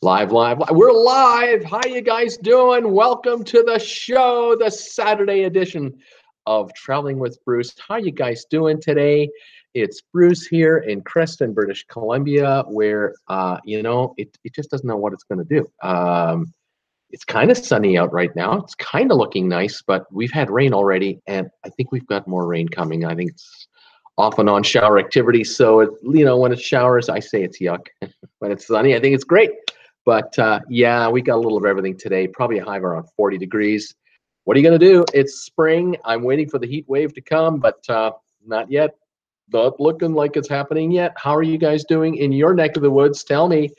Live. We're live. How you guys doing? Welcome to the show, the Saturday edition of Traveling with Bruce. How you guys doing today? It's Bruce here in Creston, British Columbia, where, it just doesn't know what it's going to do. It's kind of sunny out right now. It's kind of looking nice, but we've had rain already, and I think we've got more rain coming. I think it's off and on shower activity. So, when it showers, I say it's yuck. When it's sunny, I think it's great. But yeah, we got a little of everything today, probably a high of around 40 degrees. What are you going to do? It's spring. I'm waiting for the heat wave to come, but not yet. Not looking like it's happening yet. How are you guys doing in your neck of the woods? Tell me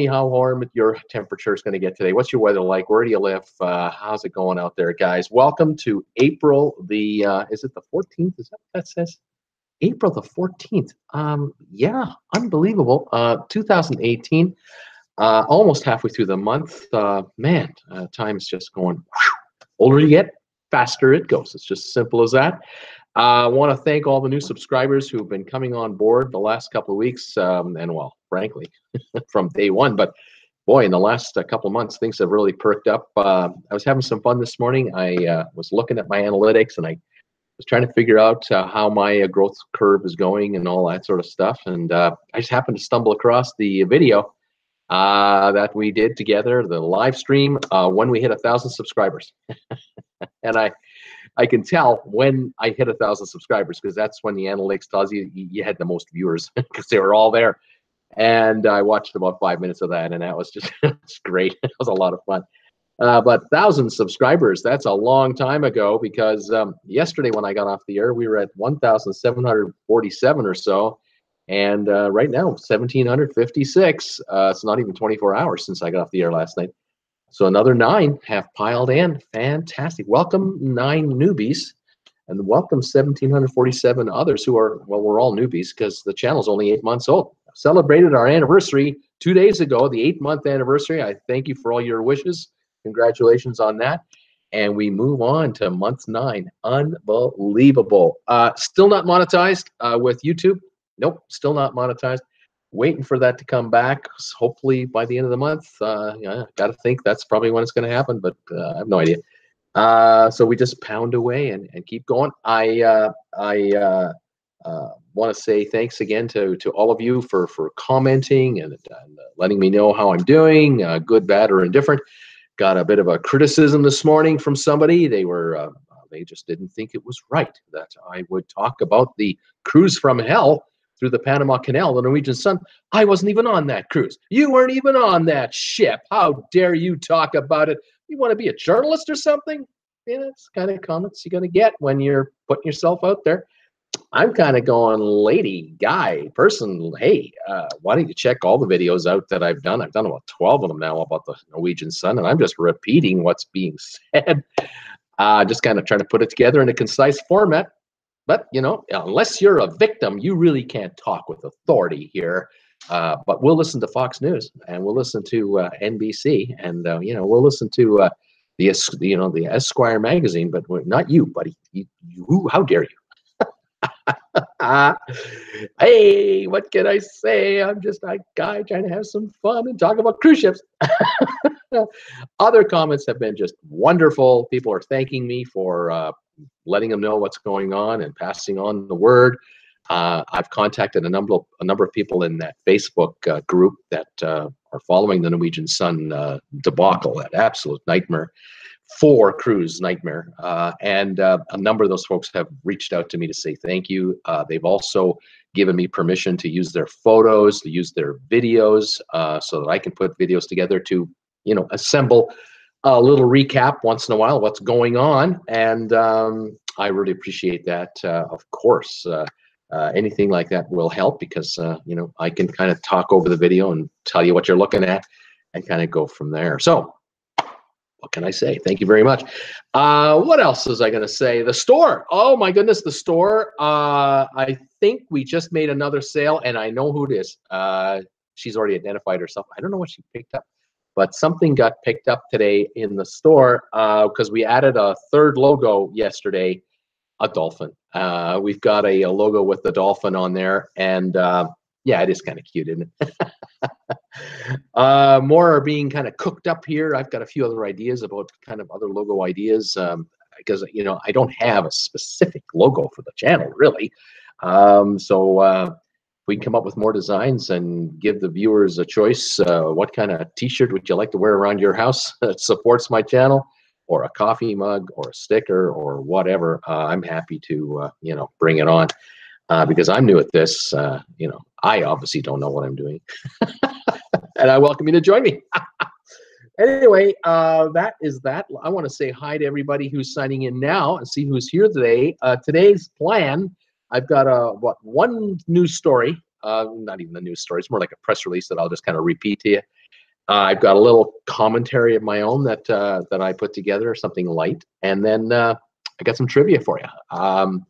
how warm your temperature is going to get today. What's your weather like? Where do you live? How's it going out there, guys? Welcome to April is it the 14th? Is that what that says? April the 14th. Yeah, unbelievable. 2018. Almost halfway through the month. Time is just going. Older you get, faster it goes. It's just simple as that. I want to thank all the new subscribers who've been coming on board the last couple of weeks, frankly, from day one. But boy, in the last couple of months, things have really perked up. I was having some fun this morning. I was looking at my analytics, and I was trying to figure out how my growth curve is going and all that sort of stuff. And I just happened to stumble across the video that we did together, the live stream, when we hit 1,000 subscribers. And I can tell when I hit 1,000 subscribers, because that's when the analytics tells you had the most viewers, because they were all there. And I watched about 5 minutes of that, and that was just it's great. It was a lot of fun. But 1,000 subscribers, that's a long time ago, because yesterday when I got off the air, we were at 1,747 or so. And right now, 1,756. It's not even 24 hours since I got off the air last night. So another 9 have piled in. Fantastic. Welcome 9 newbies, and welcome 1,747 others who are, well, we're all newbies because the channel's only 8 months old. Celebrated our anniversary 2 days ago, the 8-month anniversary. I thank you for all your wishes. Congratulations on that. And we move on to month 9. Unbelievable. Still not monetized with YouTube. Nope, still not monetized. Waiting for that to come back, hopefully by the end of the month. Got to think that's probably when it's going to happen, but I have no idea. So we just pound away and keep going. I want to say thanks again to all of you for commenting and letting me know how I'm doing, good, bad, or indifferent. Got a bit of a criticism this morning from somebody. They just didn't think it was right that I would talk about the cruise from hell through the Panama Canal, the Norwegian Sun. I wasn't even on that cruise. You weren't even on that ship. How dare you talk about it? You want to be a journalist or something? Yeah, that's the kind of comments you're going to get when you're putting yourself out there. I'm kind of going, lady, guy, person, hey, why don't you check all the videos out that I've done? I've done about 12 of them now about the Norwegian Sun, and I'm just repeating what's being said. Just kind of trying to put it together in a concise format. But, unless you're a victim, you really can't talk with authority here. But we'll listen to Fox News, and we'll listen to NBC, and, we'll listen to the Esquire magazine, but not you, buddy. You, how dare you? Hey, what can I say? I'm just a guy trying to have some fun and talk about cruise ships. Other comments have been just wonderful. People are thanking me for letting them know what's going on and passing on the word. I've contacted a number of people in that Facebook group that are following the Norwegian Sun debacle, that absolute nightmare. 4 cruise nightmare, and a number of those folks have reached out to me to say thank you. They've also given me permission to use their photos, to use their videos, so that I can put videos together to, assemble a little recap once in a while of what's going on. And I really appreciate that. Of course, anything like that will help, because I can kind of talk over the video and tell you what you're looking at and kind of go from there. So what can I say? Thank you very much. What else was I going to say? The store. Oh, my goodness, the store. I think we just made another sale, and I know who it is. She's already identified herself. I don't know what she picked up, but something got picked up today in the store because we added a 3rd logo yesterday, a dolphin. We've got a logo with the dolphin on there, and yeah, it is kind of cute, isn't it? More are being kind of cooked up here. I've got a few other ideas about kind of other logo ideas, because I don't have a specific logo for the channel really. So we can come up with more designs and give the viewers a choice. What kind of T-shirt would you like to wear around your house that supports my channel, or a coffee mug, or a sticker, or whatever? I'm happy to bring it on, because I'm new at this. I obviously don't know what I'm doing, and I welcome you to join me. Anyway, that is that. I want to say hi to everybody who's signing in now and see who's here today. Today's plan, I've got one news story. Not even a news story. It's more like a press release that I'll just kind of repeat to you. I've got a little commentary of my own that I put together, something light, and then I got some trivia for you.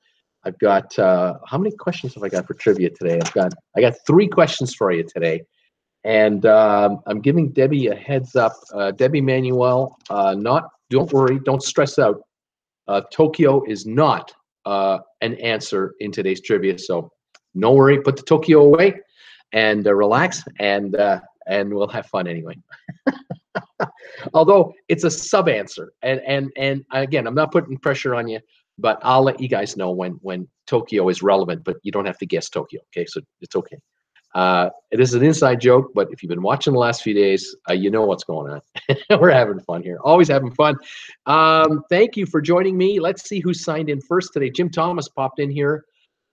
I've got how many questions have I got for trivia today? I got 3 questions for you today. And I'm giving Debbie a heads up. Debbie Manuel, don't worry, don't stress out. Tokyo is not an answer in today's trivia, so no worry. Put the Tokyo away and relax, and we'll have fun anyway. Although it's a sub answer, and again, I'm not putting pressure on you, but I'll let you guys know when Tokyo is relevant. But you don't have to guess Tokyo, okay? So it's okay. It is an inside joke, but if you've been watching the last few days, you know what's going on. We're having fun here. Always having fun. Thank you for joining me. Let's see who signed in first today. Jim Thomas popped in here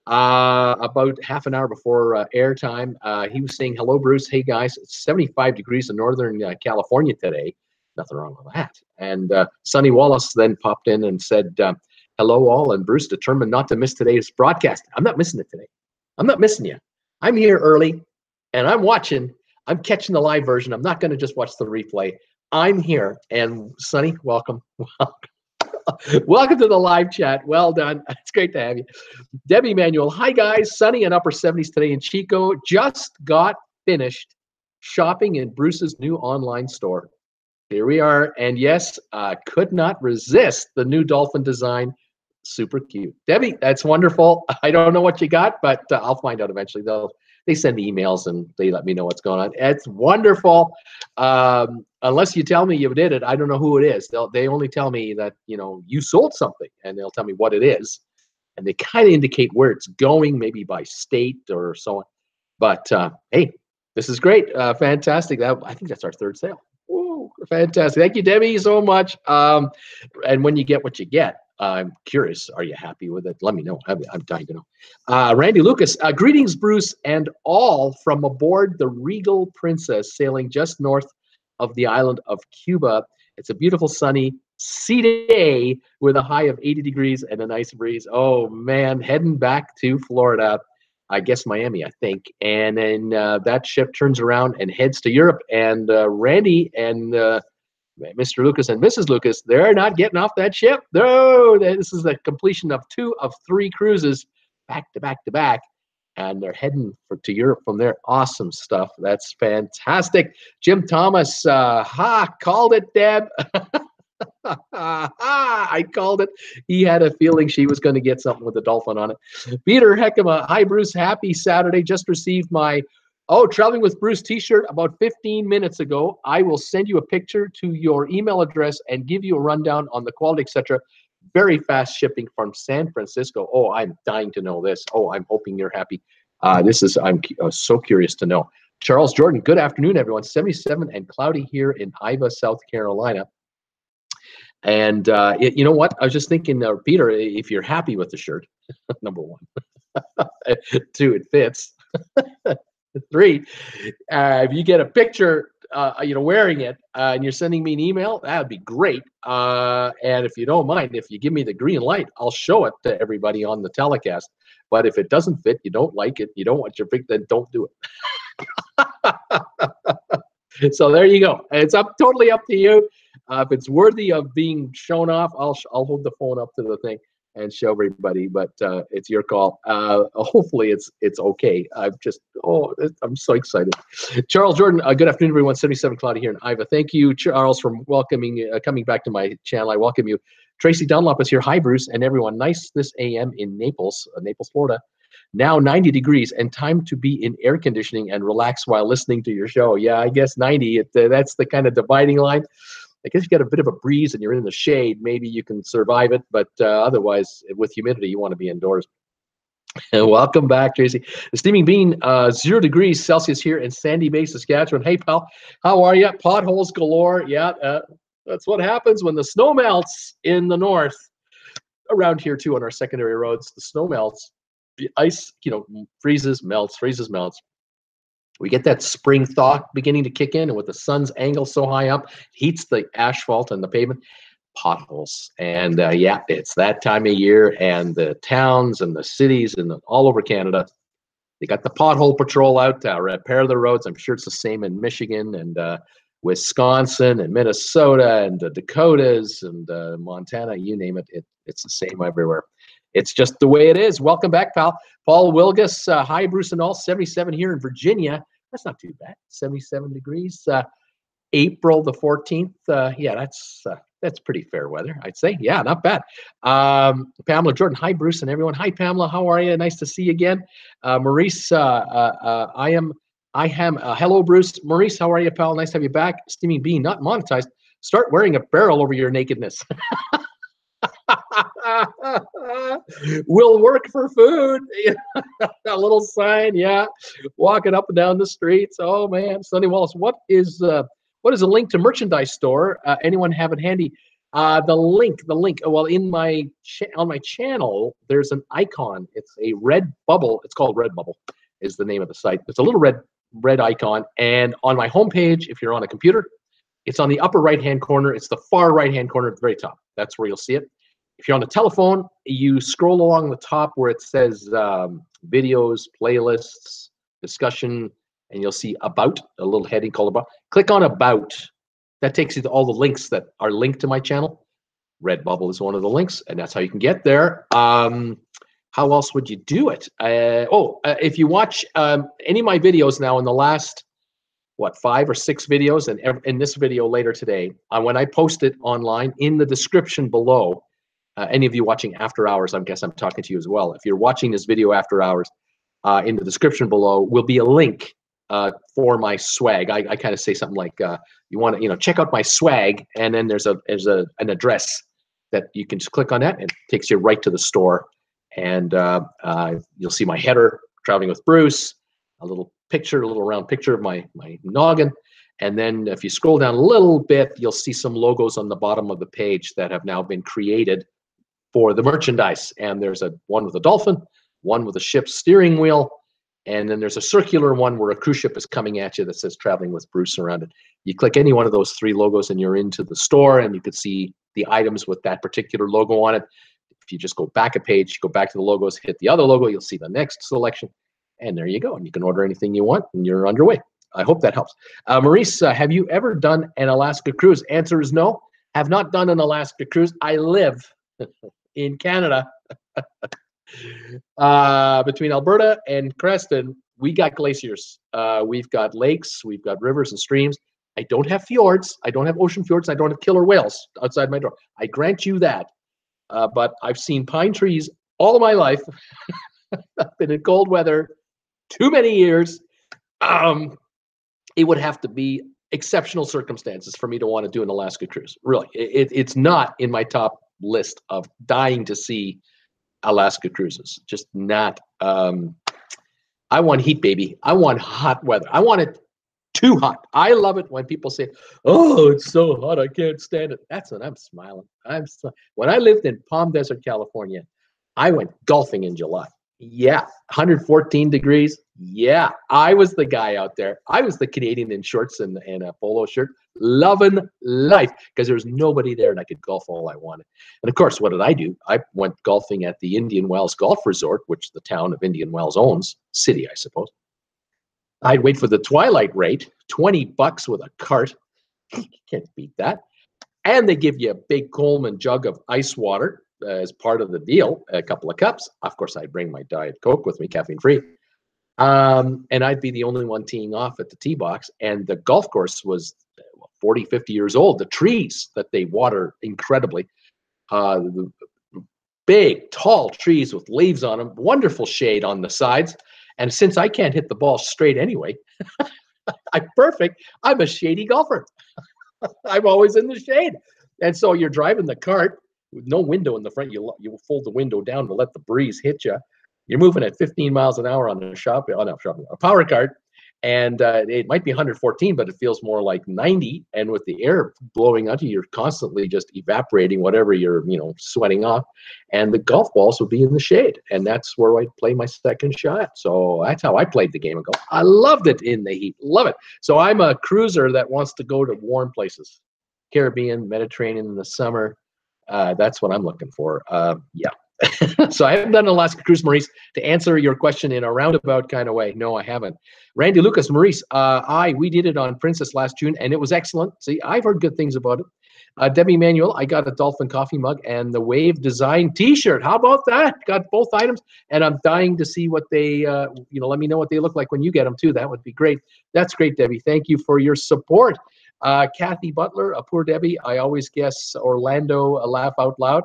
about half an hour before airtime. He was saying, hello, Bruce. Hey, guys. It's 75 degrees in Northern California today. Nothing wrong with that. And Sonny Wallace then popped in and said, hello, all. And Bruce, determined not to miss today's broadcast. I'm not missing it today. I'm not missing you. I'm here early, and I'm watching. I'm catching the live version. I'm not going to just watch the replay. I'm here, and Sonny, welcome. Welcome to the live chat. Well done. It's great to have you. Debbie Manuel, hi, guys. Sunny and upper 70s today in Chico. Just got finished shopping in Bruce's new online store. Here we are, and yes, could not resist the new dolphin design. Super cute. Debbie, that's wonderful. I don't know what you got, but I'll find out eventually. They send me emails and they let me know what's going on. It's wonderful. Unless you tell me you did it, I don't know who it is. They only tell me that you sold something, and they'll tell me what it is, and they kind of indicate where it's going, maybe by state or so on. But hey, this is great. Fantastic. I think that's our 3rd sale. Ooh, fantastic. Thank you, Debbie, so much. And when you get what you get, I'm curious, are you happy with it? Let me know. I'm dying to know. Randy Lucas, greetings, Bruce, and all from aboard the Regal Princess, sailing just north of the island of Cuba. It's a beautiful sunny sea day with a high of 80 degrees and a nice breeze. Oh, man, heading back to Florida. I guess Miami, I think. And then that ship turns around and heads to Europe. And Randy and Mr. Lucas and Mrs. Lucas, they're not getting off that ship. No, this is the completion of 2 of 3 cruises back to back to back. And they're heading to Europe from there. Awesome stuff. That's fantastic. Jim Thomas, called it, Deb. I called it. He had a feeling she was going to get something with the dolphin on it. Peter Heckema, hi, Bruce. Happy Saturday. Just received my Traveling with Bruce t-shirt about 15 minutes ago. I will send you a picture to your email address and give you a rundown on the quality, etc. Very fast shipping from San Francisco. Oh, I'm dying to know this. Oh, I'm hoping you're happy. I'm so curious to know. Charles Jordan, good afternoon, everyone. 77 and cloudy here in Iva, South Carolina. And you know what? I was just thinking, Peter, if you're happy with the shirt, number 1. 2, it fits. 3, if you get a picture, wearing it, and you're sending me an email, that would be great. And if you don't mind, if you give me the green light, I'll show it to everybody on the telecast. But if it doesn't fit, you don't like it, you don't want your pic, then don't do it. So there you go. It's totally up to you. If it's worthy of being shown off, I'll hold the phone up to the thing and show everybody, but it's your call. Hopefully it's okay. I'm so excited. Charles Jordan, good afternoon, everyone. 77 cloudy here in Iva. Thank you, Charles, for coming back to my channel. I welcome you. Tracy Dunlop is here. Hi, Bruce and everyone. Nice this AM in Naples, Florida. Now 90 degrees and time to be in air conditioning and relax while listening to your show. Yeah, I guess 90, that's the kind of dividing line. I guess you got a bit of a breeze and you're in the shade, maybe you can survive it, but otherwise, with humidity, you want to be indoors. Welcome back, Tracy. The Steaming Bean, 0 degrees Celsius here in Sandy Bay, Saskatchewan. Hey, pal, how are you? Potholes galore. Yeah, that's what happens when the snow melts in the north. Around here, too, on our secondary roads, the snow melts. The ice, freezes, melts, freezes, melts. We get that spring thaw beginning to kick in, and with the sun's angle so high up, heats the asphalt and the pavement. Potholes. And yeah, it's that time of year, and the towns and the cities and all over Canada, they got the pothole patrol out to repair the roads. I'm sure it's the same in Michigan and Wisconsin and Minnesota and the Dakotas and Montana, you name it, it's the same everywhere. It's just the way it is. Welcome back, pal. Paul Wilgus, hi, Bruce and all, 77 here in Virginia. That's not too bad, 77 degrees. April the 14th, yeah, that's pretty fair weather, I'd say. Yeah, not bad. Pamela Jordan, hi, Bruce and everyone. Hi, Pamela, how are you? Nice to see you again. Maurice, I am, hello, Bruce. Maurice, how are you, pal? Nice to have you back. Steaming Bean, not monetized. Start wearing a barrel over your nakedness. Will work for food. A little sign, yeah. Walking up and down the streets. Oh, man. Sonny Wallace, what is a link to merchandise store? Anyone have it handy? The link. Well, on my channel, there's an icon. It's a red bubble. It's called Redbubble, is the name of the site. It's a little red icon. And on my homepage, if you're on a computer, it's on the upper right-hand corner. It's the far right-hand corner at the very top. That's where you'll see it. If you're on a telephone, you scroll along the top where it says videos, playlists, discussion, and you'll see About, a little heading called About. Click on About. That takes you to all the links that are linked to my channel. Redbubble is one of the links, and that's how you can get there. How else would you do it? If you watch any of my videos now in the last, 5 or 6 videos, and in this video later today, when I post it online, in the description below, any of you watching after hours, I guess I'm talking to you as well. If you're watching this video after hours, in the description below will be a link for my swag. I kind of say something like, you want to, check out my swag, and then there's an address that you can just click on that, and it takes you right to the store. And you'll see my header, Traveling with Bruce, a little round picture of my noggin. And then if you scroll down a little bit, you'll see some logos on the bottom of the page that have now been created for the merchandise. And there's one with a dolphin, one with a ship's steering wheel, and then there's a circular one where a cruise ship is coming at you that says Traveling with Bruce around it. You click any one of those 3 logos and you're into the store, and you could see the items with that particular logo on it. If you just go back a page, go back to the logos, hit the other logo, you'll see the next selection, and there you go. And you can order anything you want, and you're on your way. I hope that helps. Maurice, have you ever done an Alaska cruise? Answer is no. Have not done an Alaska cruise. I live in Canada. Between Alberta and Creston, we got glaciers. We've got lakes. We've got rivers and streams. I don't have fjords. I don't have ocean fjords. I don't have killer whales outside my door. I grant you that. But I've seen pine trees all of my life. I've been in cold weather too many years. It would have to be exceptional circumstances for me to want to do an Alaska cruise. Really, it's not in my top list of dying to see Alaska cruises. Just not. I want heat, baby. I want hot weather. I want it too hot. I love it when people say, "Oh, it's so hot, I can't stand it." That's when I'm smiling. When I lived in Palm Desert, California, I went golfing in July. Yeah, 114 degrees. Yeah, I was the guy out there. I was the Canadian in shorts and a polo shirt, loving life, because there was nobody there and I could golf all I wanted. And of course, what did I do? I went golfing at the Indian Wells Golf Resort, which the town of Indian Wells owns, city, I suppose. I'd wait for the twilight rate, $20 with a cart. Can't beat that. And they give you a big Coleman jug of ice water as part of the deal, a couple of cups. Of course, I'd bring my Diet Coke with me, caffeine free. And I'd be the only one teeing off at the tee box. And the golf course was 40, 50 years old. The trees that they water incredibly, big, tall trees with leaves on them, wonderful shade on the sides. And since I can't hit the ball straight anyway, I'm perfect. I'm a shady golfer. I'm always in the shade. And so you're driving the cart with no window in the front. You fold the window down to let the breeze hit you. You're moving at 15 miles an hour on a power cart, and it might be 114, but it feels more like 90. And with the air blowing onto you, you're constantly just evaporating whatever you're, sweating off. And the golf balls will be in the shade, and that's where I play my second shot. So that's how I played the game of golf. I loved it in the heat, love it. So I'm a cruiser that wants to go to warm places, Caribbean, Mediterranean in the summer. That's what I'm looking for. Yeah. So I haven't done an Alaska cruise, Maurice, to answer your question in a roundabout kind of way. No, I haven't. Randy Lucas, Maurice, we did it on Princess last June, and it was excellent. See, I've heard good things about it. Debbie Manuel, I got a Dolphin coffee mug and the Wave Design T-shirt. How about that? Got both items, and I'm dying to see what they, let me know what they look like when you get them too. That would be great. That's great, Debbie. Thank you for your support. Kathy Butler, poor Debbie. I always guess Orlando, laugh out loud.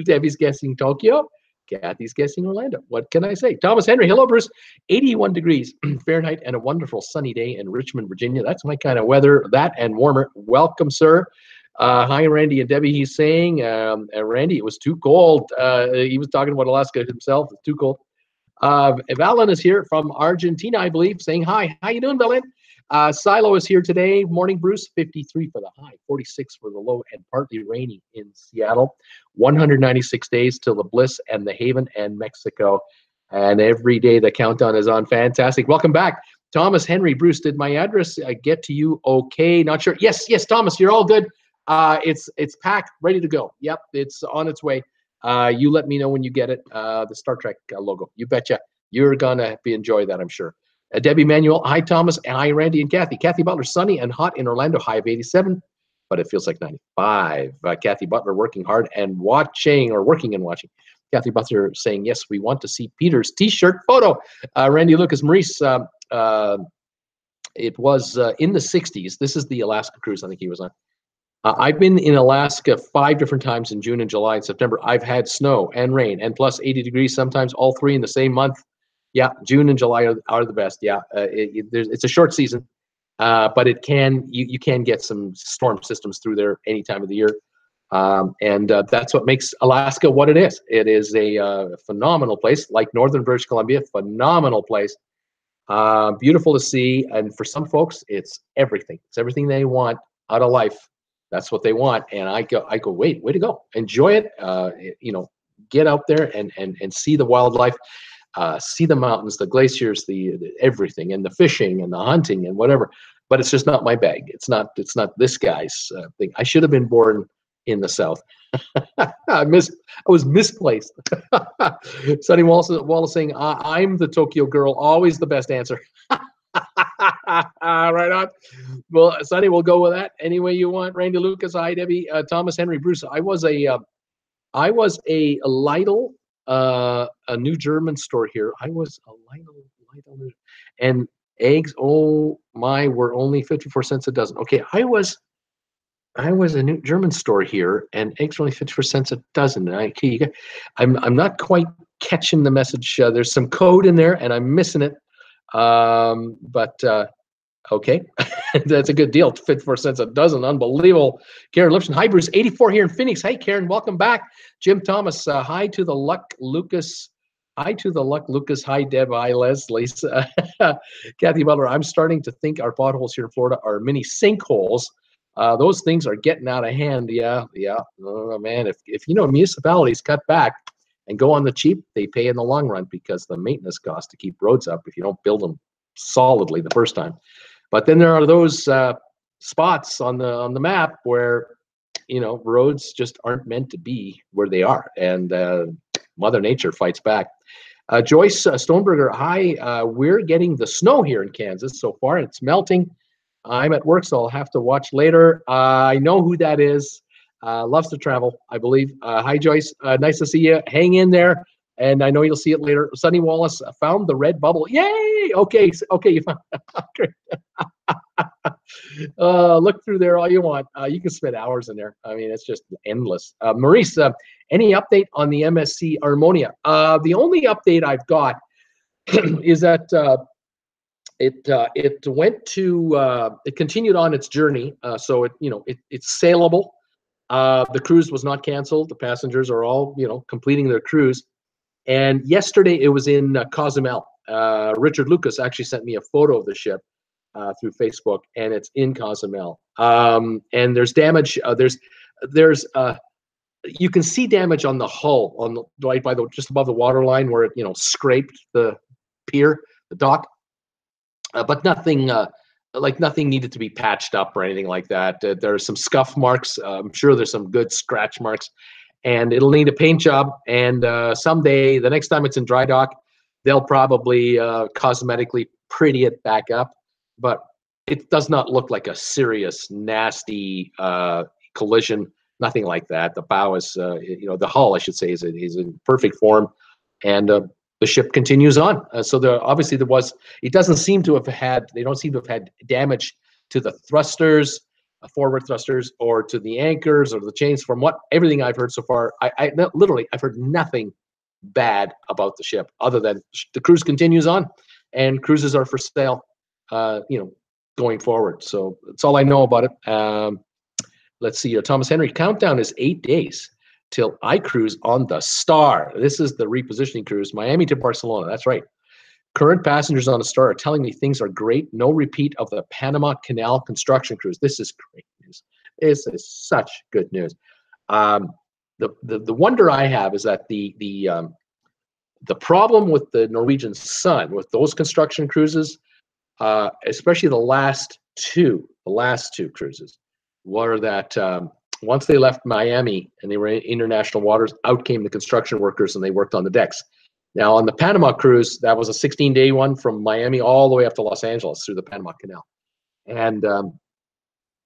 Debbie's guessing Tokyo. Kathy's guessing Orlando. What can I say? Thomas Henry, hello, Bruce. 81 degrees Fahrenheit and a wonderful sunny day in Richmond, Virginia. That's my kind of weather, that and warmer. Welcome, sir. Hi, Randy and Debbie, he's saying. Randy, it was too cold. He was talking about Alaska himself. It's too cold. Valen is here from Argentina, I believe, saying hi. How you doing, Valen? Silo is here today. Morning, Bruce. 53 for the high, 46 for the low, and partly rainy in Seattle. 196 days till the Bliss and the Haven and Mexico. And every day the countdown is on. Fantastic. Welcome back. Thomas Henry, Bruce, did my address get to you okay? Not sure. Yes, Thomas, you're all good. It's packed, ready to go. Yep, it's on its way. You let me know when you get it. The Star Trek logo. You betcha. You're going to enjoy that, I'm sure. Debbie Manuel, hi, Thomas. Hi, Randy and Kathy. Kathy Butler, sunny and hot in Orlando, high of 87, but it feels like 95. Kathy Butler working hard and working and watching. Kathy Butler saying, yes, we want to see Peter's T-shirt photo. Randy Lucas, Maurice, it was in the 60s. This is the Alaska cruise I think he was on. I've been in Alaska 5 different times in June and July and September. I've had snow and rain and plus 80 degrees, sometimes all 3 in the same month. Yeah, June and July are the best. Yeah, it's a short season, but you can get some storm systems through there any time of the year, and that's what makes Alaska what it is. It is a phenomenal place, like northern British Columbia, phenomenal place, beautiful to see, and for some folks, it's everything. It's everything they want out of life. That's what they want, and I go, way to go, enjoy it. Get out there and see the wildlife. See the mountains, the glaciers, the everything, and the fishing and the hunting and whatever. But it's just not my bag. It's not this guy's thing. I should have been born in the South. I was misplaced. Sonny Wallace saying, I'm the Tokyo girl. Always the best answer. Right on. Well, Sonny, we'll go with that any way you want. Randy Lucas, hi, Debbie. Thomas Henry Bruce. I was a Lidl. A new German store here. I was a Lidl, and eggs. Oh my, were only 54 cents a dozen. Okay, I was a new German store here, and eggs are only 54 cents a dozen. I'm not quite catching the message. There's some code in there, and I'm missing it. But okay, that's a good deal. 54 cents a dozen, unbelievable. Karen Lipson, hi Bruce, 84 here in Phoenix. Hey Karen, welcome back. Jim Thomas, hi to the Luck Lucas. Hi to the Luck Lucas. Hi Deb. Hi Leslie. Kathy Butler, I'm starting to think our potholes here in Florida are mini sinkholes. Those things are getting out of hand. Yeah. Oh man, if municipalities cut back and go on the cheap, they pay in the long run because the maintenance cost to keep roads up if you don't build them solidly the first time. But then there are those spots on the map where roads just aren't meant to be where they are, and Mother Nature fights back. Joyce Stoneberger, hi. We're getting the snow here in Kansas so far. It's melting. I'm at work, so I'll have to watch later. I know who that is. Loves to travel, I believe. Hi, Joyce. Nice to see you. Hang in there, and I know you'll see it later. Sonny Wallace found the red bubble. Yay! Okay, you found. Great. Look through there all you want. You can spend hours in there. I mean, it's just endless. Maurice, any update on the MSC Harmonia? The only update I've got is that it went to it continued on its journey. So it's sailable. The cruise was not canceled. The passengers are all completing their cruise. And yesterday it was in Cozumel. Richard Lucas actually sent me a photo of the ship through Facebook, and it's in Cozumel. And there's damage. There's you can see damage on the hull, on the right by the just above the water line where it scraped the pier, the dock, but nothing nothing needed to be patched up or anything like that. There are some scuff marks. I'm sure there's some good scratch marks, and it'll need a paint job. And someday, the next time it's in dry dock, they'll probably cosmetically pretty it back up. But it does not look like a serious, nasty collision. Nothing like that. The bow is, the hull, I should say, is in perfect form, and the ship continues on. So obviously there was. It doesn't seem to have had. They don't seem to have had damage to the thrusters, forward thrusters, or to the anchors or the chains. From everything I've heard so far, I've heard nothing bad about the ship other than the cruise continues on, and cruises are for sale. Going forward. So that's all I know about it. Let's see here. Thomas Henry, countdown is 8 days till I cruise on the Star. This is the repositioning cruise, Miami to Barcelona. That's right. Current passengers on the Star are telling me things are great. No repeat of the Panama Canal construction cruise. This is great news. This is such good news. The wonder I have is that the problem with the Norwegian Sun, with those construction cruises, especially the last two cruises, were that once they left Miami and they were in international waters, out came the construction workers and they worked on the decks. Now on the Panama cruise, that was a 16-day one from Miami all the way up to Los Angeles through the Panama Canal. And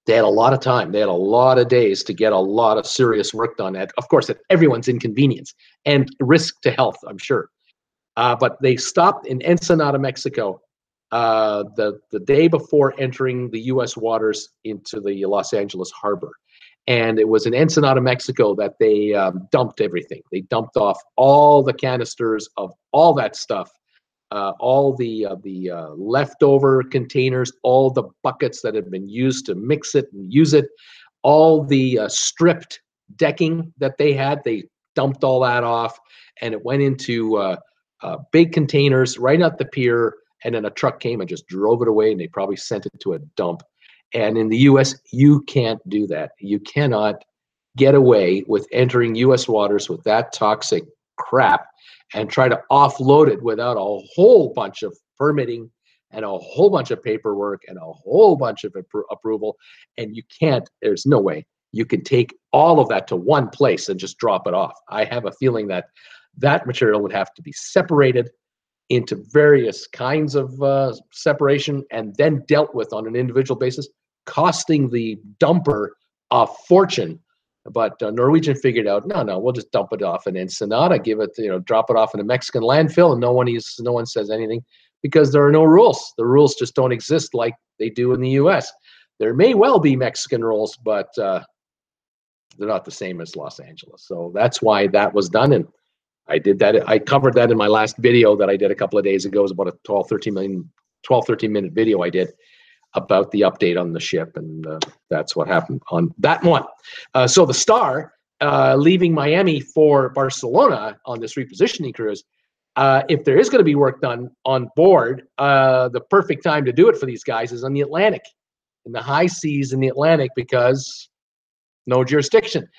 they had a lot of time. They had a lot of days to get a lot of serious work done, at everyone's inconvenience and risk to health, I'm sure. But they stopped in Ensenada, Mexico, the day before entering the U.S. waters into the Los Angeles harbor. And it was in Ensenada, Mexico that they dumped everything. They dumped off all the canisters of all that stuff, all the leftover containers, all the buckets that had been used to mix it and use it, all the stripped decking that they had. They dumped all that off, and it went into big containers right at the pier. And then a truck came and just drove it away, and they probably sent it to a dump. And in the U.S., you can't do that. You cannot get away with entering U.S. waters with that toxic crap and try to offload it without a whole bunch of permitting and a whole bunch of paperwork and a whole bunch of approval. And you can't. There's no way you can take all of that to one place and just drop it off. I have a feeling that that material would have to be separated into various kinds of separation and then dealt with on an individual basis, costing the dumper a fortune. But Norwegian figured out, no, we'll just dump it off in Ensenada, give it, drop it off in a Mexican landfill, and no one says anything because there are no rules. The rules just don't exist like they do in the U.S. There may well be Mexican rules, but they're not the same as Los Angeles. So that's why that was done. And I did that. I covered that in my last video that I did a couple of days ago. It was about a 12, 13 minute video I did about the update on the ship. And that's what happened on that one. So the Star, leaving Miami for Barcelona on this repositioning cruise, if there is going to be work done on board, the perfect time to do it for these guys is on the Atlantic, in the high seas in the Atlantic, because no jurisdiction.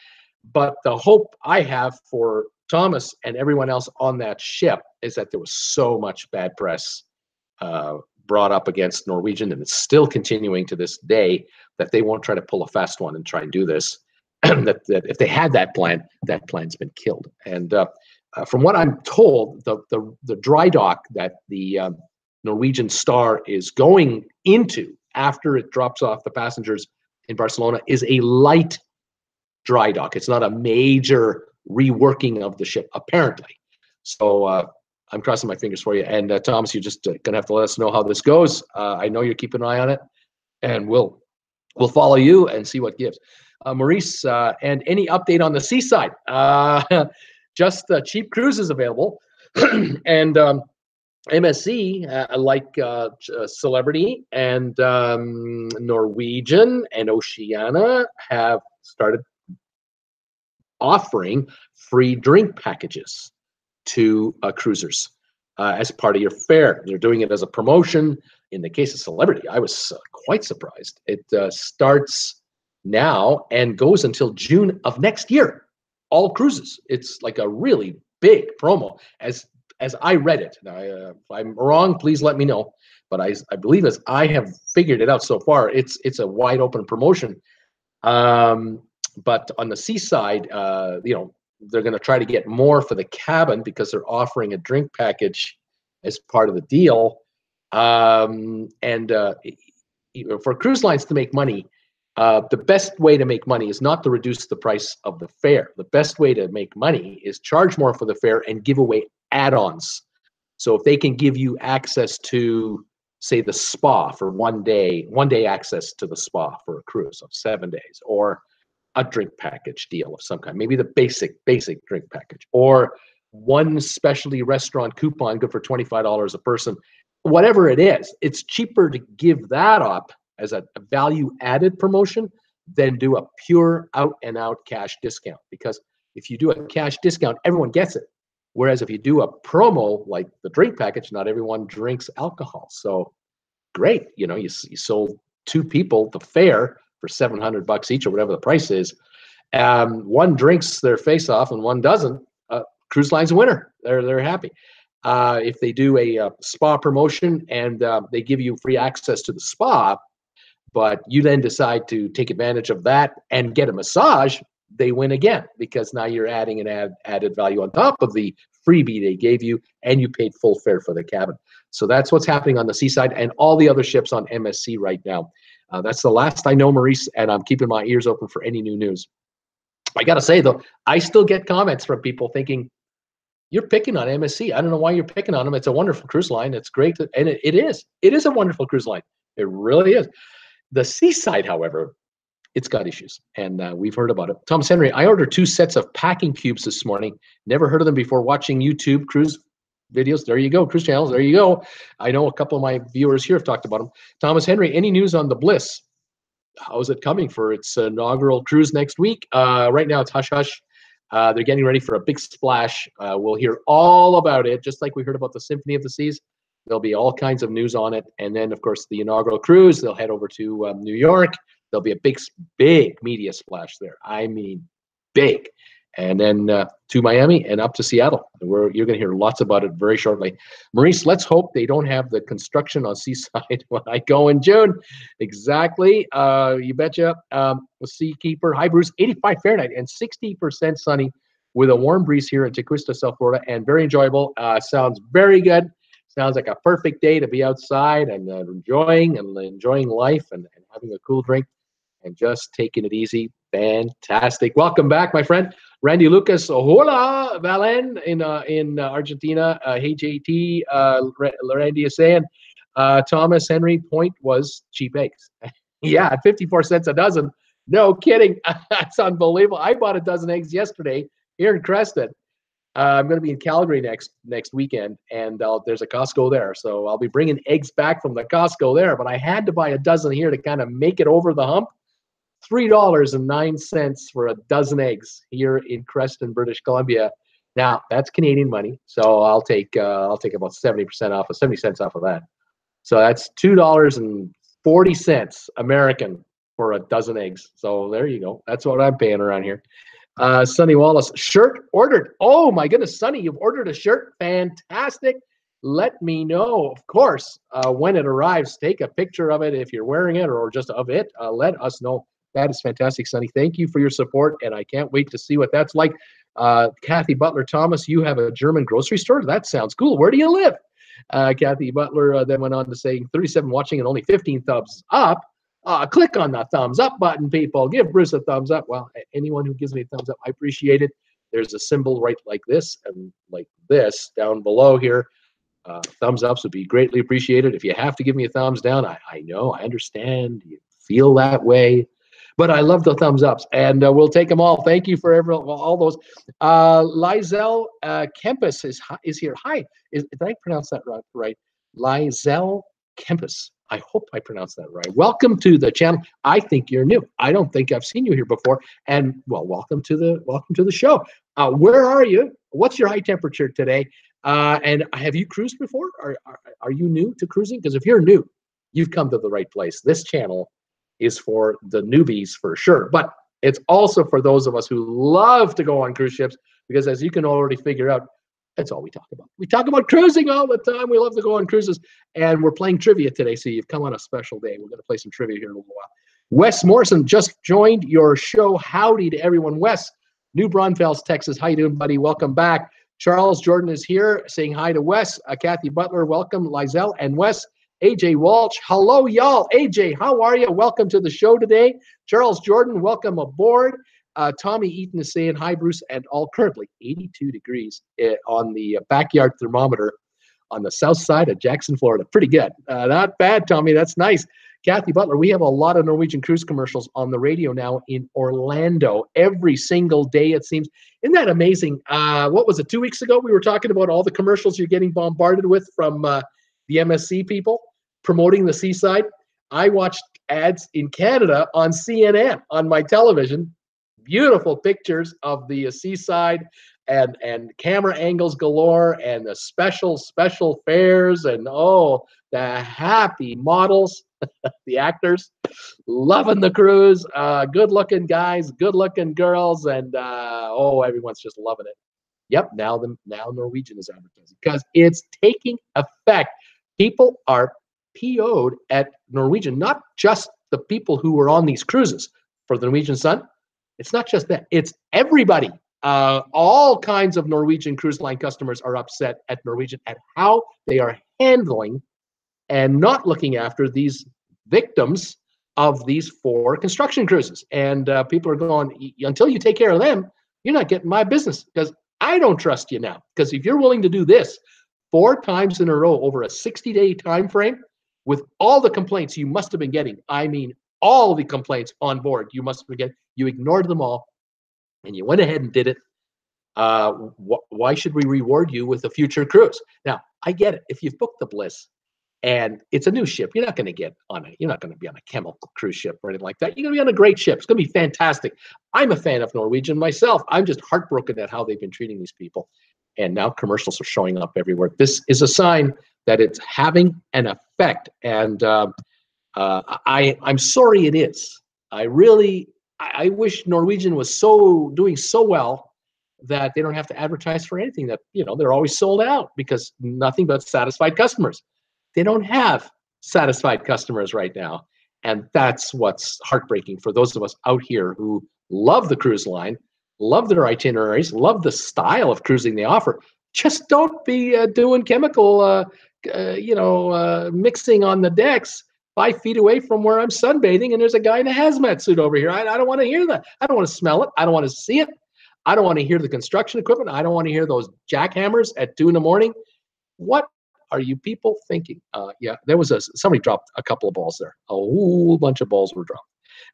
But the hope I have for Thomas and everyone else on that ship is that there was so much bad press brought up against Norwegian, and it's still continuing to this day, that they won't try to pull a fast one and try and do this. that if they had that plan, that plan's been killed. And from what I'm told, the dry dock that the Norwegian Star is going into after it drops off the passengers in Barcelona is a light dry dock. It's not a major reworking of the ship, apparently. So I'm crossing my fingers for you. And Thomas, you're just going to have to let us know how this goes. I know you're keeping an eye on it. and we'll follow you and see what gives. Maurice, and any update on the seaside? Just cheap cruises available, and MSC, Celebrity and Norwegian and Oceania have started offering free drink packages to cruisers as part of your fare. They're doing it as a promotion. In the case of Celebrity, I was quite surprised. It starts now and goes until June of next year. All cruises. It's like a really big promo as I read it. Now, if I'm wrong, please let me know. But I believe as I have figured it out so far, it's a wide open promotion. But on the seaside, they're going to try to get more for the cabin because they're offering a drink package as part of the deal. For cruise lines to make money, the best way to make money is not to reduce the price of the fare. The best way to make money is charge more for the fare and give away add-ons. So if they can give you access to, say, the spa for one day access to the spa for a cruise of 7 days, or a drink package deal of some kind, maybe the basic drink package, or one specialty restaurant coupon good for $25 a person, whatever it is, it's cheaper to give that up as a value added promotion than do a pure out and out cash discount. Because if you do a cash discount, everyone gets it. Whereas if you do a promo like the drink package, not everyone drinks alcohol. So great, you sold two people the fare for $700 each or whatever the price is. One drinks their face off and one doesn't. Cruise line's a winner. They're happy. If they do a spa promotion and they give you free access to the spa, but you then decide to take advantage of that and get a massage, they win again, because now you're adding an added value on top of the freebie they gave you, and you paid full fare for the cabin. So that's what's happening on the seaside and all the other ships on MSC right now. That's the last I know, Maurice, and I'm keeping my ears open for any new news. I got to say, though, I still get comments from people thinking, you're picking on MSC. I don't know why you're picking on them. It's a wonderful cruise line. It's great. And it is. It is a wonderful cruise line. It really is. The seaside, however, it's got issues, and we've heard about it. Thomas Henry, I ordered 2 sets of packing cubes this morning. Never heard of them before watching YouTube cruise videos. There you go. Cruise channels. There you go. I know a couple of my viewers here have talked about them. Thomas Henry, any news on the Bliss? How is it coming for its inaugural cruise next week? Right now it's hush-hush. They're getting ready for a big splash. We'll hear all about it, just like we heard about the Symphony of the Seas. There'll be all kinds of news on it. And then, of course, the inaugural cruise, they'll head over to New York. There'll be a big media splash there. I mean, big. And then to Miami and up to Seattle. You're going to hear lots about it very shortly. Maurice, let's hope they don't have the construction on Seaside when I go in June. Exactly. You betcha. Seakeeper. Hi, Bruce. 85 Fahrenheit and 60% sunny with a warm breeze here in Tequista, South Florida, and very enjoyable. Sounds very good. Sounds like a perfect day to be outside and enjoying life and having a cool drink and just taking it easy. Fantastic. Welcome back, my friend. Randy Lucas, hola, Valen in Argentina. Hey, JT, Randy is saying, Thomas Henry point was cheap eggs. Yeah, at 54 cents a dozen. No kidding. That's unbelievable. I bought a dozen eggs yesterday here in Creston. I'm going to be in Calgary next weekend, and there's a Costco there. So I'll be bringing eggs back from the Costco there. But I had to buy a dozen here to kind of make it over the hump. $3.09 for a dozen eggs here in Creston, British Columbia. Now that's Canadian money, so I'll take about 70% off of 70 cents off of that. So that's $2.40 American for a dozen eggs. So there you go. That's what I'm paying around here. Sonny Wallace, shirt ordered. Oh my goodness, Sonny, you've ordered a shirt. Fantastic. Let me know, of course, when it arrives. Take a picture of it if you're wearing it or just of it. Let us know. That is fantastic, Sonny. Thank you for your support, and I can't wait to see what that's like. Kathy Butler Thomas, you have a German grocery store? That sounds cool. Where do you live? Kathy Butler then went on to say, 37 watching and only 15 thumbs up. Click on the thumbs up button, people. Give Bruce a thumbs up. Well, anyone who gives me a thumbs up, I appreciate it. There's a symbol right like this and like this down below here. Thumbs ups would be greatly appreciated. If you have to give me a thumbs down, I know, I understand. You feel that way. But I love the thumbs ups, and we'll take them all. Thank you for all those. Lizel Kempis is here. Hi, did I pronounce that right? Lizel Kempis. I hope I pronounced that right. Welcome to the channel. I think you're new. I don't think I've seen you here before. And well, welcome to the show. Where are you? What's your high temperature today? And have you cruised before? Are you new to cruising? Because if you're new, you've come to the right place. This channel is for the newbies for sure, but it's also for those of us who love to go on cruise ships, because as you can already figure out, that's all we talk about. We talk about cruising all the time. We love to go on cruises, and we're playing trivia today, so you've come on a special day. We're going to play some trivia here in a little while. Wes Morrison just joined your show. Howdy to everyone. Wes, New Braunfels, Texas. How you doing, buddy? Welcome back. Charles Jordan is here saying hi to Wes. Kathy Butler, welcome. Lizel and Wes. AJ Walsh, hello, y'all. AJ, how are you? Welcome to the show today. Charles Jordan, welcome aboard. Tommy Eaton is saying hi, Bruce, and all currently 82 degrees on the backyard thermometer on the south side of Jackson, Florida. Pretty good. Not bad, Tommy. That's nice. Kathy Butler, we have a lot of Norwegian cruise commercials on the radio now in Orlando every single day, it seems. Isn't that amazing? What was it, 2 weeks ago? We were talking about all the commercials you're getting bombarded with from the MSC people promoting the seaside. I watched ads in Canada on CNN on my television. Beautiful pictures of the seaside and camera angles galore and the special fares and the happy models, the actors loving the cruise, good looking guys, good looking girls, and everyone's just loving it. Yep, now Norwegian is advertising because it's taking effect. People are PO'd at Norwegian, not just the people who were on these cruises for the Norwegian Sun. It's not just that, it's everybody. All kinds of Norwegian cruise line customers are upset at Norwegian at how they are handling and not looking after these victims of these 4 construction cruises. And people are going, until you take care of them, you're not getting my business, because I don't trust you now. Because if you're willing to do this 4 times in a row over a 60-day time frame, with all the complaints you must have been getting, I mean, all the complaints on board you must have been getting, you ignored them all, and you went ahead and did it. Why should we reward you with a future cruise? Now, I get it. If you've booked the Bliss and it's a new ship, you're not going to get on it. You're not going to be on a chemical cruise ship or anything like that. You're going to be on a great ship. It's going to be fantastic. I'm a fan of Norwegian myself. I'm just heartbroken at how they've been treating these people. And now commercials are showing up everywhere. This is a sign that it's having an effect. And I'm sorry it is. I wish Norwegian was doing so well that they don't have to advertise for anything, that, they're always sold out, because nothing but satisfied customers. They don't have satisfied customers right now. And that's what's heartbreaking for those of us out here who love the cruise line, love their itineraries, love the style of cruising they offer. Just don't be doing chemical, mixing on the decks 5 feet away from where I'm sunbathing, and there's a guy in a hazmat suit over here. I don't want to hear that. I don't want to smell it. I don't want to see it. I don't want to hear the construction equipment. I don't want to hear those jackhammers at 2 a.m. What are you people thinking? There was somebody dropped a couple of balls there. A whole bunch of balls were dropped.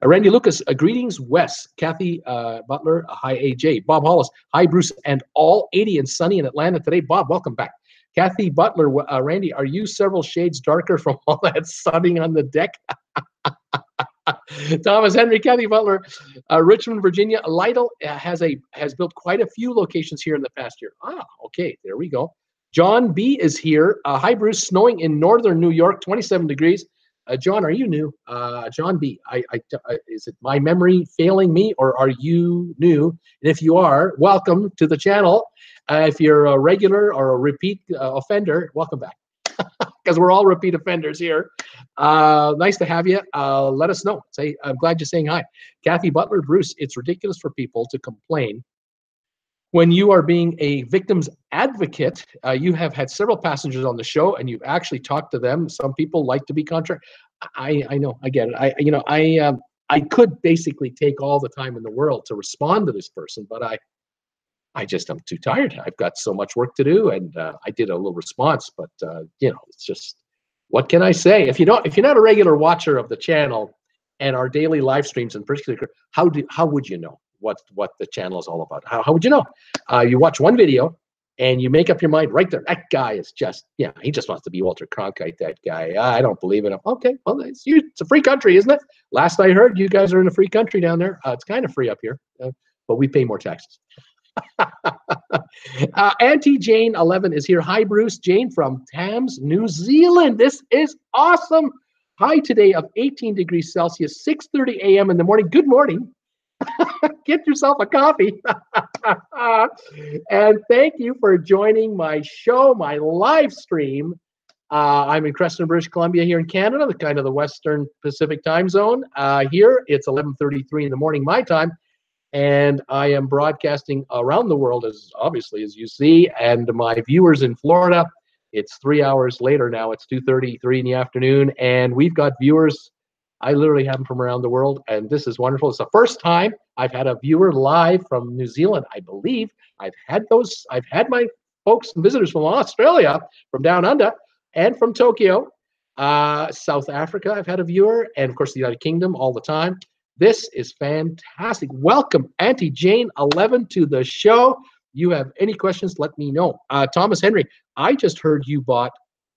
Randy Lucas, greetings, Wes. Kathy Butler, hi, AJ. Bob Hollis, hi, Bruce, and all 80 and sunny in Atlanta today. Bob, welcome back. Kathy Butler, Randy, are you several shades darker from all that sunning on the deck? Thomas Henry, Kathy Butler, Richmond, Virginia. Lytle has built quite a few locations here in the past year. Okay, there we go. John B is here. Hi, Bruce. Snowing in northern New York, 27 degrees. John, are you new? John B, is it my memory failing me, or are you new? And if you are, welcome to the channel. If you're a regular or a repeat offender, welcome back, because we're all repeat offenders here. Nice to have you. Let us know. I'm glad you're saying hi. Kathy Butler, Bruce, it's ridiculous for people to complain when you are being a victim's advocate. You have had several passengers on the show, and you've actually talked to them. Some people like to be contrary. I know, I get it. I could basically take all the time in the world to respond to this person, but I'm too tired. I've got so much work to do, and I did a little response, but it's just what can I say? If you're not a regular watcher of the channel and our daily live streams in particular, how would you know what the channel is all about? How would you know? You watch one video and you make up your mind right there. That guy is just, he just wants to be Walter Cronkite, that guy. I don't believe in him. Okay, well, it's a free country, isn't it? Last I heard, you guys are in a free country down there. It's kind of free up here, but we pay more taxes. Auntie Jane 11 is here. Hi, Bruce. Jane from Thames, New Zealand. This is awesome. High today of 18 degrees Celsius, 6:30 a.m. in the morning. Good morning. Get yourself a coffee. And thank you for joining my show, my live stream. I'm in Creston, British Columbia here in Canada, the kind of the Western Pacific time zone. Here it's 11:33 in the morning my time, and I am broadcasting around the world, as obviously as you see. And my viewers in Florida, it's 3 hours later now. It's 2:33 in the afternoon, and we've got viewers. I literally have them from around the world, and this is wonderful. It's the first time I've had a viewer live from New Zealand, I believe. I've had my folks and visitors from Australia, from down under, and from Tokyo. South Africa, I've had a viewer, and of course the United Kingdom all the time. This is fantastic. Welcome, Auntie Jane 11 to the show. You have any questions, let me know. Thomas Henry, I just heard you bought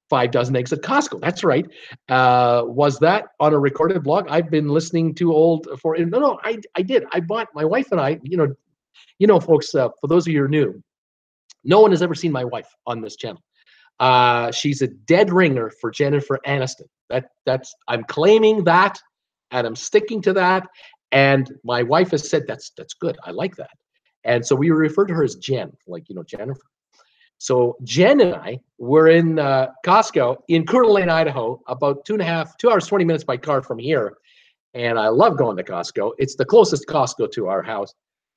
5 dozen eggs at Costco. That's right. Was that on a recorded blog? I've been listening to old for. No, I did. I bought, my wife and I. Folks. For those of you who are new, no one has ever seen my wife on this channel. She's a dead ringer for Jennifer Aniston. That's I'm claiming that, and I'm sticking to that. And my wife has said that's good. I like that. And so we refer to her as Jen, like Jennifer. So Jen and I were in Costco in Coeur d'Alene, Idaho, about 2 hours, 20 minutes by car from here. And I love going to Costco. It's the closest Costco to our house.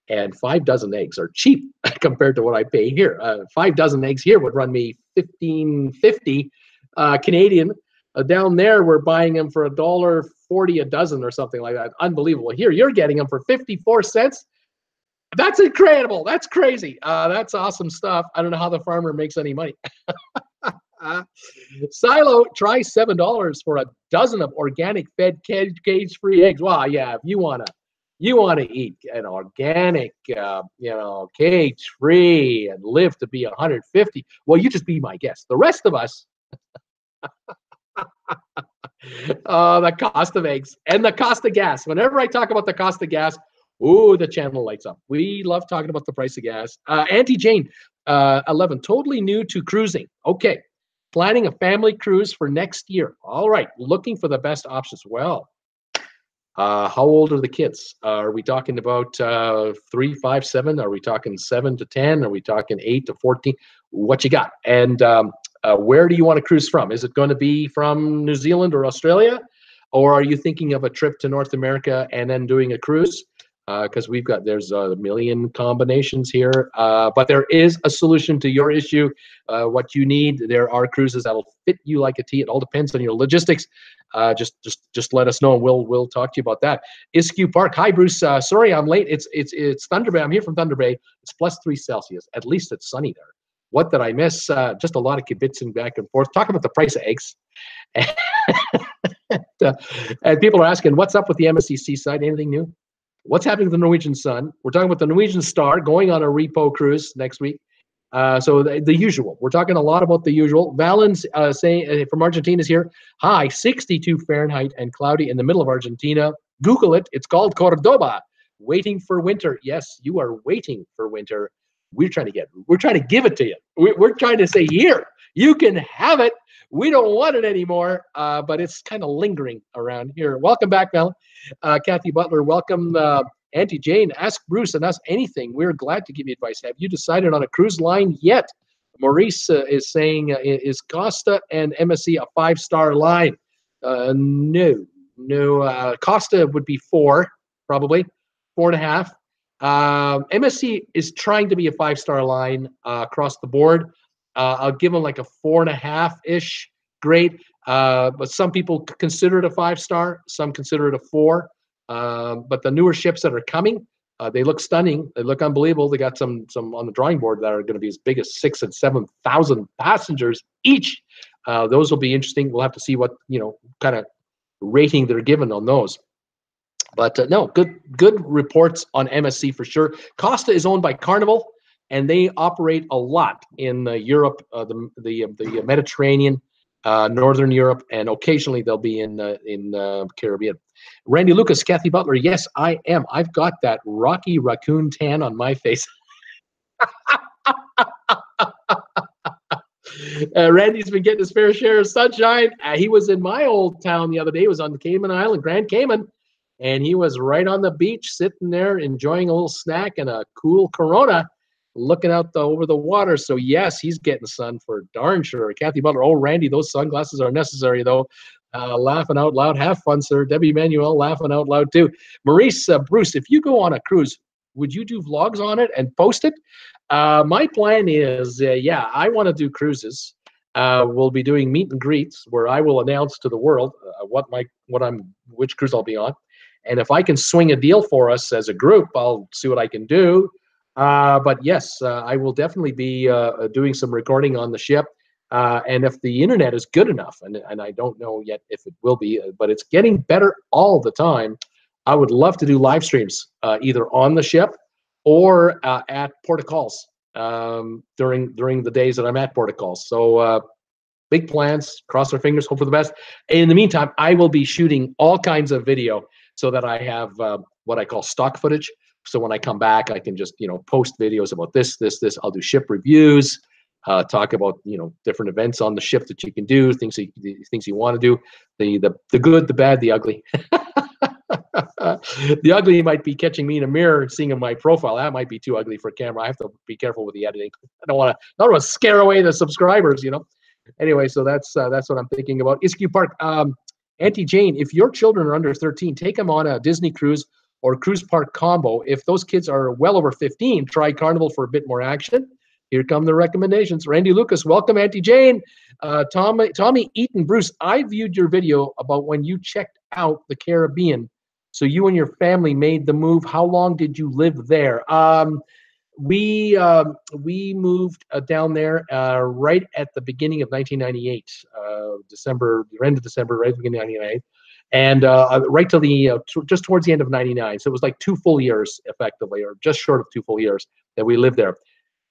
And 5 dozen eggs are cheap compared to what I pay here. 5 dozen eggs here would run me $15.50 Canadian. Down there, we're buying them for $1.40 a dozen or something like that. Unbelievable. Here, you're getting them for 54 cents. That's incredible. That's crazy. That's awesome stuff. I don't know how the farmer makes any money. Silo, try $7 for a dozen of organic fed cage-free eggs. Well, yeah, if you wanna eat an organic, cage-free and live to be 150, well, you just be my guest. The rest of us, the cost of eggs and the cost of gas. Whenever I talk about the cost of gas, ooh, the channel lights up. We love talking about the price of gas. Auntie Jane, 11, totally new to cruising. Okay, planning a family cruise for next year. All right, looking for the best options. Well, how old are the kids? Are we talking about 3, 5, 7? Are we talking 7 to 10? Are we talking 8 to 14? What you got? And where do you want to cruise from? Is it going to be from New Zealand or Australia? Or are you thinking of a trip to North America and then doing a cruise? Because there's a million combinations here, but there is a solution to your issue. What you need, there are cruises that'll fit you like a tee. It all depends on your logistics. Just let us know, and we'll talk to you about that. Iskew Park, hi Bruce. Sorry I'm late. It's Thunder Bay. I'm here from Thunder Bay. It's +3 Celsius. At least it's sunny there. What did I miss? Just a lot of kibitzing back and forth. Talk about the price of eggs. And people are asking, what's up with the MSC Seaside? Anything new? What's happening to the Norwegian Sun? We're talking about the Norwegian Star going on a repo cruise next week. So the usual. We're talking a lot about the usual. Valen's saying from Argentina is here. Hi, 62 Fahrenheit and cloudy in the middle of Argentina. Google it. It's called Cordoba. Waiting for winter. Yes, you are waiting for winter. We're trying to give it to you. We're trying to say, here, you can have it. We don't want it anymore, but it's kind of lingering around here. Welcome back, Val. Kathy Butler, welcome. Auntie Jane, ask Bruce and us anything. We're glad to give you advice. Have you decided on a cruise line yet? Maurice is saying, is Costa and MSC a 5-star line? No. Costa would be 4, probably 4.5. MSC is trying to be a 5-star line across the board. I'll give them like a 4.5-ish grade. But some people consider it a 5-star. Some consider it a 4. But the newer ships that are coming, They look stunning. They look unbelievable. They got some on the drawing board that are going to be as big as 6,000 and 7,000 passengers each. Those will be interesting. We'll have to see what kind of rating they're given on those. But no, good reports on MSC for sure. Costa is owned by Carnival, and they operate a lot in Europe, the Mediterranean, Northern Europe, and occasionally they'll be in Caribbean. Randy Lucas, Kathy Butler, yes, I am. I've got that Rocky Raccoon tan on my face. Randy's been getting his fair share of sunshine. He was in my old town the other day. He was on the Cayman Island, Grand Cayman, and he was right on the beach, sitting there, enjoying a little snack and a cool Corona, looking out over the water. So yes, he's getting sun for darn sure. Kathy Butler, oh Randy, those sunglasses are necessary though. Laughing out loud. Have fun, sir. Debbie Manuel laughing out loud too. Maurice, Bruce, if you go on a cruise, would you do vlogs on it and post it? My plan is, yeah, I want to do cruises. We'll be doing meet and greets where I will announce to the world which cruise I'll be on, and if I can swing a deal for us as a group, I'll see what I can do. But yes, I will definitely be doing some recording on the ship. And if the internet is good enough, and I don't know yet if it will be, but it's getting better all the time, I would love to do live streams either on the ship or at Port of Calls during the days that I'm at Port of Calls. So big plans, cross our fingers, hope for the best. In the meantime, I will be shooting all kinds of video so that I have what I call stock footage. So when I come back, I can just post videos about this. I'll do ship reviews. Talk about different events on the ship that you can do, things you want to do, the good, the bad, the ugly. The ugly might be catching me in a mirror and seeing in my profile. That might be too ugly for camera. I have to be careful with the editing. I don't want to scare away the subscribers. Anyway, so that's what I'm thinking about. Iskew Park, Auntie Jane, if your children are under 13, take them on a Disney cruise or cruise park combo. If those kids are well over 15, try Carnival for a bit more action. Here come the recommendations. Randy Lucas, welcome, Auntie Jane. Tommy Eaton, Bruce, I viewed your video about when you checked out the Caribbean. So you and your family made the move. How long did you live there? We moved down there right at the beginning of 1998, December, end of December, right at the beginning of 1998. And right till the just towards the end of 99. So it was like 2 full years, effectively, or just short of 2 full years that we lived there.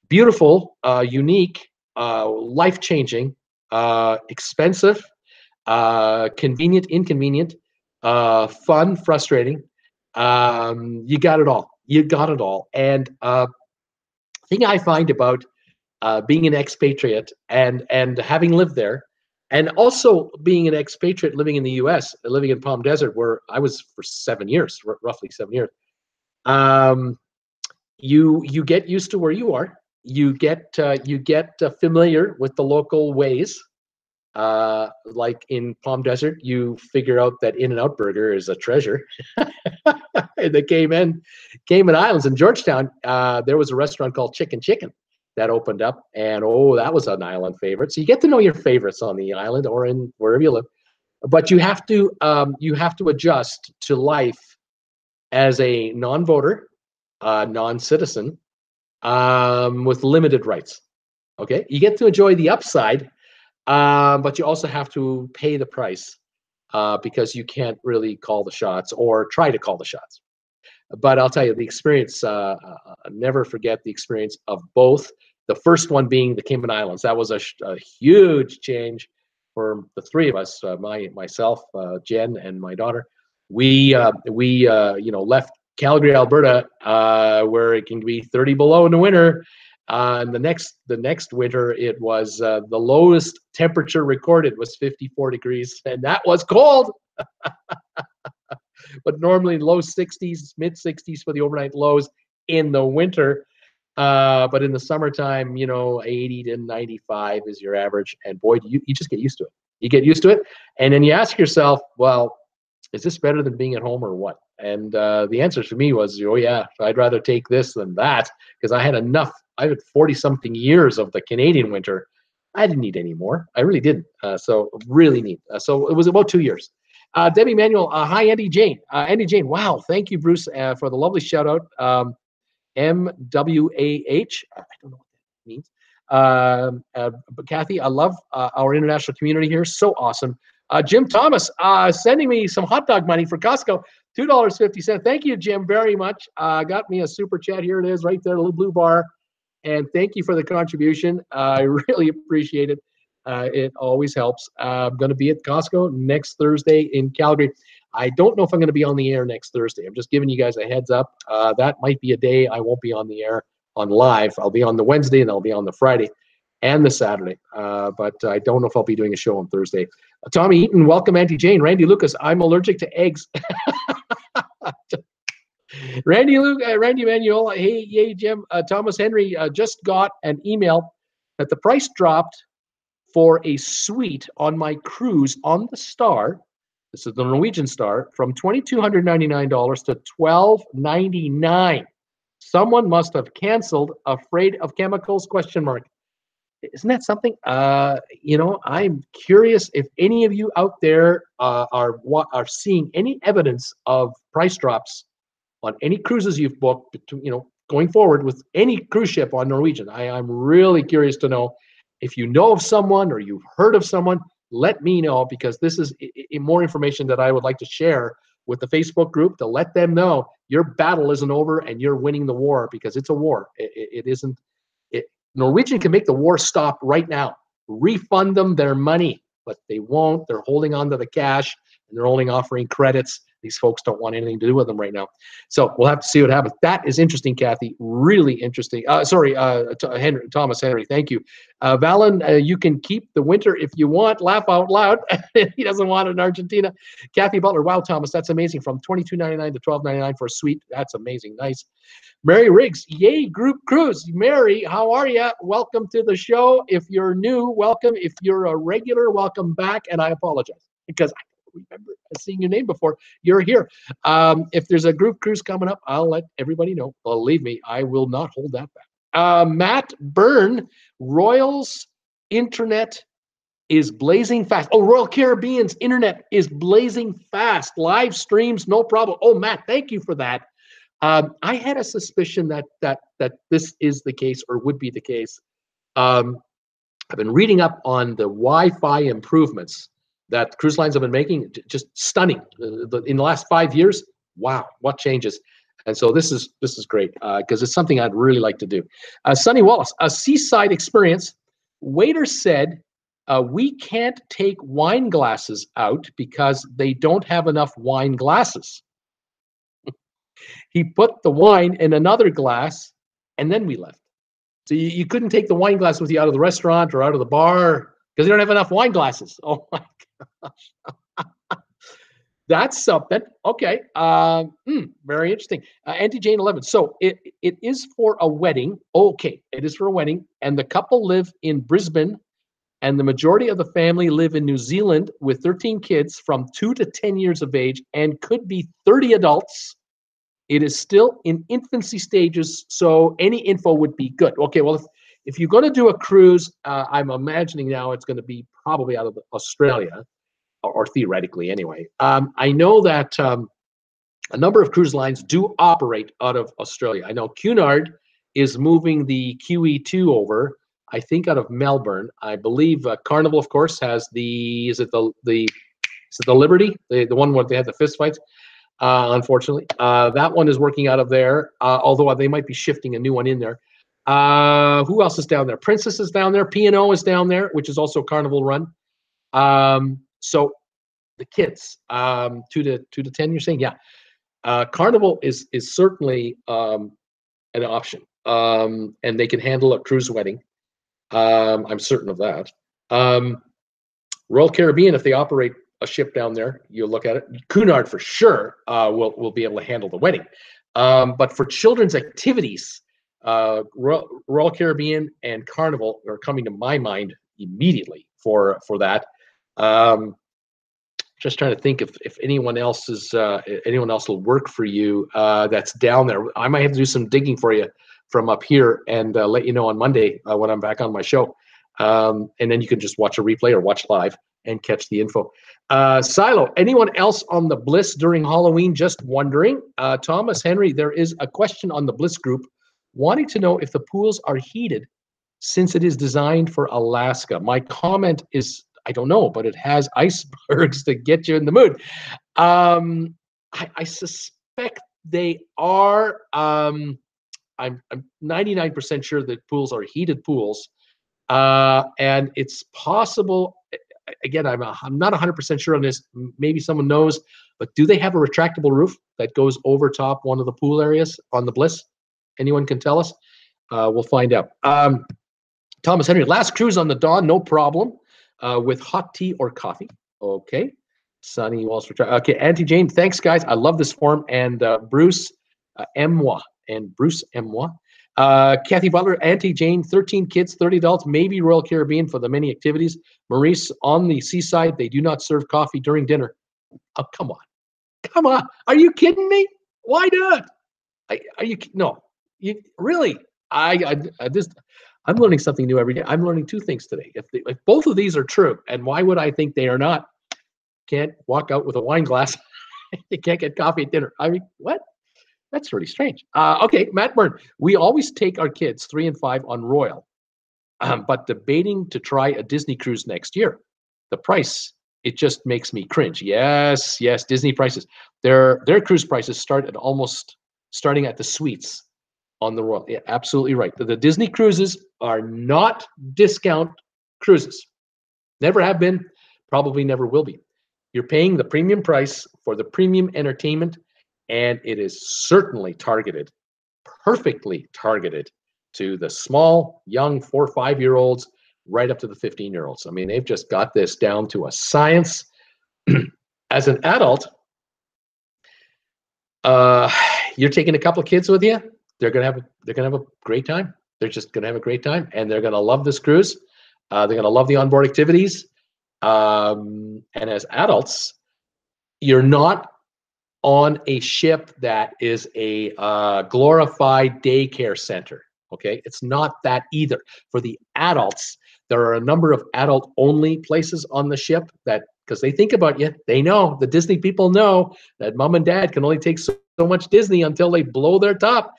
Beautiful, unique, life-changing, expensive, convenient, inconvenient, fun, frustrating. You got it all. You got it all. And thing I find about being an expatriate and having lived there, and also being an expatriate living in the U.S., living in Palm Desert, where I was for 7 years, roughly 7 years. You get used to where you are. You get familiar with the local ways. Like in Palm Desert, you figure out that In-N-Out Burger is a treasure. In the Cayman Islands in Georgetown, there was a restaurant called Chicken that opened up, and that was an island favorite. So you get to know your favorites on the island or in wherever you live, but you have to adjust to life as a non-voter, non-citizen, with limited rights. Okay, you get to enjoy the upside, but you also have to pay the price because you can't really call the shots or try to call the shots. But I'll tell you, the experience, never forget the experience of both. The first one being the Cayman Islands. That was a huge change for the 3 of us, myself, Jen, and my daughter. We left Calgary, Alberta, where it can be 30 below in the winter. And the next winter, it was the lowest temperature recorded was 54 degrees, and that was cold. But normally low 60s, mid 60s for the overnight lows in the winter. But in the summertime, 80 to 95 is your average. And boy, you just get used to it. You get used to it, and then you ask yourself, well, is this better than being at home or what? And the answer to me was, oh yeah, I'd rather take this than that, because I had enough. I had 40-something years of the Canadian winter. I didn't need any more. I really didn't. So really neat. So it was about 2 years. Debbie Manuel, hi, Andy Jane. Andy Jane, wow, thank you, Bruce, for the lovely shout out. MWAH, I don't know what that means. But Kathy, I love our international community here. So awesome. Jim Thomas sending me some hot dog money for Costco, $2.50. Thank you, Jim, very much. Got me a super chat. Here it is right there, a little blue bar. And thank you for the contribution. I really appreciate it. It always helps. I'm going to be at Costco next Thursday in Calgary. I don't know if I'm going to be on the air next Thursday. I'm just giving you guys a heads up. That might be a day I won't be on the air on live. I'll be on the Wednesday and I'll be on the Friday and the Saturday. But I don't know if I'll be doing a show on Thursday. Tommy Eaton, welcome, Auntie Jane. Randy Lucas, I'm allergic to eggs. Randy Manuel, hey, Jim. Thomas Henry just got an email that the price dropped for a suite on my cruise on the Star. This is the Norwegian Star, from $2,299 to $1,299. Someone must have canceled. Afraid of chemicals? ? Isn't that something? I'm curious if any of you out there are seeing any evidence of price drops on any cruises you've booked, going forward with any cruise ship on Norwegian. I'm really curious to know if you know of someone or you've heard of someone. Let me know, because this is more information that I would like to share with the Facebook group to let them know your battle isn't over and you're winning the war, because it's a war. It isn't. Norwegian can make the war stop right now. Refund them their money, but they won't. They're holding on to the cash and they're only offering credits. These folks don't want anything to do with them right now. So we'll have to see what happens. That is interesting, Kathy. Really interesting. Thomas Henry, thank you. Valen, you can keep the winter if you want. Laugh out loud. He doesn't want it in Argentina. Kathy Butler, wow, Thomas, that's amazing. From $22.99 to $12.99 for a suite. That's amazing. Nice. Mary Riggs, yay, group cruise. Mary, how are you? Welcome to the show. If you're new, welcome. If you're a regular, welcome back. And I apologize because I don't remember seeing your name before. You're here. If there's a group cruise coming up, I'll let everybody know. Believe me, I will not hold that back. Matt Byrne, Royal's internet is blazing fast. Oh, Royal Caribbean's internet is blazing fast. Live streams, no problem. Oh, Matt, thank you for that. I had a suspicion that this is the case, or would be the case. I've been reading up on the Wi-Fi improvements that cruise lines have been making. Just stunning. In the last 5 years, wow, what changes? And so this is great, because it's something I'd really like to do. Sonny Wallace, a seaside experience. Waiter said, we can't take wine glasses out because they don't have enough wine glasses. He put the wine in another glass, and then we left. So you couldn't take the wine glass with you out of the restaurant or out of the bar because you don't have enough wine glasses. Oh my gosh. That's something. Okay. Very interesting. Auntie Jane 11. So it is for a wedding. Okay. It is for a wedding. And the couple live in Brisbane, and the majority of the family live in New Zealand with 13 kids from 2 to 10 years of age and could be 30 adults. It is still in infancy stages, so any info would be good. Okay, well, if you're going to do a cruise, I'm imagining now it's going to be probably out of Australia, or theoretically anyway. I know that a number of cruise lines do operate out of Australia. I know Cunard is moving the QE2 over, I think, out of Melbourne. I believe Carnival, of course, has is it the Liberty, the one where they had the fist fights? Unfortunately, that one is working out of there, although they might be shifting a new one in there. Who else is down there? Princess is down there. P&O is down there, which is also Carnival run. So the kids, 2 to 10, you're saying? Yeah. Carnival is certainly an option, and they can handle a cruise wedding. I'm certain of that. Royal Caribbean, if they operate a ship down there, you'll look at it. Cunard for sure will be able to handle the wedding. But for children's activities, Royal Caribbean and Carnival are coming to my mind immediately for that. Just trying to think if anyone else will work for you that's down there. I might have to do some digging for you from up here and let you know on Monday when I'm back on my show. And then you can just watch a replay or watch live. and catch the info. Silo, anyone else on the Bliss during Halloween? Just wondering. Thomas Henry, there is a question on the Bliss group wanting to know if the pools are heated since it is designed for Alaska. My comment is, I don't know, but it has icebergs to get you in the mood. I suspect they are. I'm 99% sure that pools are heated pools. And it's possible, again, I'm not 100% sure on this. Maybe someone knows, but do they have a retractable roof that goes over top one of the pool areas on the Bliss? Anyone can tell us? We'll find out. Thomas Henry, last cruise on the Dawn, no problem, with hot tea or coffee. Okay. Sunny Wall Street. Okay, Auntie Jane, thanks, guys. I love this form. And Bruce Emois. Kathy Butler, Auntie Jane, 13 kids, 30 adults, maybe Royal Caribbean for the many activities. Maurice, on the seaside, they do not serve coffee during dinner. Oh, come on. Come on. Are you kidding me? Why not? Are you? No. You really? I'm learning something new every day. I'm learning two things today. If both of these are true, and why would I think they are not? Can't walk out with a wine glass. You can't get coffee at dinner. I mean, what? That's really strange. Okay, Matt Byrne. We always take our kids 3 and 5 on Royal, but debating to try a Disney cruise next year. The price, it just makes me cringe. Yes, Disney prices. Their cruise prices start at almost starting at the suites on the Royal. Yeah, absolutely right. The Disney cruises are not discount cruises. Never have been, probably never will be. You're paying the premium price for the premium entertainment, and it is certainly targeted, perfectly targeted to the small, young 4 or 5-year-olds right up to the 15-year-olds. I mean, they've just got this down to a science. As an adult, you're taking a couple of kids with you. They're gonna have a great time. They're just gonna have a great time, and they're gonna love this cruise. They're gonna love the onboard activities. And as adults, you're not on a ship that is a glorified daycare center. Okay, it's not that either. For the adults, there are a number of adult-only places on the ship that, because they think about you, they know, the Disney people know that mom and dad can only take so much Disney until they blow their top.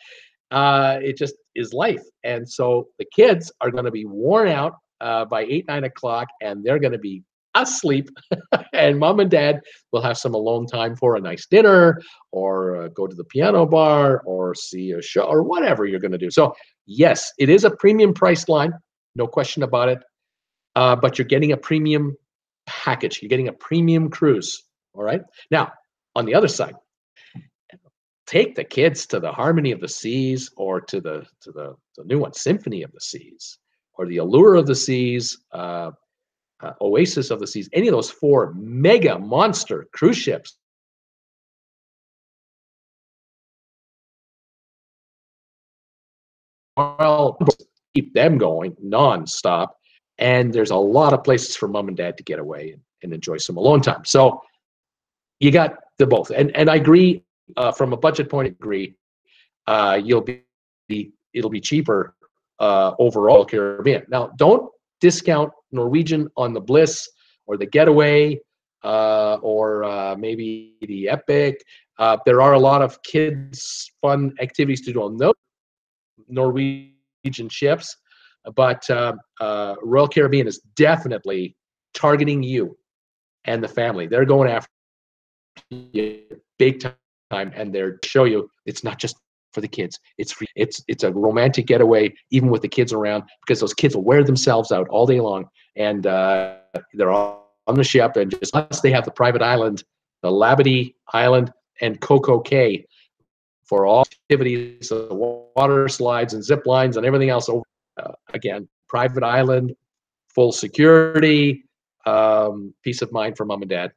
It just is life. And so the kids are going to be worn out by 8, 9 o'clock, and they're going to be asleep. And mom and dad will have some alone time for a nice dinner, or go to the piano bar, or see a show, or whatever you're going to do. So yes, it is a premium price line, no question about it. But you're getting a premium package. You're getting a premium cruise. All right. Now, on the other side, take the kids to the Harmony of the Seas, or to the new one, Symphony of the Seas, or the Allure of the Seas, Oasis of the Seas, any of those 4 mega monster cruise ships. Well, keep them going nonstop. And there's a lot of places for mom and dad to get away and enjoy some alone time. So you got the both. And I agree, from a budget point of view, it'll be cheaper overall Caribbean. Now, don't discount Norwegian on the Bliss, or the Getaway, or maybe the Epic. There are a lot of kids' fun activities to do on those Norwegian ships, but Royal Caribbean is definitely targeting you and the family. They're going after you big time, and they're show you it's not just for the kids. It's free. It's a romantic getaway, even with the kids around, because those kids will wear themselves out all day long, and they're all on the ship. And just unless they have the private island, the Labadee Island and Coco Cay, for all activities, water slides and zip lines and everything else. Again, private island, full security, peace of mind for mom and dad.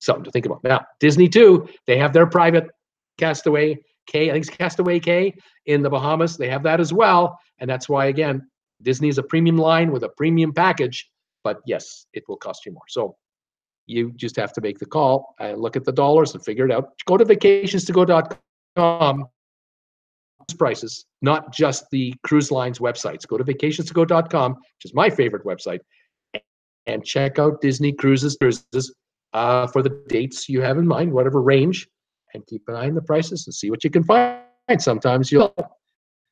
Something to think about. Now, Disney too, they have their private Castaway Cay, I think it's Castaway Cay in the Bahamas. They have that as well. And that's why, again, Disney is a premium line with a premium package. But yes, it will cost you more. So you just have to make the call, look at the dollars and figure it out. Go to vacationstogo.com. Prices, not just the cruise lines websites. Go to vacationstogo.com, which is my favorite website, and check out Disney Cruises for the dates you have in mind, whatever range, and keep an eye on the prices and see what you can find. Sometimes you'll,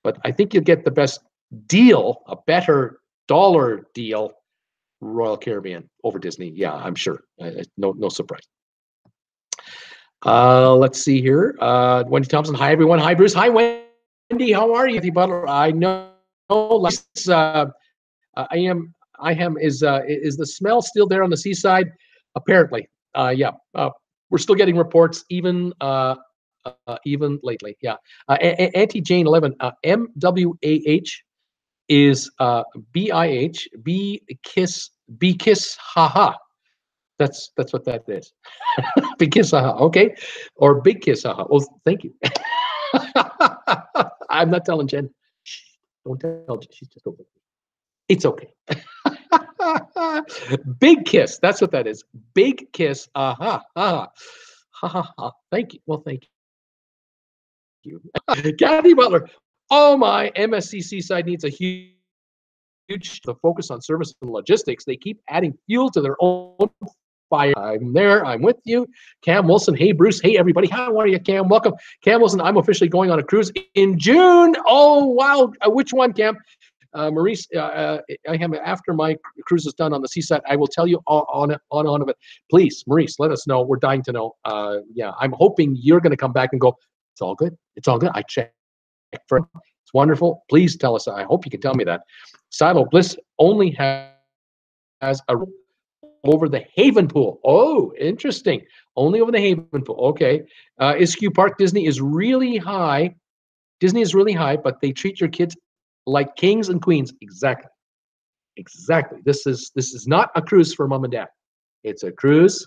but I think you'll get the best deal, a better dollar deal, Royal Caribbean over Disney. Yeah, I'm sure. No surprise. Let's see here. Wendy Thompson. Hi, everyone. Hi, Bruce. Hi, Wendy. How are you? Butler. I know. I am. Is the smell still there on the seaside? Apparently. Yeah. We're still getting reports, even lately. Yeah. Auntie Jane 11. MWAH is BIH. B kiss. Haha. That's what that is. Big kiss, haha. Okay, or big kiss, haha. Well, thank you. I'm not telling Jen. Shh, don't tell Jen. She's just over. It's okay. Big kiss. That's what that is. Big kiss. Aha. Ha ha. Thank you. Well, thank you. Kathy Butler. Oh my, MSC Seaside needs a huge the focus on service and logistics. They keep adding fuel to their own fire. I'm there. I'm with you. Cam Wilson. Hey, Bruce. Hey, everybody. How are you, Cam? Welcome. Cam Wilson, I'm officially going on a cruise in June. Oh, wow. Which one, Cam? Maurice, I have after my cruise is done on the seaside, I will tell you on of it. Please, Maurice, let us know. We're dying to know. Yeah, I'm hoping you're going to come back and go, it's all good. It's all good. I checked for it. It's wonderful. Please tell us. I hope you can tell me that. Silo Bliss only has a over the Haven Pool. Oh, interesting. Only over the Haven Pool. Okay. Iskew Park Disney is really high. Disney is really high, but they treat your kids like kings and queens. Exactly. Exactly. This is not a cruise for mom and dad. It's a cruise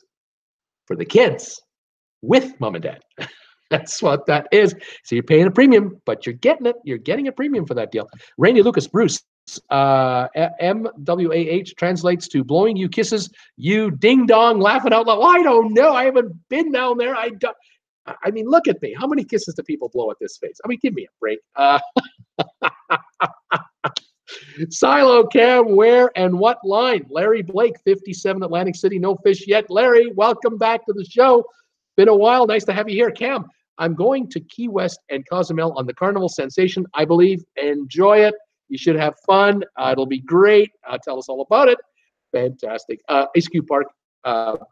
for the kids with mom and dad. That's what that is. So you're paying a premium, but you're getting it. You're getting a premium for that deal. Randy Lucas, Bruce, MWAH translates to blowing you kisses, you ding dong, laughing out loud. Well, I don't know. I haven't been down there. I mean, look at me. How many kisses do people blow at this face? I mean, give me a break. Silo Cam, where and what line? Larry Blake, 57 Atlantic City, no fish yet. Larry, welcome back to the show. Been a while. Nice to have you here. Cam, I'm going to Key West and Cozumel on the Carnival Sensation, I believe. Enjoy it. You should have fun. It'll be great. Tell us all about it. Fantastic. Iskew Park,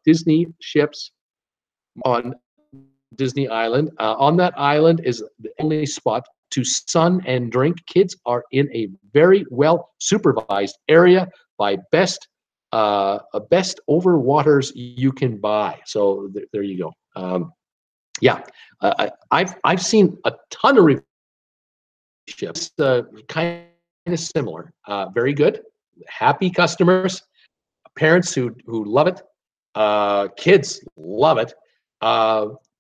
Disney ships on Disney Island. On that island is the only spot to sun and drink. Kids are in a very well supervised area by best over waters you can buy. So there you go. Yeah, I've seen a ton of ships, kind of similar. Very good, happy customers, parents who love it, kids love it.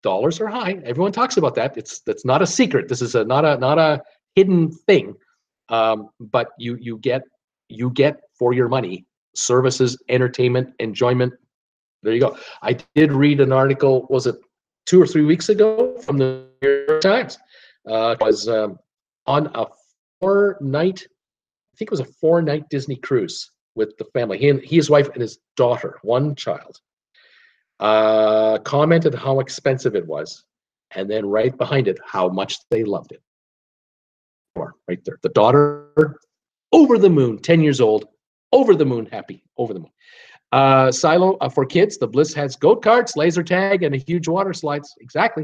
Dollars are high. Everyone talks about that. That's not a secret. This is not a hidden thing. But you get for your money services, entertainment, enjoyment. There you go. I did read an article. Was it 2 or 3 weeks ago from the New York Times? It was on a 4-night. I think it was a 4-night Disney cruise with the family. His wife and his daughter, one child. Commented how expensive it was, and then right behind it, how much they loved it. Right there, the daughter, over the moon, 10 years old, over the moon, happy, over the moon. Silo for kids, the Bliss has goat carts, laser tag, and a huge water slides. Exactly.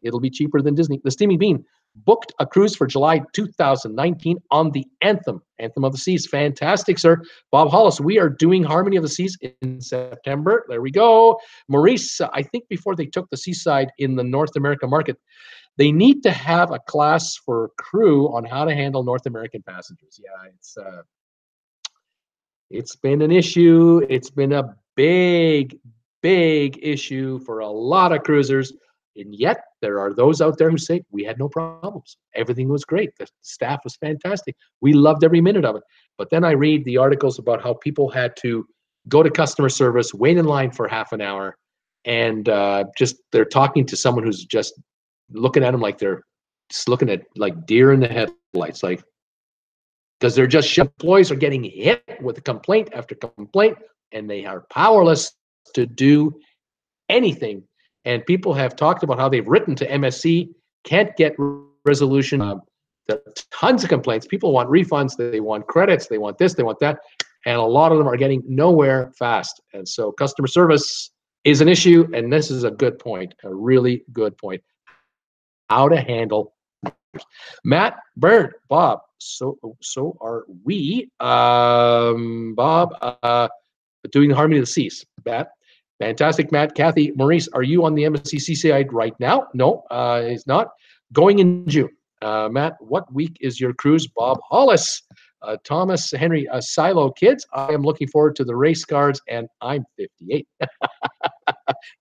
It'll be cheaper than Disney. The Steamy Bean booked a cruise for July 2019 on the Anthem of the Seas. Fantastic, sir. Bob Hollis, we are doing Harmony of the Seas in September. There we go. Maurice, I think before they took the Seaside in the North America market, they need to have a class for crew on how to handle North American passengers. Yeah, it's been an issue. It's been a big issue for a lot of cruisers. And yet there are those out there who say, we had no problems. Everything was great. The staff was fantastic. We loved every minute of it. But then I read the articles about how people had to go to customer service, wait in line for half an hour, and they're talking to someone who's just looking at them like they're just looking at like deer in the headlights. Like, because they're just employees are getting hit with complaint after complaint, and they are powerless to do anything. And people have talked about how they've written to MSC, can't get resolution. Tons of complaints. People want refunds, they want credits, they want this, they want that, and a lot of them are getting nowhere fast. And so customer service is an issue, and this is a good point, a really good point. How to handle Matt, Bird, Bob. So are we. Bob, doing the Harmony of the Seas. Matt, fantastic. Matt, Kathy, Maurice, are you on the MSC side right now? No, he's not. Going in June. Matt, what week is your cruise? Bob Hollis, Thomas, Henry, Silo kids. I am looking forward to the race cards, and I'm 58.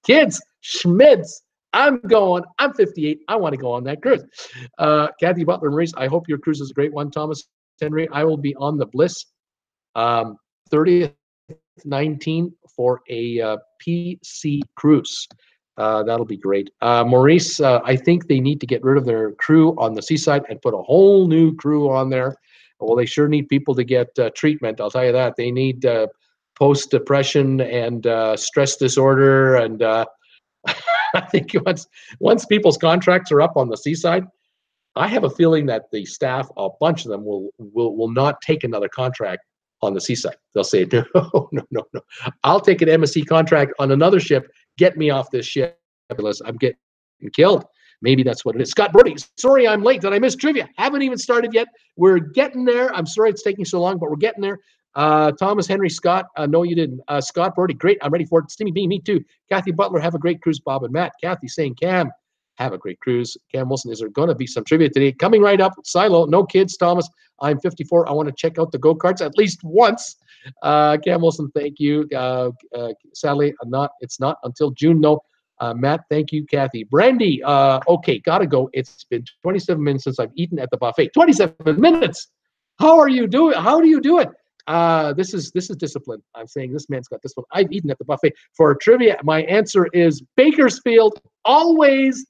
Kids, Schmids, I'm going. I'm 58. I want to go on that cruise. Kathy Butler, Maurice, I hope your cruise is a great one. Thomas, Henry, I will be on the Bliss 30th, 19 for a PC cruise. That'll be great. Maurice, I think they need to get rid of their crew on the seaside and put a whole new crew on there. Well, they sure need people to get treatment. I'll tell you that. They need post-depression and stress disorder. And I think once people's contracts are up on the seaside, I have a feeling that the staff, a bunch of them, will not take another contract on the seaside. They'll say, no. I'll take an MSC contract on another ship. Get me off this ship. I'm getting killed. Maybe that's what it is. Scott Brody, sorry I'm late. Did I miss trivia? Haven't even started yet. We're getting there. I'm sorry it's taking so long, but we're getting there. Thomas, Henry, Scott, no, you didn't. Scott Brody, great. I'm ready for it. Steamy B, me too. Kathy Butler, have a great cruise, Bob and Matt. Kathy saying, Cam, have a great cruise. Cam Wilson, is there going to be some trivia today? Coming right up. Silo, no kids. Thomas, I'm 54. I want to check out the go-karts at least once. Cam Wilson, thank you. Sadly, it's not until June, no. Matt, thank you. Kathy. Brandy, okay, gotta go. It's been 27 minutes since I've eaten at the buffet. 27 minutes! How are you doing? How do you do it? This is discipline. I'm saying this man's got discipline. I've eaten at the buffet. For trivia, my answer is Bakersfield. Always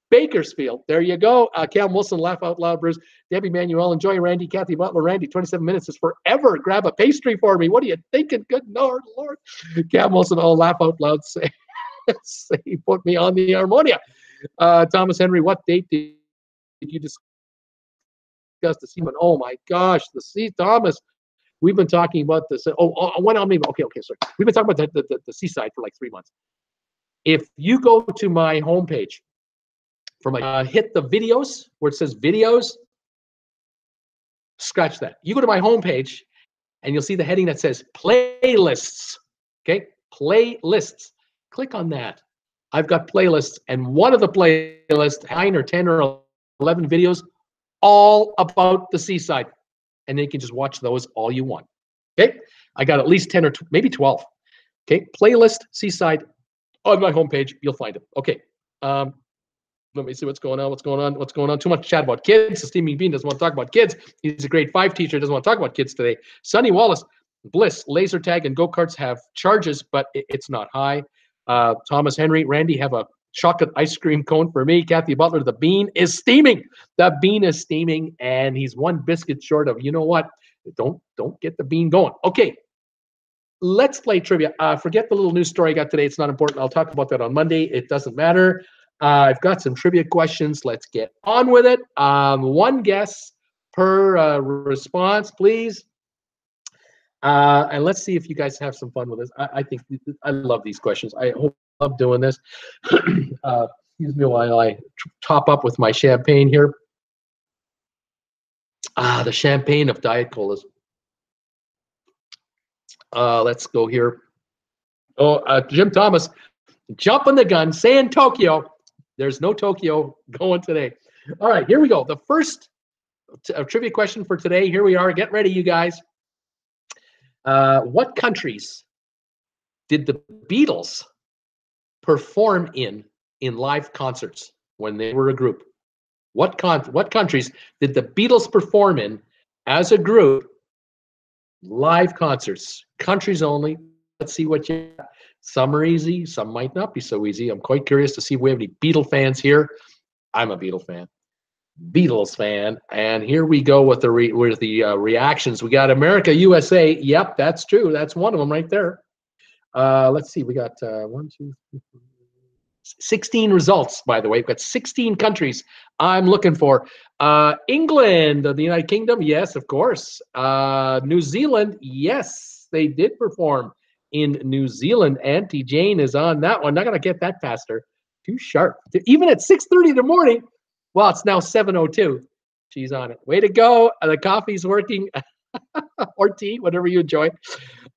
Bakersfield. There you go. Cam Wilson, laugh out loud, Bruce. Debbie Manuel, enjoy Randy. Kathy Butler, Randy, 27 minutes is forever. Grab a pastry for me. What are you thinking? Good Lord. Cam Wilson, oh, laugh out loud. Say, put me on the harmonia. Thomas Henry, what date did you discuss the sea? Oh my gosh, the sea, Thomas. We've been talking about this. When I'm okay, sorry. We've been talking about the seaside for like 3 months. If you go to my homepage, hit the videos where it says videos, scratch that. You go to my homepage and you'll see the heading that says playlists. Okay, playlists. Click on that. I've got playlists, and one of the playlists, 9 or 10 or 11 videos, all about the seaside. And then you can just watch those all you want. Okay, I got at least 10 or maybe 12. Okay, playlist seaside on my homepage. You'll find it. Okay. Let me see what's going on. Too much chat about kids. Steamy Bean doesn't want to talk about kids. He's a grade 5 teacher. Doesn't want to talk about kids today. Sonny Wallace, Bliss, laser tag, and go-karts have charges, but it's not high. Thomas Henry, Randy, have a chocolate ice cream cone for me. Kathy Butler, the bean is steaming. The bean is steaming, and he's one biscuit short of, you know what? Don't get the bean going. Okay, let's play trivia. Forget the little news story I got today. It's not important. I'll talk about that on Monday. It doesn't matter. I've got some trivia questions. Let's get on with it. One guess per response, please. And let's see if you guys have some fun with this. I think I love these questions. I love doing this. Excuse me while I top up with my champagne here. The champagne of Diet Colas. Let's go here. Jim Thomas, jumping the gun, saying Tokyo. There's no Tokyo going today. All right, here we go. The first trivia question for today. Here we are. Get ready, you guys. What countries did the Beatles perform in live concerts when they were a group? What countries did the Beatles perform in as a group? Live concerts, countries only. Let's see what you got. Some are easy, some might not be so easy. I'm quite curious to see if we have any Beatle fans here. I'm a Beatle fan. Beatles fan. And here we go with the reactions. We got America, USA. Yep, that's true. That's one of them right there. Let's see. We got 16 results, by the way. We've got 16 countries I'm looking for. England, the United Kingdom, yes, of course. New Zealand, yes, they did perform in New Zealand. Auntie Jane is on that one. Not going to get that faster. Too sharp. Even at 6:30 in the morning, well, it's now 7:02. She's on it. Way to go. The coffee's working. Or tea, whatever you enjoy.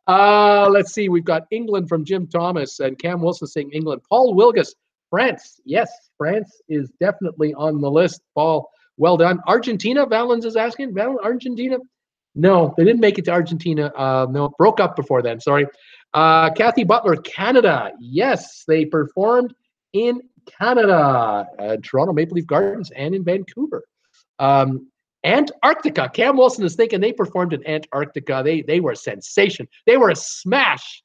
Let's see. We've got England from Jim Thomas and Cam Wilson saying England. Paul Wilgus, France. Yes, France is definitely on the list. Paul, well done. Argentina, Valens is asking. Argentina? No, they didn't make it to Argentina. No, broke up before then. Sorry. Kathy Butler, Canada. Yes, they performed in Canada, Toronto Maple Leaf Gardens, and in Vancouver. Antarctica. Cam Wilson is thinking they performed in Antarctica. They were a sensation. They were a smash.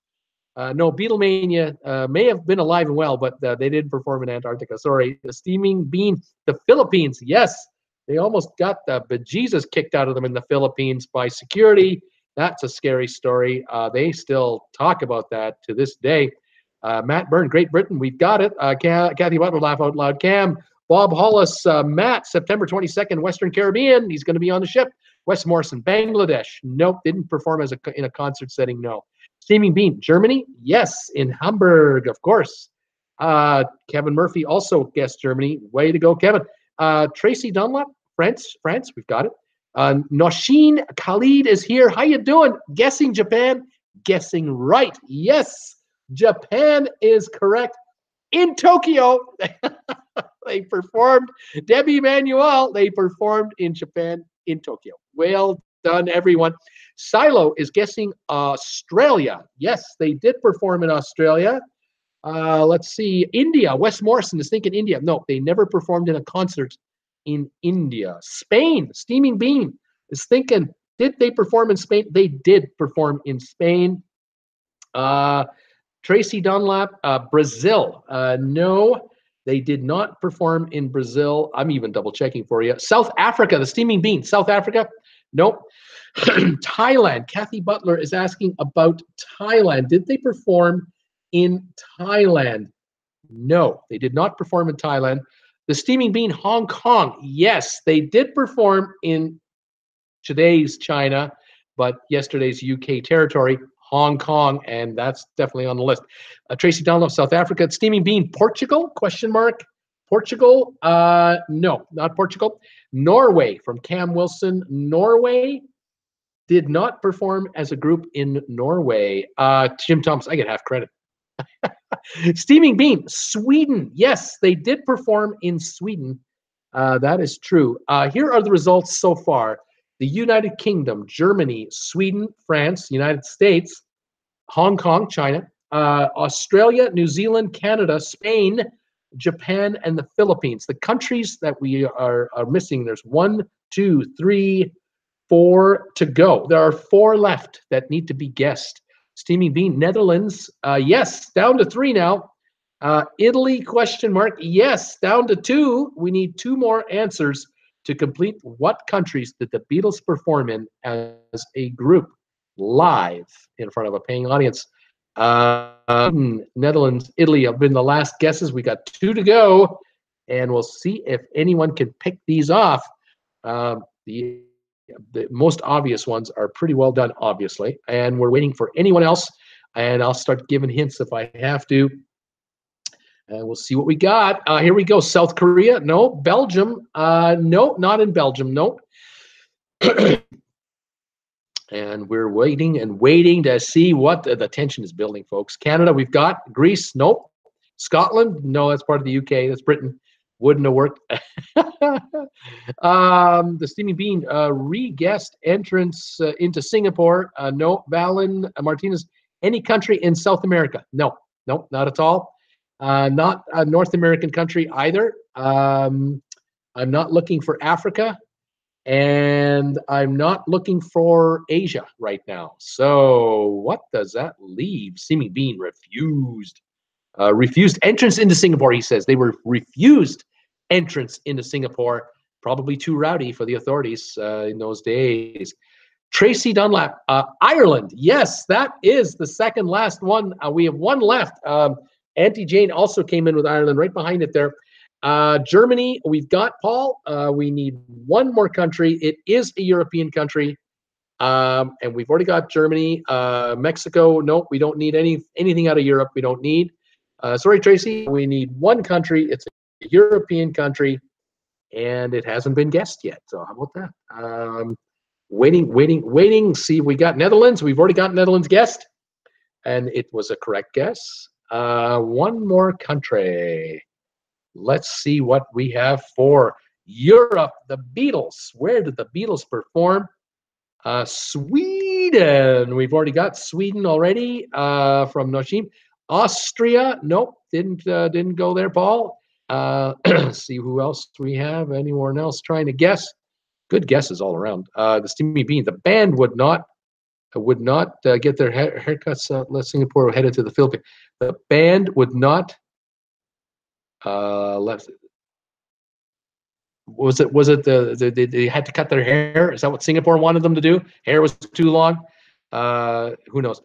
No, Beatlemania may have been alive and well, but they didn't perform in Antarctica. Sorry. The Steaming Bean, the Philippines. Yes, they almost got the bejesus kicked out of them in the Philippines by security. That's a scary story. They still talk about that to this day. Matt Byrne, Great Britain. We've got it. Kathy Butler, laugh out loud. Cam. Bob Hollis, Matt, September 22nd, Western Caribbean. He's going to be on the ship. Wes Morrison, Bangladesh. Nope, didn't perform in a concert setting. No. Steaming Bean, Germany. Yes, in Hamburg, of course. Kevin Murphy also guessed Germany. Way to go, Kevin. Tracy Dunlap, France. We've got it. Noshin Khalid is here. How you doing? Guessing Japan. Guessing right. Yes, Japan is correct. In Tokyo. They performed, Debbie Manuel, they performed in Japan, in Tokyo. Well done, everyone. Silo is guessing Australia. Yes, they did perform in Australia. Let's see, India. Wes Morrison is thinking India. No, they never performed in a concert in India. Spain, Steaming Bean is thinking, did they perform in Spain? They did perform in Spain. Tracy Dunlap, Brazil. No. They did not perform in Brazil. I'm even double checking for you. South Africa, the Steaming Bean. South Africa? Nope. Thailand. Kathy Butler is asking about Thailand. Did they perform in Thailand? No, they did not perform in Thailand. The Steaming Bean, Hong Kong. Yes, they did perform in today's China, but yesterday's UK territory. Hong Kong, and that's definitely on the list. Tracy Donald, South Africa. Steaming Bean, Portugal? Question mark. Portugal? No, not Portugal. Norway, from Cam Wilson. Norway did not perform as a group in Norway. Jim Thomas, I get half credit. Steaming Bean, Sweden. Yes, they did perform in Sweden. That is true. Here are the results so far. The United Kingdom, Germany, Sweden, France, United States, Hong Kong, China, Australia, New Zealand, Canada, Spain, Japan, and the Philippines. The countries that we are missing, there's 1, 2, 3, 4 to go. There are 4 left that need to be guessed. Steaming Bean, Netherlands, yes, down to 3 now. Italy, question mark, yes, down to 2. We need 2 more answers to complete. What countries did the Beatles perform in as a group live in front of a paying audience? Netherlands, Italy have been the last guesses. We got 2 to go, and we'll see if anyone can pick these off. The most obvious ones are pretty well done, obviously, and we're waiting for anyone else, and I'll start giving hints if I have to. And we'll see what we got. Here we go. South Korea. No. Belgium. No, not in Belgium. No. And we're waiting and waiting to see what the tension is building, folks. Canada, we've got. Greece. Nope. Scotland. No, that's part of the UK. That's Britain. Wouldn't have worked. The Steaming Bean re-guessed entrance into Singapore. No. Valen Martinez. Any country in South America? No. Nope, not at all. Not a North American country either. I'm not looking for Africa, and I'm not looking for Asia right now. So what does that leave? Steaming Bean refused. Refused entrance into Singapore, he says. They were refused entrance into Singapore. probably too rowdy for the authorities in those days. Tracy Dunlap, Ireland. Yes, that is the second last one. We have one left. Auntie Jane also came in with Ireland right behind it there. Germany, we've got Paul. We need one more country. It is a European country. And we've already got Germany. Mexico, nope, we don't need anything out of Europe. We don't need. Sorry, Tracy, we need one country. It's a European country, and it hasn't been guessed yet. So how about that? Waiting. See, we got Netherlands. We've already got Netherlands guessed, and it was a correct guess. One more country. Let's see what we have for Europe. The Beatles. Where did the Beatles perform? Sweden. We've already got Sweden already from Noshim. Austria. Nope, didn't go there, Paul. See who else we have. Anyone else trying to guess? Good guesses all around. The Steamy Bean. The band would not get their haircuts. Singapore headed to the Philippines. The band would not. Was it they had to cut their hair? Is that what Singapore wanted them to do? Hair was too long. Who knows?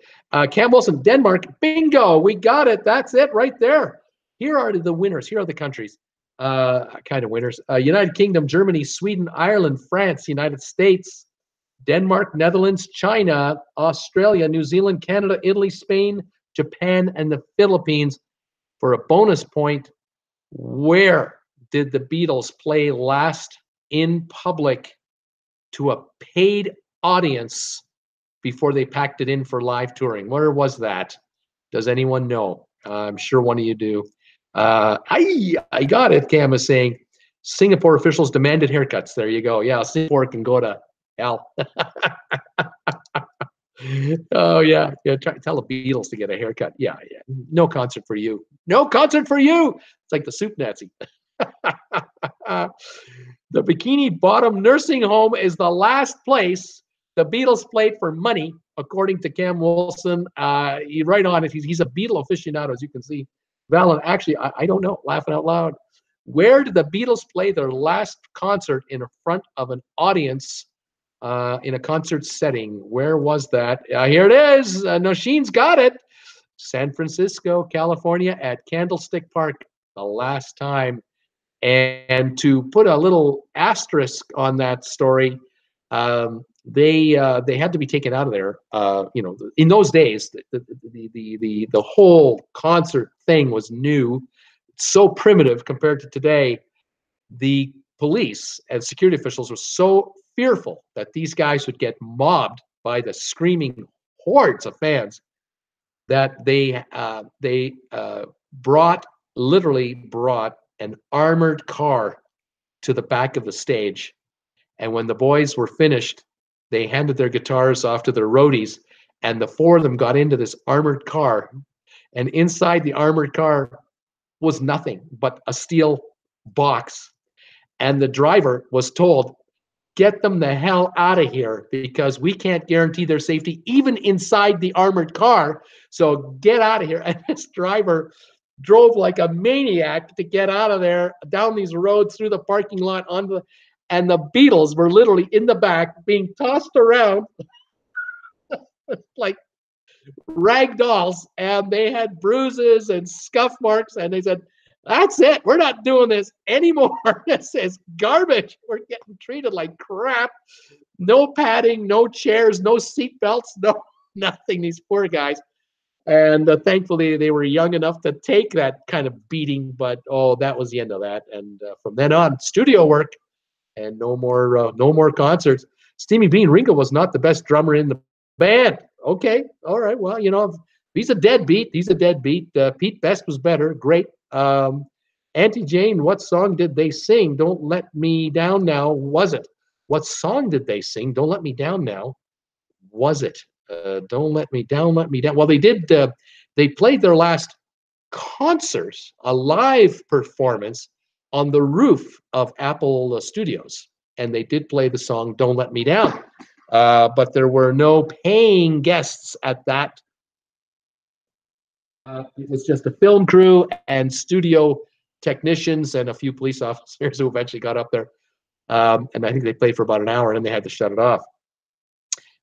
Cam Wilson, Denmark. Bingo, we got it. That's it right there. Here are the winners. Here are the countries. Kind of winners. United Kingdom, Germany, Sweden, Ireland, France, United States, Denmark, Netherlands, China, Australia, New Zealand, Canada, Italy, Spain, Japan, and the Philippines. For a bonus point, where did the Beatles play last in public to a paid audience before they packed it in for live touring? Where was that? Does anyone know? I'm sure one of you do. I got it. Cam is saying Singapore officials demanded haircuts. There you go. Yeah, Singapore can go to hell. Oh yeah. Tell the Beatles to get a haircut. Yeah. No concert for you. No concert for you. It's like the soup Nazi. The Bikini Bottom Nursing Home is the last place the Beatles played for money, according to Cam Wilson. Right on it. He's a Beatle aficionado, as you can see. Valid. Actually, I don't know. Laughing out loud. Where did the Beatles play their last concert in front of an audience in a concert setting? Where was that? Here it is. Nosheen's got it. San Francisco, California, at Candlestick Park. The last time. And to put a little asterisk on that story, they had to be taken out of there. In those days, the whole concert thing was new, so primitive compared to today. The police and security officials were so fearful that these guys would get mobbed by the screaming hordes of fans that they literally brought an armored car to the back of the stage. And when the boys were finished, they handed their guitars off to their roadies, and the four of them got into this armored car. And inside the armored car was nothing but a steel box. And the driver was told, get them the hell out of here because we can't guarantee their safety even inside the armored car. So get out of here. And this driver drove like a maniac to get out of there, down these roads, through the parking lot, and the Beatles were literally in the back being tossed around like rag dolls, and they had bruises and scuff marks, and they said, that's it, we're not doing this anymore. This is garbage. We're getting treated like crap. No padding, no chairs, no seat belts, no nothing. These poor guys. And thankfully, they were young enough to take that kind of beating. But that was the end of that. And from then on, studio work and no more concerts. Steamy Bean, Ringo was not the best drummer in the band. Okay, all right. Well, he's a deadbeat. He's a deadbeat. Pete Best was better. Great. Auntie Jane, what song did they sing? Don't Let Me Down Now. Was it? What song did they sing? Don't Let Me Down Now. Was it? Don't Let Me Down, Let Me Down. Well, they did. They played their last concert, a live performance on the roof of Apple Studios, and they did play the song Don't Let Me Down. But there were no paying guests at that. It was just a film crew and studio technicians and a few police officers who eventually got up there. And I think they played for about an hour, and then they had to shut it off.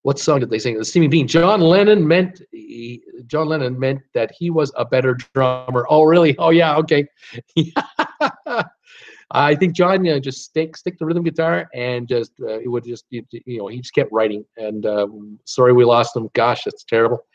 What song did they sing? The Steaming Bean. John Lennon meant that he was a better drummer. Oh, really? Oh, yeah. Okay. I think John just stick to rhythm guitar, and just it would just he just kept writing. And sorry we lost him. Gosh, that's terrible.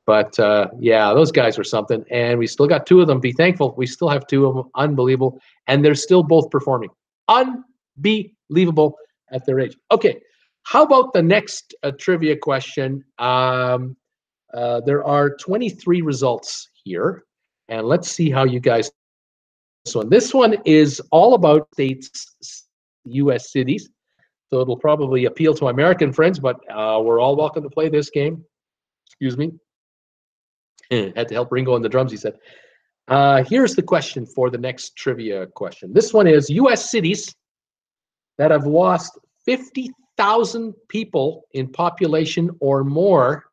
But yeah, those guys were something, and we still got two of them. Be thankful. We still have two of them. Unbelievable, and they're still both performing. Unbelievable at their age. Okay, how about the next trivia question? There are 23 results here, and let's see how you guys. This one is all about states, U.S. cities, so it'll probably appeal to American friends, but we're all welcome to play this game. Excuse me. Had to help Ringo on the drums, he said. Here's the question for the next trivia question. This one is U.S. cities that have lost 50,000 people in population or more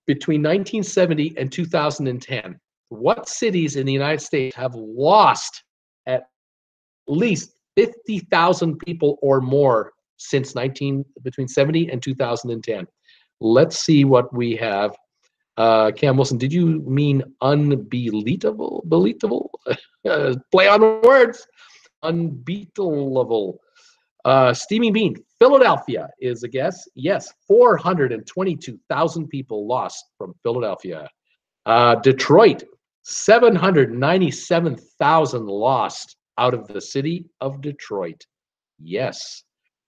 between 1970 and 2010. What cities in the United States have lost at least 50,000 people or more since between 70 and 2010? Let's see what we have. Cam Wilson, did you mean unbeatable? Play on words. Unbeatable. Steaming Bean, Philadelphia is a guess. Yes, 422,000 people lost from Philadelphia. Detroit, 797,000 lost out of the city of Detroit. Yes.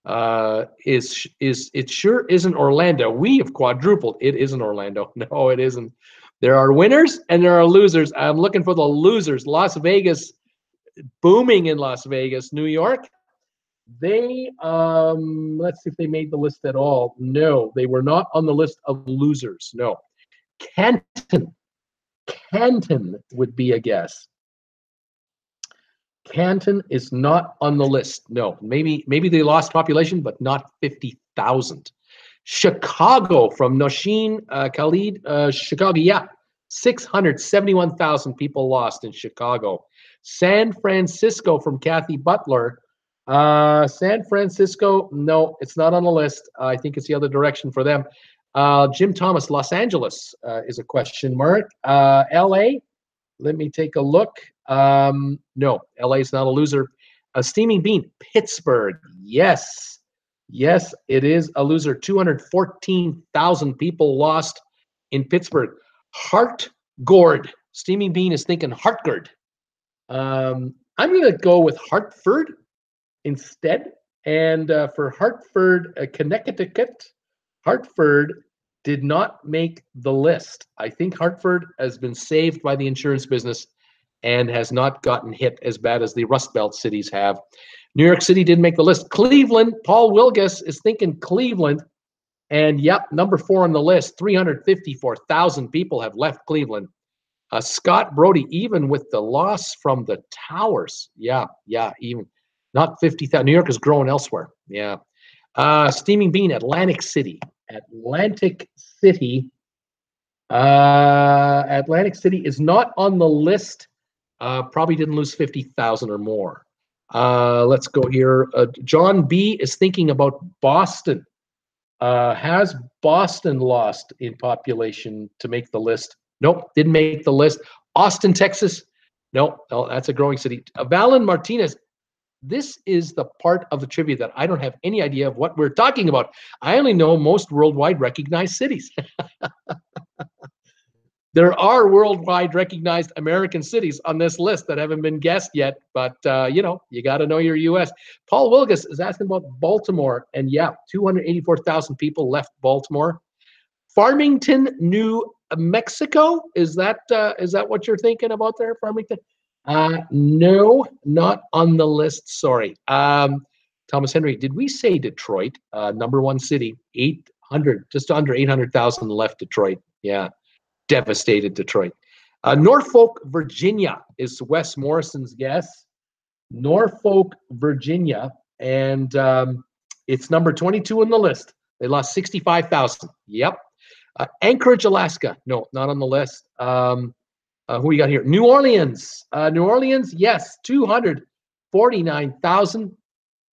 It sure isn't Orlando. We have quadrupled. It isn't Orlando. No, it isn't. There are winners and there are losers. I'm looking for the losers. Las Vegas, booming in Las Vegas. New York, they let's see if they made the list at all. No, they were not on the list of losers. No. Canton would be a guess. Canton is not on the list. No, maybe they lost population, but not 50,000. Chicago from Noshin Khalid, Chicago, yeah, 671,000 people lost in Chicago. San Francisco from Kathy Butler. San Francisco, no, it's not on the list. I think it's the other direction for them. Jim Thomas, Los Angeles is a question mark. LA, let me take a look. No, LA is not a loser. A Steaming Bean, Pittsburgh. Yes, it is a loser. 214,000 people lost in Pittsburgh. Hartgord. Steaming Bean is thinking Hartgord. I'm going to go with Hartford instead. And for Hartford, Connecticut, Hartford did not make the list. I think Hartford has been saved by the insurance business and has not gotten hit as bad as the Rust Belt cities have. New York City didn't make the list. Cleveland, Paul Wilgus is thinking Cleveland. And yep, number 4 on the list, 354,000 people have left Cleveland. Scott Brody, even with the loss from the towers. Yeah, even not 50,000. New York is growing elsewhere. Yeah. Steaming Bean, Atlantic City. Atlantic City is not on the list. Probably didn't lose 50,000 or more. Let's go here. John B is thinking about Boston. Has Boston lost in population to make the list? Nope, didn't make the list. Austin, Texas. Nope, that's a growing city. Valen Martinez. This is the part of the trivia that I don't have any idea of what we're talking about. I only know most worldwide recognized cities. There are worldwide recognized American cities on this list that haven't been guessed yet, but you got to know your U.S. Paul Wilgus is asking about Baltimore, and yeah, 284,000 people left Baltimore. Farmington, New Mexico, is that what you're thinking about there, Farmington? No, not on the list. Sorry. Thomas Henry, did we say Detroit? Number 1 city, 800, just under 800,000 left Detroit. Yeah. Devastated Detroit. Norfolk, Virginia is Wes Morrison's guess. Norfolk, Virginia, and it's number 22 on the list. They lost 65,000. Yep. Anchorage, Alaska. No, not on the list. Who we got here? New Orleans. New Orleans, yes, 249,000.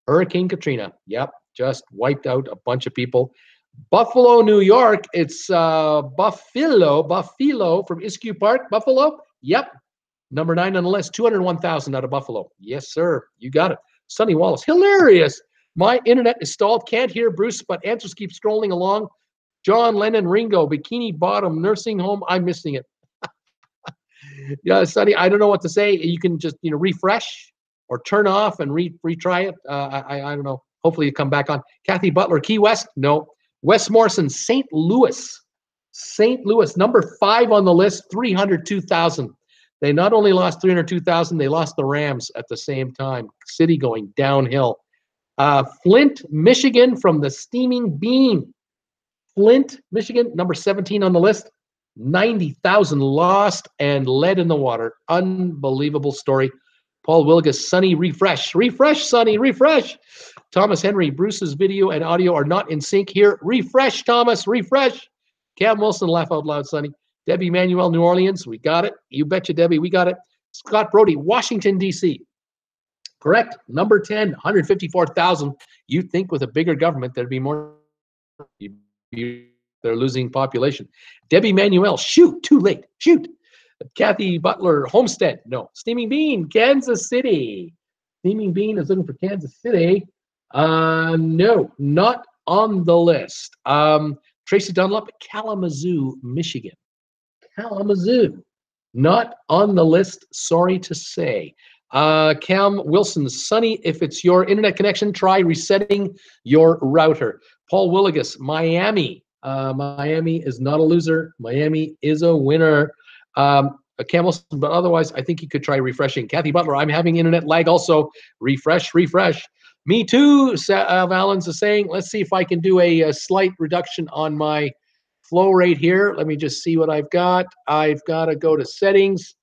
Hurricane Katrina. Yep, just wiped out a bunch of people. Buffalo, New York. It's Buffalo from Iskew Park. Buffalo. Yep, number 9 on the list. 201,000 out of Buffalo. Yes, sir. You got it. Sonny Wallace. Hilarious. My internet is stalled. Can't hear Bruce, but answers keep scrolling along. John Lennon, Ringo, Bikini Bottom, nursing home. I'm missing it. Yeah, Sonny, I don't know what to say. You can just refresh or turn off and retry it. I don't know. Hopefully you come back on. Kathy Butler, Key West. No. Wes Morrison, St. Louis. St. Louis, number 5 on the list, 302,000. They not only lost 302,000, they lost the Rams at the same time. City going downhill. Flint, Michigan, from the Steaming Bean. Flint, Michigan, number 17 on the list. 90,000 lost and lead in the water. Unbelievable story. Paul Willigas, Sonny, refresh. Refresh, Sonny, refresh. Thomas Henry, Bruce's video and audio are not in sync here. Refresh, Thomas, refresh. Cam Wilson, laugh out loud, Sonny. Debbie Manuel, New Orleans, we got it. You betcha, Debbie, we got it. Scott Brody, Washington, D.C. Correct. Number 10, 154,000. You'd think with a bigger government, there'd be more. They're losing population. Debbie Manuel, shoot, too late, shoot. Kathy Butler, Homestead, no. Steaming Bean, Kansas City. Steaming Bean is looking for Kansas City. No, not on the list. Tracy Dunlop, Kalamazoo, Michigan. Kalamazoo, not on the list, sorry to say. Cam Wilson, Sonny, if it's your internet connection, try resetting your router. Paul Willigas, Miami. Miami is not a loser. Miami is a winner. Cam Wilson, but otherwise, I think you could try refreshing. Kathy Butler, I'm having internet lag also. Refresh, refresh. Me too, Valens is saying. Let's see if I can do a slight reduction on my flow rate here. Let me just see what I've got. I've got to go to settings.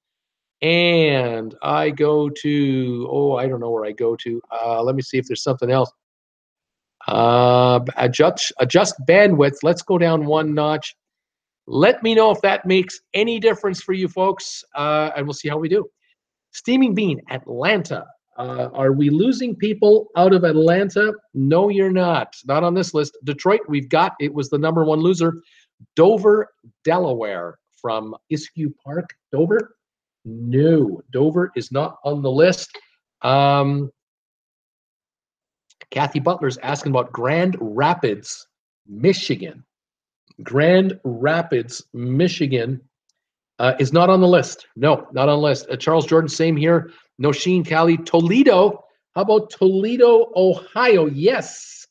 And I go to, I don't know where I go to. Let me see if there's something else. Adjust bandwidth. Let's go down one notch. Let me know if that makes any difference for you folks, and we'll see how we do. Steaming Bean, Atlanta. Are we losing people out of Atlanta? No, you're not. Not on this list. Detroit, we've got, it was the number 1 loser. Dover, Delaware, from Iskew Park. Dover? No, Dover is not on the list. Kathy Butler's asking about Grand Rapids, Michigan. Grand Rapids, Michigan is not on the list. No, not on the list. Charles Jordan, same here. Nosheen, Cali, Toledo. How about Toledo, Ohio? Yes.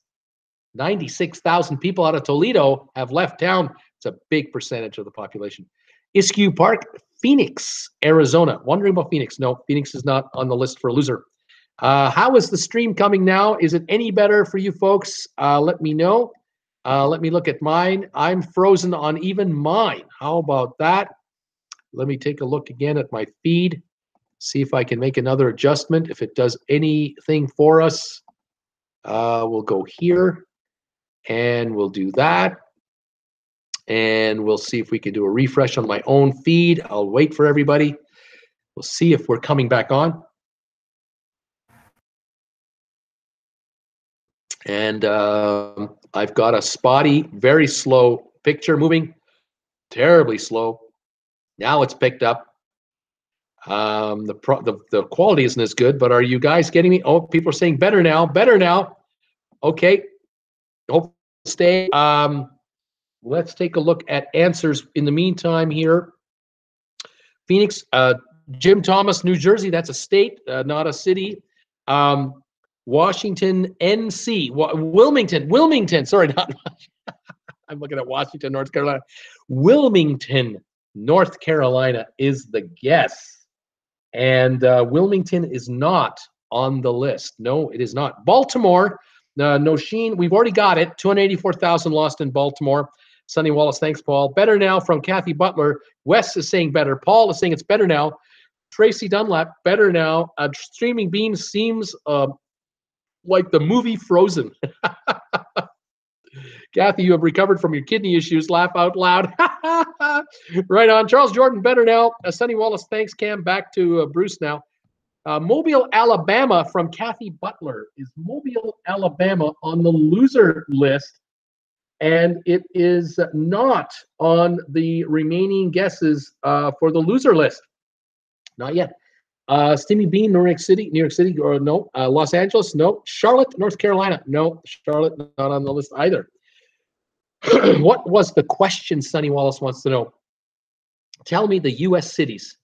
96,000 people out of Toledo have left town. It's a big percentage of the population. Iskew Park, Phoenix, Arizona. Wondering about Phoenix. No, Phoenix is not on the list for a loser. How is the stream coming now? Is it any better for you folks? Let me know. Let me look at mine. I'm frozen on even mine. How about that? Let me take a look again at my feed. See if I can make another adjustment. If it does anything for us, we'll go here and we'll do that. And we'll see if we can do a refresh on my own feed. I'll wait for everybody. We'll see if we're coming back on. And I've got a spotty, very slow picture moving, terribly slow. Now it's picked up. The quality isn't as good, but are you guys getting me? Oh, people are saying better now, better now. Okay, hope stay. Let's take a look at answers in the meantime here. Phoenix, Jim Thomas, New Jersey, that's a state, not a city. Washington, NC, Wilmington, sorry, not I'm looking at Washington, North Carolina. Wilmington, North Carolina is the guess. And Wilmington is not on the list. No, it is not. Baltimore, Nosheen, we've already got it. 284,000 lost in Baltimore. Sonny Wallace, thanks, Paul. Better now from Kathy Butler. Wes is saying better. Paul is saying it's better now. Tracy Dunlap, better now. Streaming Bean seems like the movie Frozen. Kathy, you have recovered from your kidney issues. Laugh out loud. Right on. Charles Jordan, better now. Sonny Wallace, thanks, Cam. Back to Bruce now. Mobile, Alabama from Kathy Butler. Is Mobile, Alabama on the loser list? And it is not on the remaining guesses for the loser list. Not yet. Steamy Bean, New York City, or no. Los Angeles, no. Charlotte, North Carolina, no. Charlotte, not on the list either. What was the question, Sonny Wallace wants to know? Tell me the U.S. cities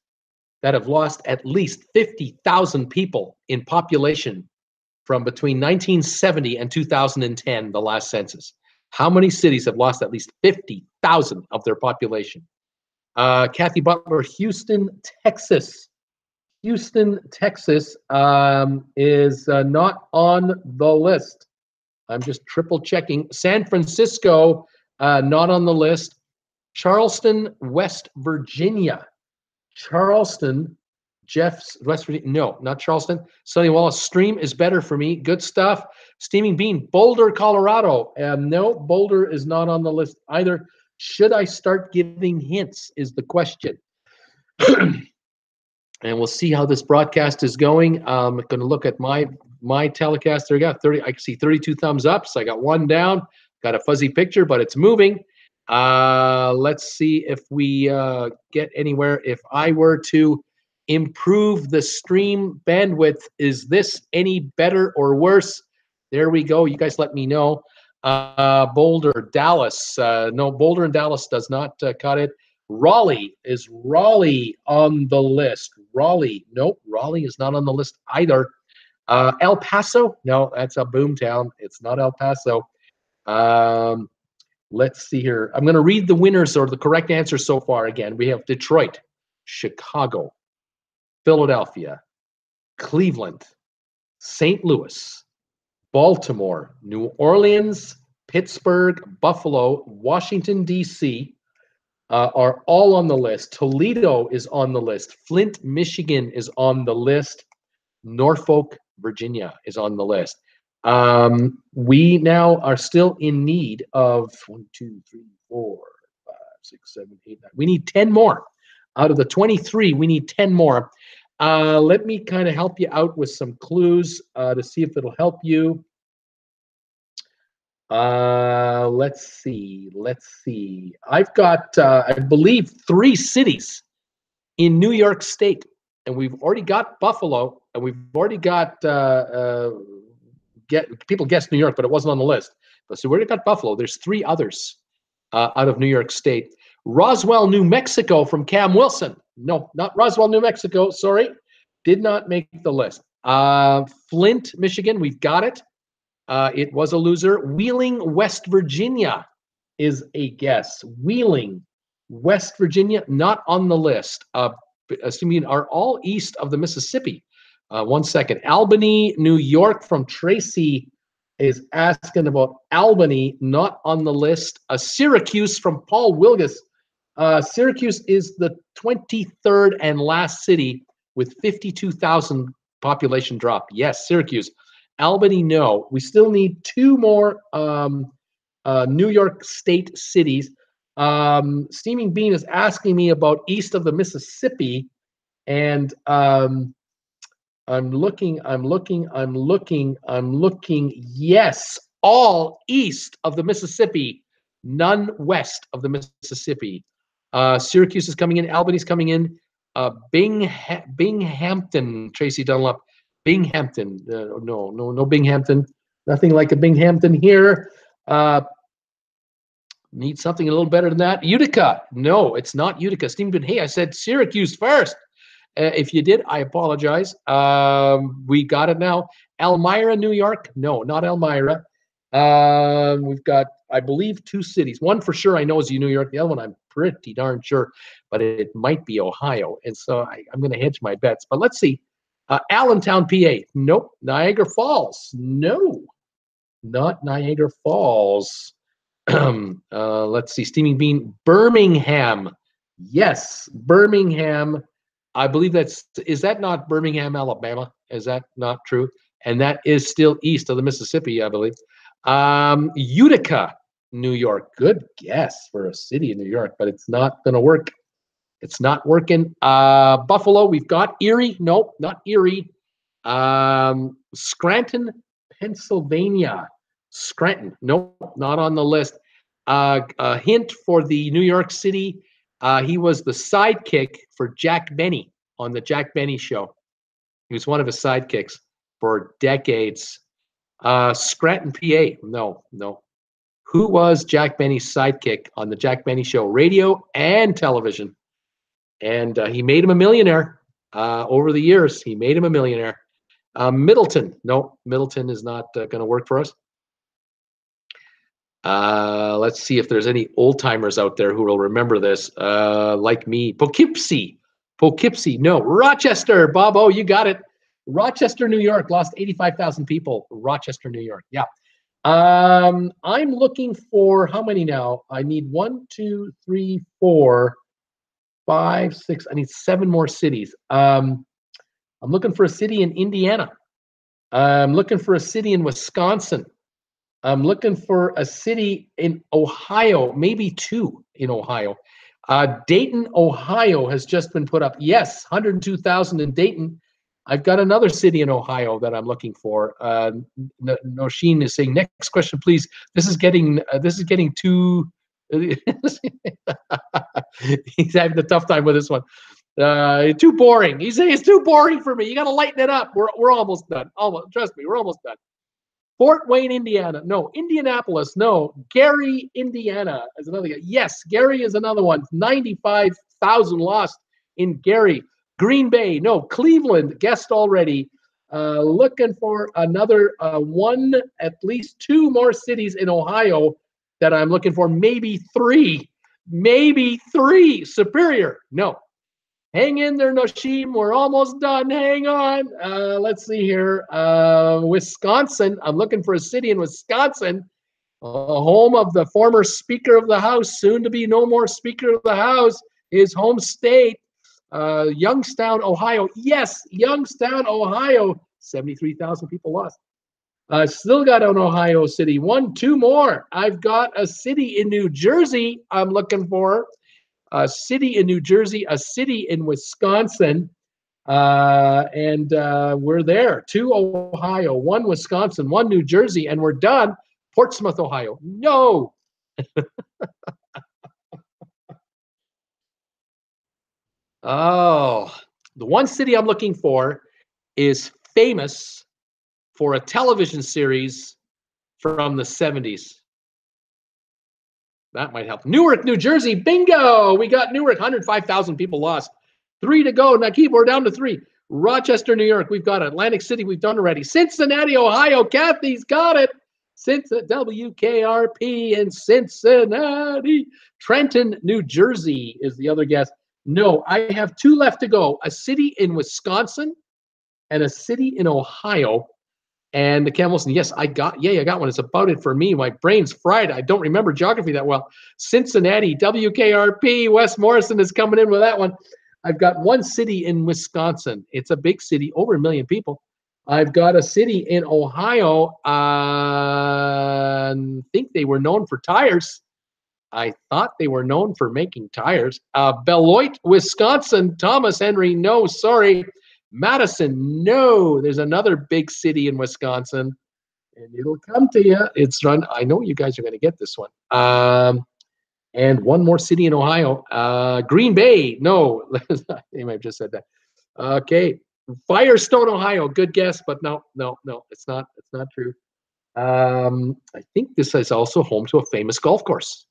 that have lost at least 50,000 people in population from between 1970 and 2010, the last census. How many cities have lost at least 50,000 of their population? Kathy Butler, Houston, Texas. Houston, Texas is not on the list. I'm just triple checking. San Francisco, not on the list. Charleston, West Virginia. Charleston, Jeff's West Virginia. No, not Charleston. Sonny Wallace, Stream is better for me. Good stuff. Steaming Bean, Boulder, Colorado. No, Boulder is not on the list either. Should I start giving hints is the question. And we'll see how this broadcast is going. I'm going to look at my telecast. There, I got 30. I can see 32 thumbs up. So I got one down. Got a fuzzy picture, but it's moving. Let's see if we get anywhere. If I were to improve the stream bandwidth, is this any better or worse? There we go. You guys let me know. Boulder, Dallas. No, Boulder and Dallas does not cut it. Raleigh, is Raleigh on the list? Raleigh, nope, Raleigh is not on the list either. El Paso, no, that's a boom town. It's not El Paso. Let's see here. I'm going to read the winners or the correct answers so far again. We have Detroit, Chicago, Philadelphia, Cleveland, St. Louis, Baltimore, New Orleans, Pittsburgh, Buffalo, Washington, D.C., are all on the list. Toledo is on the list. Flint, Michigan is on the list. Norfolk, Virginia is on the list. We now are still in need of 1, 2, 3, 4, 5, 6, 7, 8, 9. We need 10 more. Out of the 23, we need 10 more. Let me kind of help you out with some clues to see if it'll help you. Let's see. I've got, I believe, 3 cities in New York State, and we've already got Buffalo, and we've already got, people guessed New York, but it wasn't on the list. But so we already got Buffalo. There's 3 others out of New York State. Roswell, New Mexico from Cam Wilson. No, not Roswell, New Mexico. Sorry. Did not make the list. Flint, Michigan. We've got it. It was a loser. Wheeling, West Virginia is a guess. Wheeling, West Virginia, not on the list. Assuming are all east of the Mississippi. 1 second. Albany, New York from Tracy is asking about Albany, not on the list. Syracuse from Paul Wilgus. Syracuse is the 23rd and last city with 52,000 population drop. Yes, Syracuse. Albany, no. We still need 2 more New York State cities. Steaming Bean is asking me about east of the Mississippi, and I'm looking. Yes, all east of the Mississippi, none west of the Mississippi. Syracuse is coming in. Albany's coming in. Binghamton, Tracy Dunlop. Binghamton, no Binghamton. Nothing like a Binghamton here. Need something a little better than that. Utica, no, it's not Utica. Stephen, hey, I said Syracuse first. If you did, I apologize. We got it now. Elmira, New York, no, not Elmira. We've got, I believe, 2 cities. One for sure I know is New York. The other one I'm pretty darn sure, but it might be Ohio. And so I'm going to hedge my bets. But let's see. Allentown, PA. Nope. Niagara Falls. No, not Niagara Falls. Let's see. Steaming Bean. Birmingham. Yes, Birmingham. I believe is that not Birmingham, Alabama? Is that not true? And that is still east of the Mississippi, I believe. Utica, New York. Good guess for a city in New York, but it's not going to work. It's not working. Buffalo, we've got Erie. Nope, not Erie. Scranton, Pennsylvania. Scranton. Nope, not on the list. A hint for the New York City. He was the sidekick for Jack Benny on the Jack Benny show. He was one of his sidekicks for decades. Scranton, PA. No, no. Who was Jack Benny's sidekick on the Jack Benny show, radio and television? And he made him a millionaire over the years. He made him a millionaire. Middleton. No, Middleton is not going to work for us. Let's see if there's any old timers out there who will remember this, like me. Poughkeepsie. Poughkeepsie. No. Rochester. Bob, oh, you got it. Rochester, New York. Lost 85,000 people. Rochester, New York. Yeah. I'm looking for how many now? I need 1, 2, 3, 4, 5, 6. I need 7 more cities. I'm looking for a city in Indiana. I'm looking for a city in Wisconsin. I'm looking for a city in Ohio, maybe 2 in Ohio. Dayton, Ohio has just been put up. Yes, 102,000 in Dayton. I've got another city in Ohio that I'm looking for. Nosheen is saying, next question, please. This is getting too. He's having a tough time with this one. Too boring. He's saying it's too boring for me. You got to lighten it up. We're almost done. Almost. Trust me, we're almost done. Fort Wayne, Indiana. No. Indianapolis. No. Gary, Indiana is another guy. Yes, Gary is another one. 95,000 lost in Gary. Green Bay. No. Cleveland. Guessed already. Looking for another one, at least 2 more cities in Ohio that I'm looking for. Maybe 3. Maybe 3. Superior. No. Hang in there, Noshim. We're almost done. Hang on. Let's see here. Wisconsin. I'm looking for a city in Wisconsin, home of the former Speaker of the House, soon to be no more Speaker of the House, his home state, Youngstown, Ohio. Yes, Youngstown, Ohio. 73,000 people lost. Still got an Ohio city. 1, 2 more. I've got a city in New Jersey I'm looking for. A city in New Jersey, a city in Wisconsin, and we're there. 2 Ohio, 1 Wisconsin, 1 New Jersey, and we're done. Portsmouth, Ohio. No. Oh, the one city I'm looking for is famous for a television series from the 70s. That might help. Newark, New Jersey. Bingo. We got Newark. 105,000 people lost. 3 to go. Nakib, we're down to 3. Rochester, New York. We've got Atlantic City. We've done already. Cincinnati, Ohio. Kathy's got it. WKRP in Cincinnati. Trenton, New Jersey is the other guess. No, I have 2 left to go. A city in Wisconsin and a city in Ohio. And the Cam Wilson, yes, I got one. It's about it for me. My brain's fried. I don't remember geography that well. Cincinnati, WKRP, Wes Morrison is coming in with that one. I've got 1 city in Wisconsin. It's a big city, over 1 million people. I've got a city in Ohio. I think they were known for tires. I thought they were known for making tires. Beloit, Wisconsin. Thomas Henry, no, sorry. Madison, no. There's another big city in Wisconsin, and it'll come to you. It's run. I know you guys are going to get this one. And 1 more city in Ohio. Green Bay, no. You might have just said that. Okay, Firestone, Ohio. Good guess, but no. It's not. It's not true. I think this is also home to a famous golf course,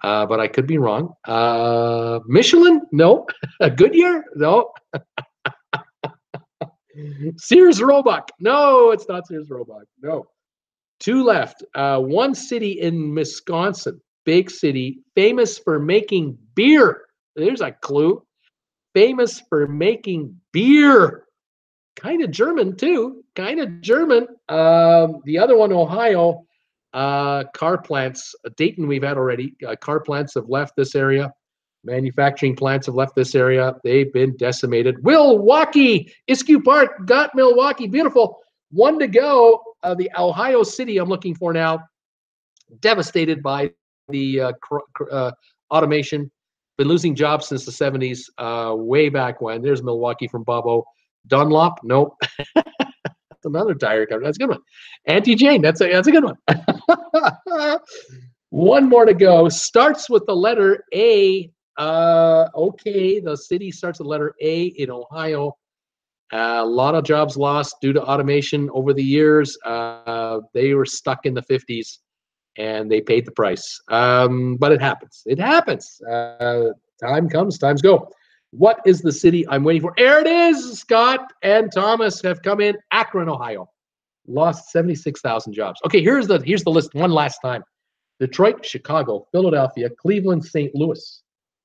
but I could be wrong. Michelin, no. Goodyear, no. Sears Roebuck. No, it's not Sears Roebuck. No. 2 left. 1 city in Wisconsin, big city, famous for making beer. There's a clue. Famous for making beer. Kind of German, too. Kind of German. The other one, Ohio, car plants. Dayton, we've had already. Car plants have left this area. Manufacturing plants have left this area. They've been decimated. Milwaukee, Iskew Park, got Milwaukee. Beautiful. 1 to go. The Ohio city I'm looking for now, devastated by the automation. Been losing jobs since the 70s, way back when. There's Milwaukee from Bobo. Dunlop, nope. That's another tire company. That's a good one. Auntie Jane, that's a good one. One more to go. Starts with the letter A. Okay, the city starts with the letter A in Ohio. A lot of jobs lost due to automation over the years. They were stuck in the 50s, and they paid the price. But it happens. It happens. Time comes, times go. What is the city I'm waiting for? There it is. Scott and Thomas have come in. Akron, Ohio. Lost 76,000 jobs. Okay, here's the list one last time. Detroit, Chicago, Philadelphia, Cleveland, St. Louis,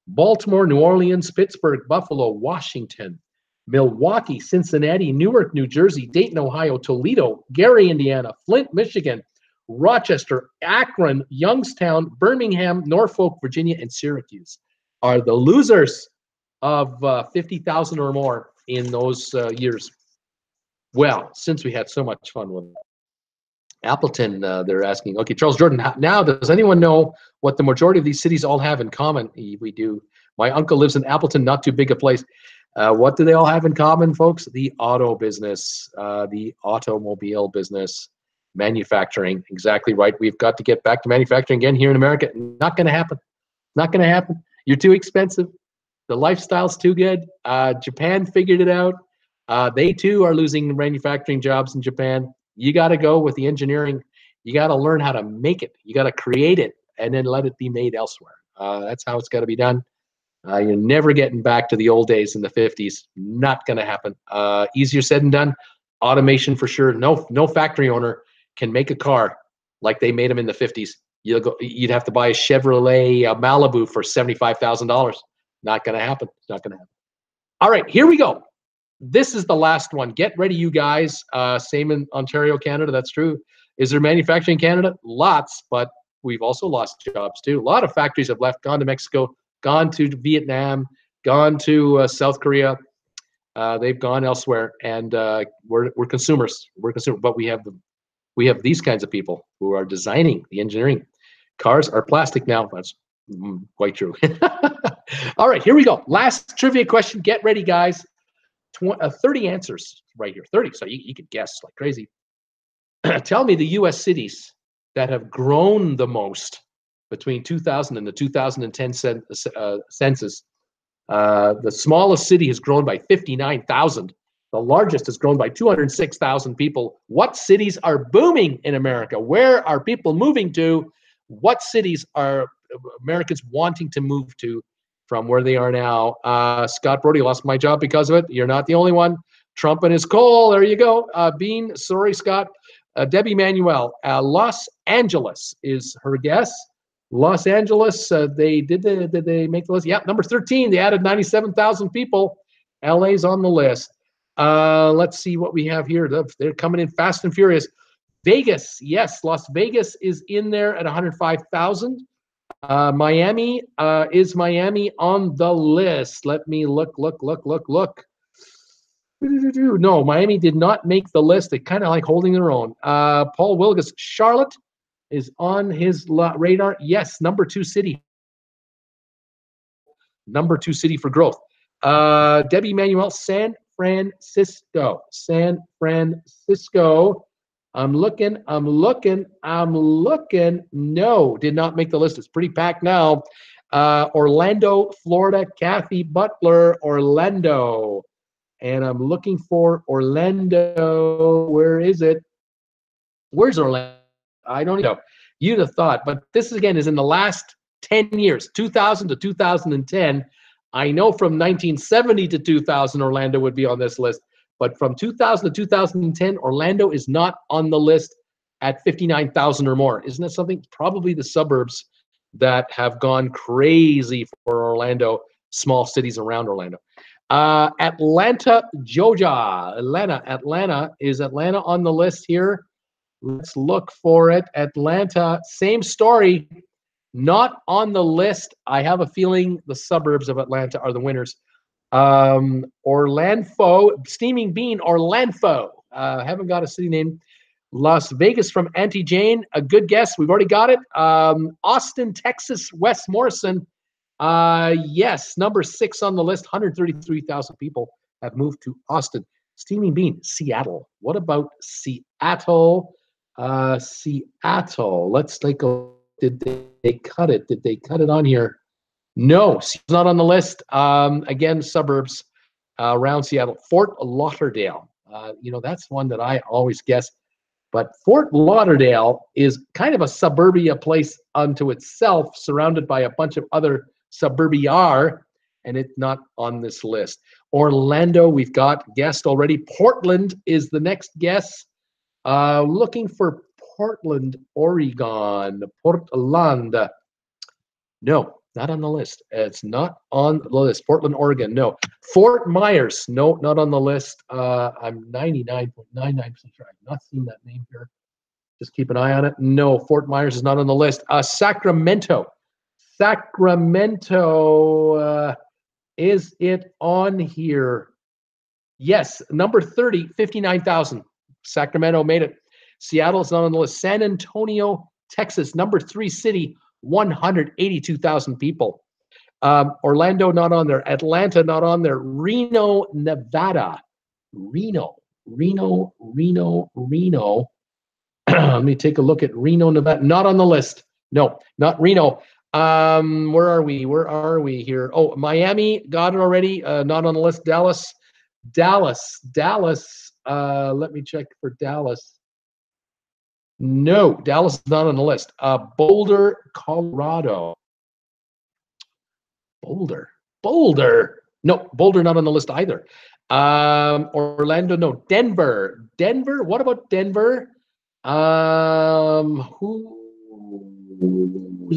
Baltimore, New Orleans, Pittsburgh, Buffalo, Washington, Milwaukee, Cincinnati, Newark, New Jersey, Dayton, Ohio, Toledo, Gary, Indiana, Flint, Michigan, Rochester, Akron, Youngstown, Birmingham, Norfolk, Virginia, and Syracuse are the losers of 50,000 or more in those years. Well, since we had so much fun with Appleton, they're asking, okay, Charles Jordan, now does anyone know what the majority of these cities all have in common? We do. My uncle lives in Appleton, not too big a place. What do they all have in common, folks? The auto business, the automobile business, manufacturing. Exactly right. We've got to get back to manufacturing again here in America. Not going to happen. Not going to happen. You're too expensive. The lifestyle's too good. Japan figured it out. They too are losing manufacturing jobs in Japan. You got to go with the engineering. You got to learn how to make it. You got to create it and then let it be made elsewhere. That's how it's got to be done. You're never getting back to the old days in the 50s. Not going to happen. Easier said than done. Automation for sure. No factory owner can make a car like they made them in the 50s. You'd have to buy a Chevrolet Malibu for $75,000. Not going to happen. It's not going to happen. All right, here we go. This is the last one. Get ready, you guys. Same in Ontario, Canada. That's true. Is there manufacturing in Canada? Lots, but we've also lost jobs too. A lot of factories have left, gone to Mexico, gone to Vietnam, gone to South Korea. They've gone elsewhere, and we're consumers. We're consumers, but we have these kinds of people who are designing the engineering. Cars are plastic now. That's quite true. All right, here we go. Last trivia question. Get ready, guys. 30 answers right here. 30. So you could guess like crazy. Tell me the U.S. cities that have grown the most between 2000 and the 2010 census. The smallest city has grown by 59,000. The largest has grown by 206,000 people. What cities are booming in America? Where are people moving to? What cities are Americans wanting to move to from where they are now? Scott Brody, lost my job because of it. You're not the only one. Trump and his coal. There you go. Bean, sorry, Scott. Debbie Manuel, Los Angeles is her guess. Los Angeles, did they make the list? Yeah, number 13. They added 97,000 people. LA's on the list. Let's see what we have here. They're coming in fast and furious. Vegas, yes, Las Vegas is in there at 105,000. Miami, is Miami on the list? Let me look. No, Miami did not make the list. They kind of like holding their own. Paul Wilgus, Charlotte is on his radar. Yes, number 2 city. Number 2 city for growth. Debbie Manuel, San Francisco. San Francisco. I'm looking. No, did not make the list. It's pretty packed now. Orlando, Florida. Kathy Butler, Orlando. And I'm looking for Orlando. Where is it? Where's Orlando? I don't know. You'd have thought, but this again is in the last 10 years, 2000 to 2010. I know from 1970 to 2000, Orlando would be on this list. But from 2000 to 2010, Orlando is not on the list at 59,000 or more. Isn't that something? Probably the suburbs that have gone crazy for Orlando, small cities around Orlando. Atlanta, Georgia. Atlanta. Is Atlanta on the list here? Let's look for it. Atlanta, same story. Not on the list. I have a feeling the suburbs of Atlanta are the winners. Orlando, Steaming Bean, Orlando. Haven't got a city name. Las Vegas from Auntie Jane. A good guess. We've already got it. Austin, Texas, Wes Morrison. Yes, number 6 on the list, 133,000 people have moved to Austin. Steaming Bean, Seattle. What about Seattle? Seattle. Let's take a look. Did they cut it? Did they cut it on here? No, it's not on the list. Again, suburbs around Seattle. Fort Lauderdale. That's one that I always guess. But Fort Lauderdale is kind of a suburbia place unto itself, surrounded by a bunch of other suburbia, and it's not on this list. Orlando, we've got guessed already. Portland is the next guess. Looking for Portland, Oregon. Portland. No, not on the list. It's not on the list. Portland, Oregon. No. Fort Myers. No, not on the list. I'm 99.99% sure I've not seen that name here. Just keep an eye on it. No, Fort Myers is not on the list. Sacramento. Sacramento. Is it on here? Yes, number 30, 59,000. Sacramento made it. Seattle is not on the list. San Antonio, Texas, number 3 city, 182,000 people. Orlando, not on there. Atlanta, not on there. Reno, Nevada. Reno. Let me take a look at Reno, Nevada. Not on the list. No, not Reno. Where are we? Where are we here? Oh, Miami, got it already. Not on the list. Dallas. Let me check for Dallas. No, Dallas is not on the list. Boulder, Colorado. Boulder. No, Boulder not on the list either. Orlando, no. Denver. What about Denver? Who's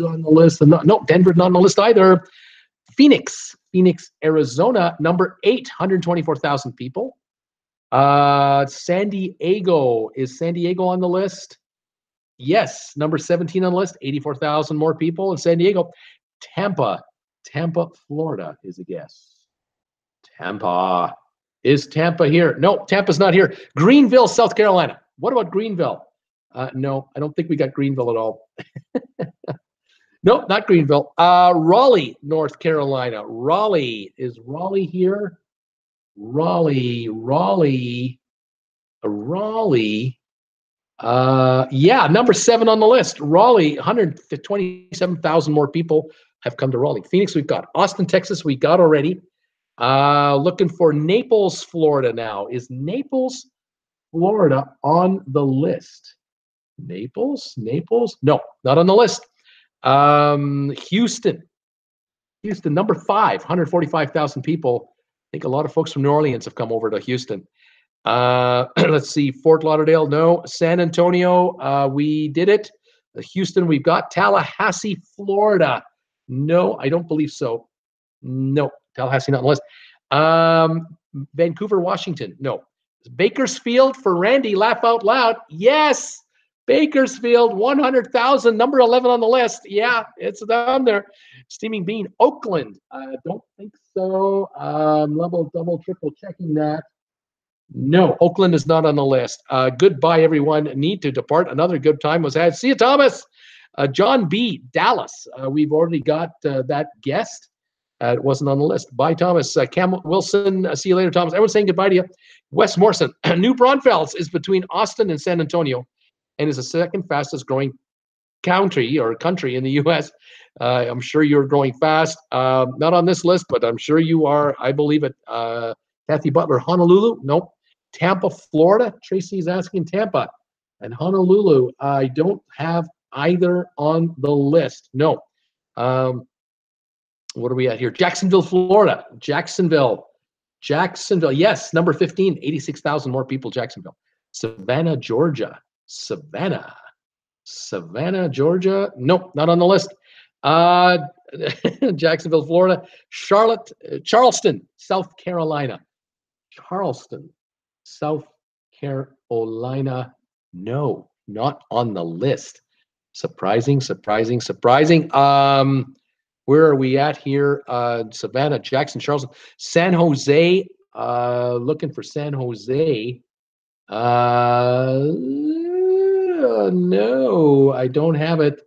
on the list? No, Denver's not on the list either. Phoenix, Arizona, number 8, 124,000 people. San Diego. Is San Diego on the list? Yes, number 17 on the list, 84,000 more people in San Diego. Tampa, Florida is a guess. Tampa. Is Tampa here? No, Tampa's not here. Greenville, South Carolina. What about Greenville? No, I don't think we got Greenville at all. No, not Greenville. Raleigh, North Carolina. Raleigh. Is Raleigh here? Raleigh. Yeah, number 7 on the list. Raleigh, 127,000 more people have come to Raleigh. Phoenix, we've got. Austin, Texas, we got already. Looking for Naples, Florida now. Is Naples, Florida on the list? Naples? No, not on the list. Houston, number 5, 145,000 people. I think a lot of folks from New Orleans have come over to Houston. Let's see, Fort Lauderdale, no. San Antonio, we did it. Houston, we've got. Tallahassee, Florida. No, I don't believe so. No, Tallahassee not on the list. Vancouver, Washington, no. Bakersfield for Randy, laugh out loud. Yes, Bakersfield, 100,000, number 11 on the list. Yeah, it's down there. Steaming Bean, Oakland. I don't think so. Double, triple checking that. No, Oakland is not on the list. Goodbye, everyone. Need to depart. Another good time was had. See you, Thomas. John B., Dallas. We've already got that guest. It wasn't on the list. Bye, Thomas. Cam Wilson. See you later, Thomas. Everyone's saying goodbye to you. Wes Morrison. New Braunfels is between Austin and San Antonio and is the second fastest growing country in the U.S. I'm sure you're growing fast. Not on this list, but I'm sure you are. I believe it. Kathy Butler. Honolulu? Nope. Tampa, Florida. Tracy is asking Tampa. And Honolulu, I don't have either on the list. No. What are we at here? Jacksonville, Florida. Jacksonville. Yes, number 15, 86,000 more people, Jacksonville. Savannah, Georgia. Savannah, Georgia. Nope, not on the list. Jacksonville, Florida. Charleston, South Carolina. No, not on the list. Surprising. Where are we at here? Savannah, Jackson, Charleston, San Jose. Looking for San Jose. No, I don't have it.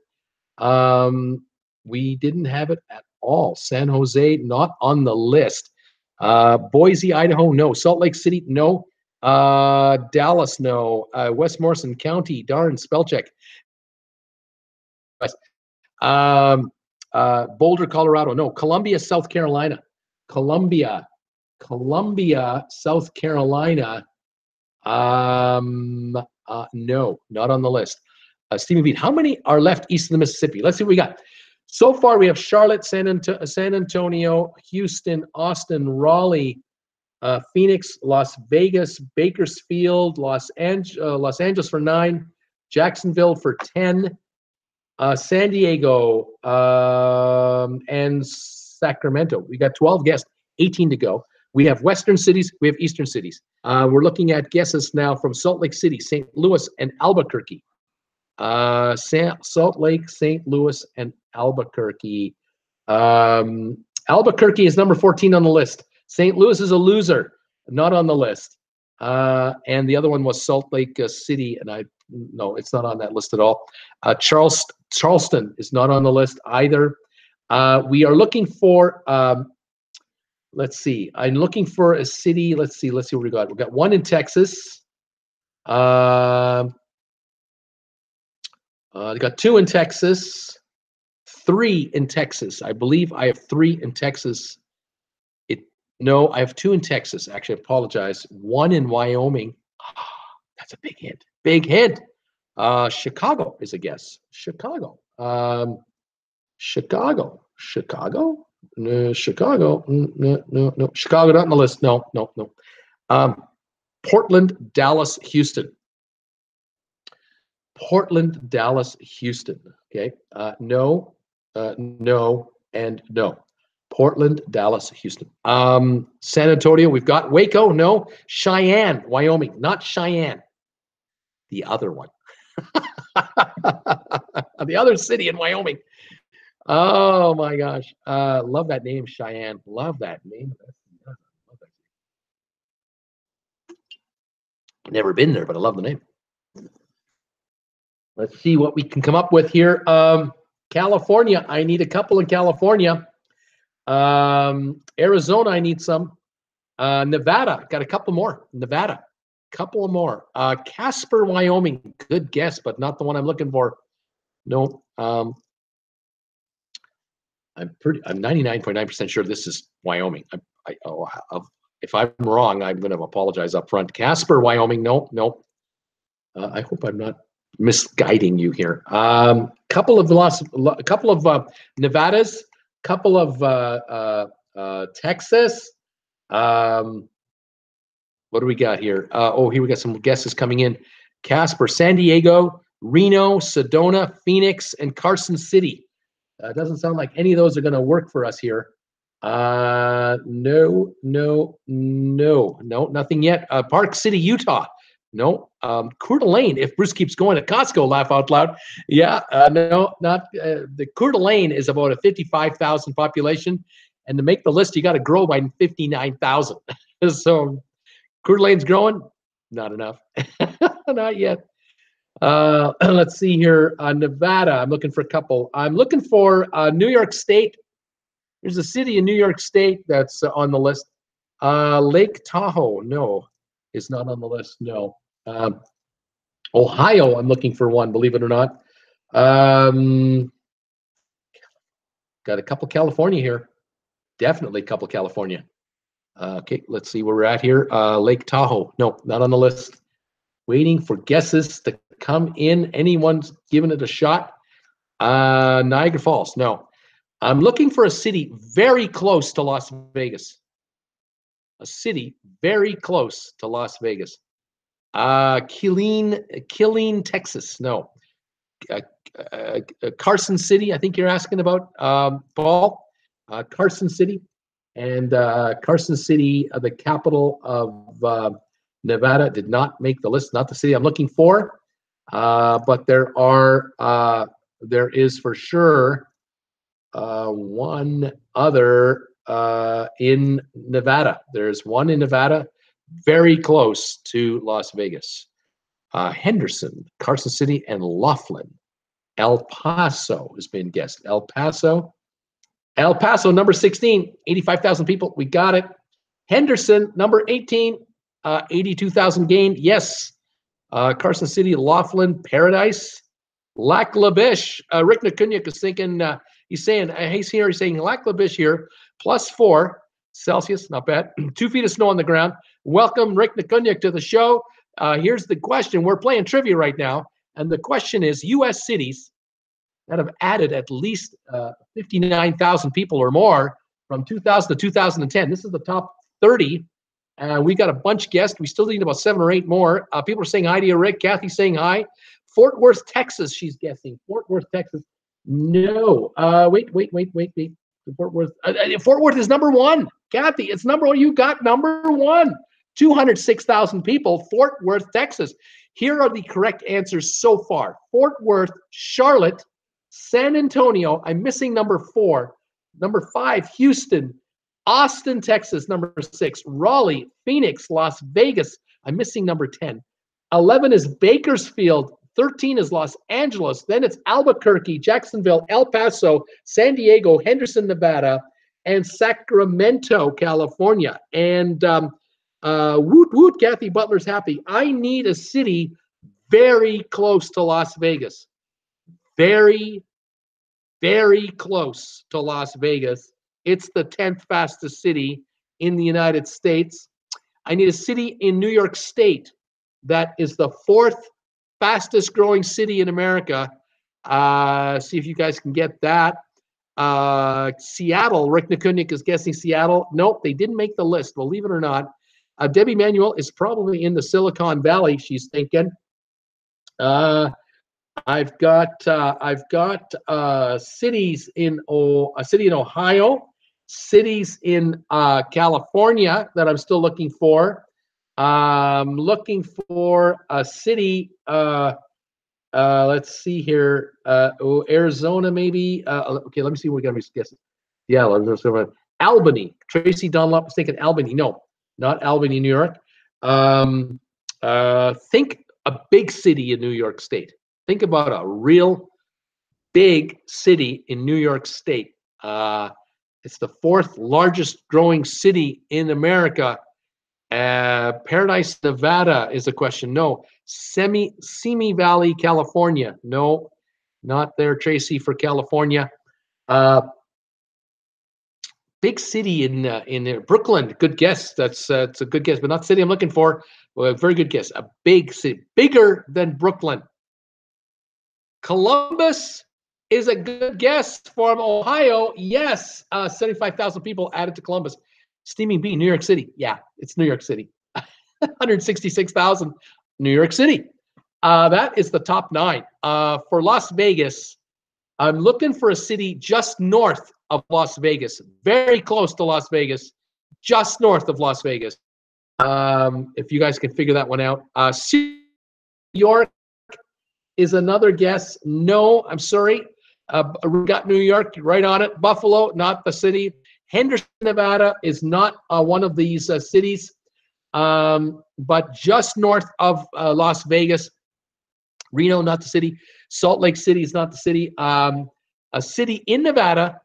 We didn't have it at all. San Jose, not on the list. Boise, Idaho, no. Salt Lake City, no. Dallas, no. West Morrison County, darn, spell check. Um, Boulder, Colorado, no. Columbia, South Carolina. Columbia, South Carolina. No, not on the list. Stephen Beat, how many are left east of the Mississippi? Let's see what we got. So far, we have Charlotte, San Antonio, Houston, Austin, Raleigh, Phoenix, Las Vegas, Bakersfield, Los Angeles for 9, Jacksonville for 10, San Diego, and Sacramento. We got 12 guests, 18 to go. We have western cities, we have eastern cities. We're looking at guesses now from Salt Lake City, St. Louis, and Albuquerque. Salt Lake, St. Louis, and Albuquerque. Albuquerque is number 14 on the list. St. Louis is a loser, not on the list. And the other one was Salt Lake City, and no, it's not on that list at all. Charleston is not on the list either. We are looking for, let's see, I'm looking for a city. Let's see what we got. We got one in Texas. We got 2 in Texas, 3 in Texas. I believe I have 3 in Texas. No, I have 2 in Texas. Actually, I apologize. 1 in Wyoming. That's a big hint. Big hint. Chicago is a guess. Chicago. Chicago. No, Chicago. No. Chicago not on the list. No. Portland, Dallas, Houston. Portland, Dallas, Houston. Okay. No, and no. Portland, Dallas, Houston. San Antonio, we've got Waco, no. Cheyenne, Wyoming, not Cheyenne. The other one. The other city in Wyoming. Oh my gosh. Love that name, Cheyenne. Love that name. Never been there, but I love the name. Let's see what we can come up with here. California, I need a couple in California. Arizona, I need some. Nevada, got a couple more. Nevada, couple more. Casper, Wyoming, good guess, but not the one I'm looking for. No. I'm 99.9% sure this is Wyoming. If I'm wrong, I'm going to apologize up front. Casper, Wyoming, no. I hope I'm not misguiding you here. Couple of Nevadas, couple of Texas. What do we got here? Here we got some guesses coming in. Casper, San Diego, Reno, Sedona, Phoenix, and Carson City. Doesn't sound like any of those are going to work for us here. No, nothing yet. Park City, Utah. No. Coeur d'Alene, if Bruce keeps going to Costco, laugh out loud. Yeah, no, not the Coeur d'Alene is about a 55,000 population, and to make the list, you got to grow by 59,000. So Coeur d'Alene's growing, not enough, not yet. Let's see here. Nevada, I'm looking for a couple. I'm looking for New York State. There's a city in New York State that's on the list. Lake Tahoe, no, is not on the list. No. Ohio, I'm looking for one, believe it or not. Got a couple California here. Definitely a couple California. Okay, let's see where we're at here. Lake Tahoe, no, not on the list. Waiting for guesses to come in. Anyone's giving it a shot? Niagara Falls, no. I'm looking for a city very close to Las Vegas. A city very close to Las Vegas. Killeen, Texas, no. Carson City, I think you're asking about, Paul. Carson City. And Carson City, the capital of Nevada, did not make the list. Not the city I'm looking for, but there is for sure one other in Nevada. There's one in Nevada, very close to Las Vegas. Henderson, Carson City, and Laughlin. El Paso has been guessed. El Paso. El Paso, number 16, 85,000 people. We got it. Henderson, number 18, 82,000 gained. Yes. Carson City, Laughlin, Paradise. Lac La Biche. Rick Nakunyuk is thinking, he's saying Lac La Biche here, +4 Celsius, not bad. 2 feet of snow on the ground. Welcome, Rick Nakunyuk, to the show. Here's the question. We're playing trivia right now, and the question is U.S. cities that have added at least 59,000 people or more from 2000 to 2010. This is the top 30. We got a bunch guessed. We still need about 7 or 8 more. People are saying hi to you, Rick. Kathy's saying hi. Fort Worth, Texas, she's guessing. Fort Worth, Texas. No. Wait. Fort Worth is number 1. Kathy, it's number 1. You got number 1. 206,000 people, Fort Worth, Texas. Here are the correct answers so far. Fort Worth, Charlotte, San Antonio. I'm missing number 4. Number 5, Houston. Austin, Texas, number 6. Raleigh, Phoenix, Las Vegas. I'm missing number 10. 11 is Bakersfield. 13 is Los Angeles. Then it's Albuquerque, Jacksonville, El Paso, San Diego, Henderson, Nevada, and Sacramento, California. And woot woot, Kathy Butler's happy. I need a city very close to Las Vegas. Very, very close to Las Vegas. It's the 10th fastest city in the United States. I need a city in New York State that is the 4th fastest growing city in America. See if you guys can get that. Seattle, Rick Nakunyuk is guessing Seattle. Nope, they didn't make the list, believe it or not. Debbie Manuel is probably in the Silicon Valley, she's thinking. I've got cities in a city in Ohio, cities in California that I'm still looking for. Looking for a city. Let's see here. Arizona, maybe. Okay, let me see what we got to guess. Yeah, Albany. Tracy Dunlop is thinking Albany. No, not Albany, New York. Think a big city in New York State. Think about a real big city in New York State. It's the 4th largest growing city in America. Paradise, Nevada is a question. No. Simi Valley, California. No, not there, Tracy, for California. Big city in Brooklyn. Good guess. It's a good guess, but not the city I'm looking for. Well, very good guess. A big city, bigger than Brooklyn. Columbus is a good guess from Ohio. Yes, 75,000 people added to Columbus. Steaming B, New York City. Yeah, it's New York City. 166,000, New York City. That is the top 9. For Las Vegas, I'm looking for a city just north of Las Vegas, very close to Las Vegas, just north of Las Vegas. If you guys can figure that one out. New York is another guess. No, I'm sorry. We got New York right on it. Buffalo, not the city. Henderson, Nevada is not one of these cities, but just north of Las Vegas. Reno, not the city. Salt Lake City is not the city. A city in Nevada,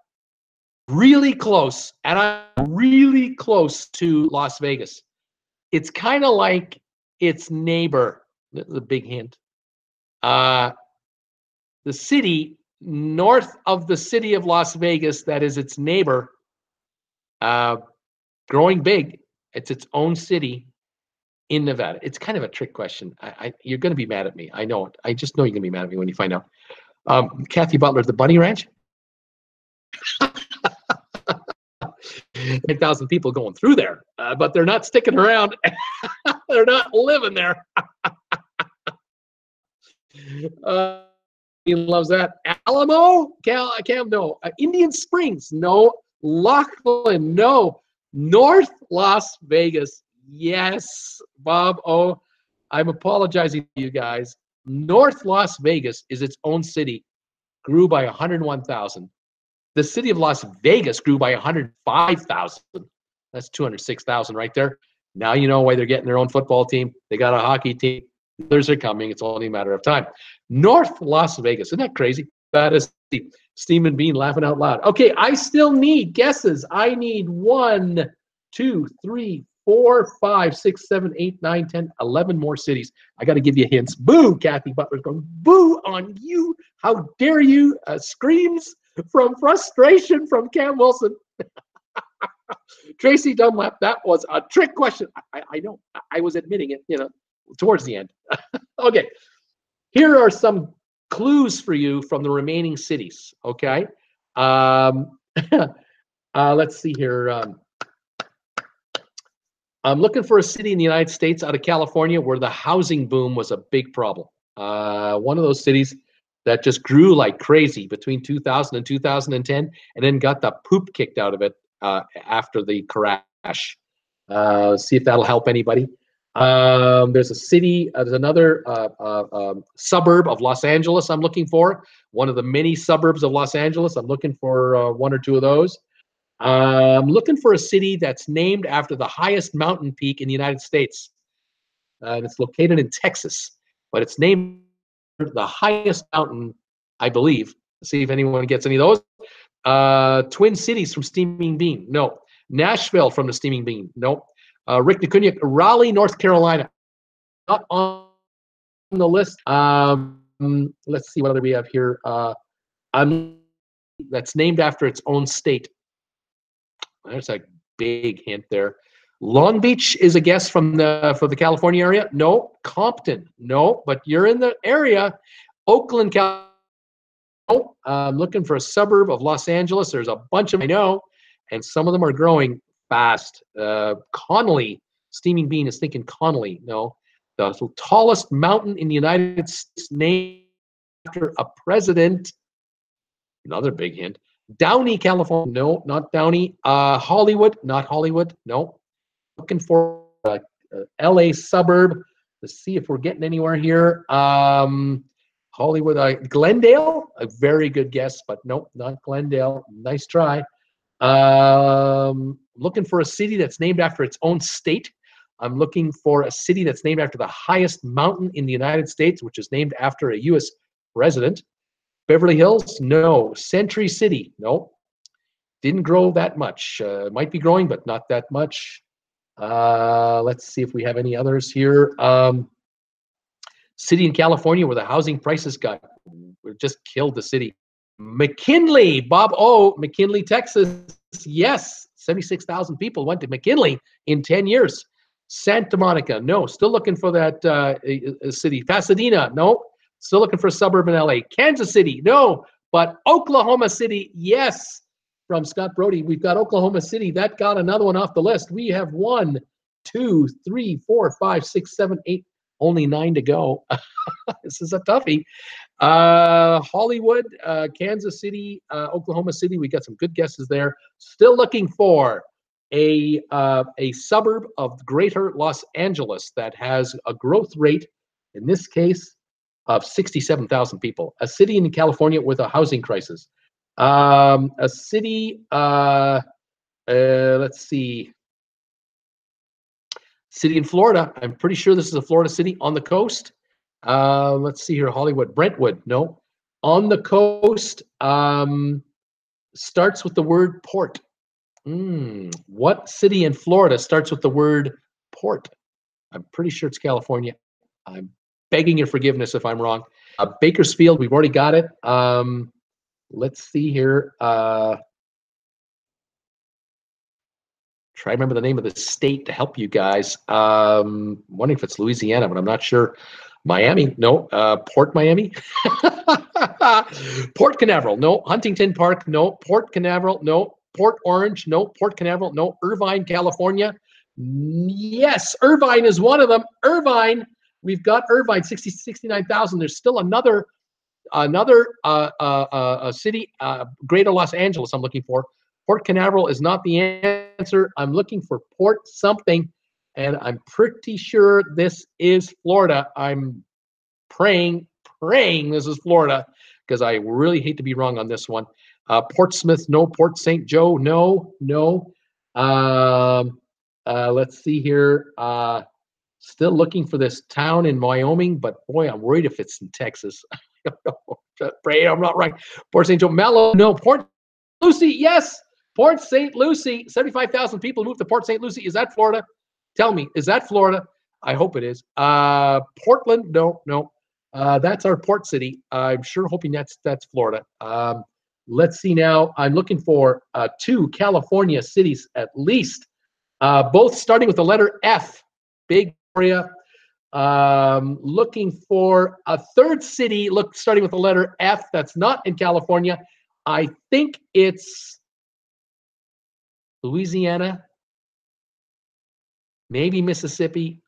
really close, and I'm really close to Las Vegas. It's kind of like its neighbor. This is a big hint. The city north of the city of Las Vegas, that is its neighbor, growing big. It's its own city in Nevada. It's kind of a trick question. You're going to be mad at me. I know it. I just know you're going to be mad at me when you find out. Kathy Butler, the Bunny Ranch. 8,000 people going through there, but they're not sticking around. They're not living there. He loves that. Alamo, Cam, no. Indian Springs, no. Laughlin, no. North Las Vegas, yes. Bob, oh, I'm apologizing to you guys. North Las Vegas is its own city, grew by 101,000. The city of Las Vegas grew by 105,000. That's 206,000 right there. Now you know why they're getting their own football team. They got a hockey team. Others are coming. It's only a matter of time. North Las Vegas. Isn't that crazy? That is Steam and Bean laughing out loud. Okay, I still need guesses. I need 1, 2, 3, 4, 5, 6, 7, 8, 9, 10, 11 more cities. I got to give you hints. Boo! Kathy Butler's going, boo on you. How dare you? Screams from frustration from Cam Wilson. Tracy Dunlap, that was a trick question. I know. I was admitting it, towards the end. Okay. Here are some clues for you from the remaining cities, okay? Let's see here. I'm looking for a city in the United States out of California where the housing boom was a big problem. One of those cities that just grew like crazy between 2000 and 2010 and then got the poop kicked out of it after the crash. See if that'll help anybody. There's a city, there's another suburb of Los Angeles I'm looking for. One of the many suburbs of Los Angeles. I'm looking for one or two of those. I'm looking for a city that's named after the highest mountain peak in the United States. And it's located in Texas, but it's named the highest mountain, I believe. Let's see if anyone gets any of those. Twin Cities from Steaming Bean. No. Nashville from the Steaming Bean. No. Rick Nakunyuk, Raleigh, North Carolina. Not on the list. Let's see what other we have here. That's named after its own state. There's a big hint there. Long Beach is a guess for the California area. No. Compton. No, but you're in the area. Oakland, California. No. I'm looking for a suburb of Los Angeles. There's a bunch of them I know, and some of them are growing fast. Connolly. Steaming Bean is thinking Connolly. No. The tallest mountain in the United States named after a president. Another big hint. Downey, California. No, not Downey. Hollywood. Not Hollywood. No. Looking for a LA suburb. Let's see if we're getting anywhere here. Hollywood. Glendale. A very good guess, but nope, not Glendale. Nice try. Looking for a city that's named after its own state. I'm looking for a city that's named after the highest mountain in the United States, which is named after a U.S. president. Beverly Hills? No. Century City? No. Didn't grow that much. Might be growing, but not that much. Let's see if we have any others here. City in California where the housing prices just killed the city. McKinley, Bob O. McKinley, Texas. Yes, 76,000 people went to McKinley in 10 years. Santa Monica, no. Still looking for that city. Pasadena, no. Still looking for a suburb in LA. Kansas City, no. But Oklahoma City, yes. From Scott Brody, we've got Oklahoma City. That got another one off the list. We have 1, 2, 3, 4, 5, 6, 7, 8. Only 9 to go. This is a toughie. Hollywood, Kansas City, Oklahoma City. We got some good guesses there. Still looking for a suburb of greater Los Angeles that has a growth rate, in this case, of 67,000 people. A city in California with a housing crisis. A city, let's see. City in Florida. I'm pretty sure this is a Florida city on the coast. Let's see here. Hollywood. Brentwood. No. On the coast. Starts with the word port. What city in Florida starts with the word port? I'm pretty sure it's California. I'm begging your forgiveness if I'm wrong. Bakersfield. We've already got it. Let's see here. Try to remember the name of the state to help you guys. Wondering if it's Louisiana, but I'm not sure. Miami, no. Port Miami, Port Canaveral, no. Huntington Park, no. Port Canaveral, no. Port Orange, no. Port Canaveral, no. Irvine, California, yes. Irvine is one of them. Irvine, we've got Irvine, 69,000. There's still another city, Greater Los Angeles. I'm looking for. Port Canaveral is not the answer. I'm looking for Port something, and I'm pretty sure this is Florida. I'm praying this is Florida because I really hate to be wrong on this one. Portsmouth, no. Port St. Joe, no. Let's see here. Still looking for this town in Wyoming, but boy, I'm worried if it's in Texas. Pray I'm not right. Port St. Joe, Mallow, no. Port Lucie, yes. Port St. Lucie, 75,000 people moved to Port St. Lucie. Is that Florida? Tell me, is that Florida? I hope it is. Portland, no. That's our port city. I'm sure hoping that's Florida. Let's see now. I'm looking for 2 California cities at least, both starting with the letter F. Big area. Looking for a 3rd city, starting with the letter F. That's not in California. I think it's Louisiana, maybe Mississippi.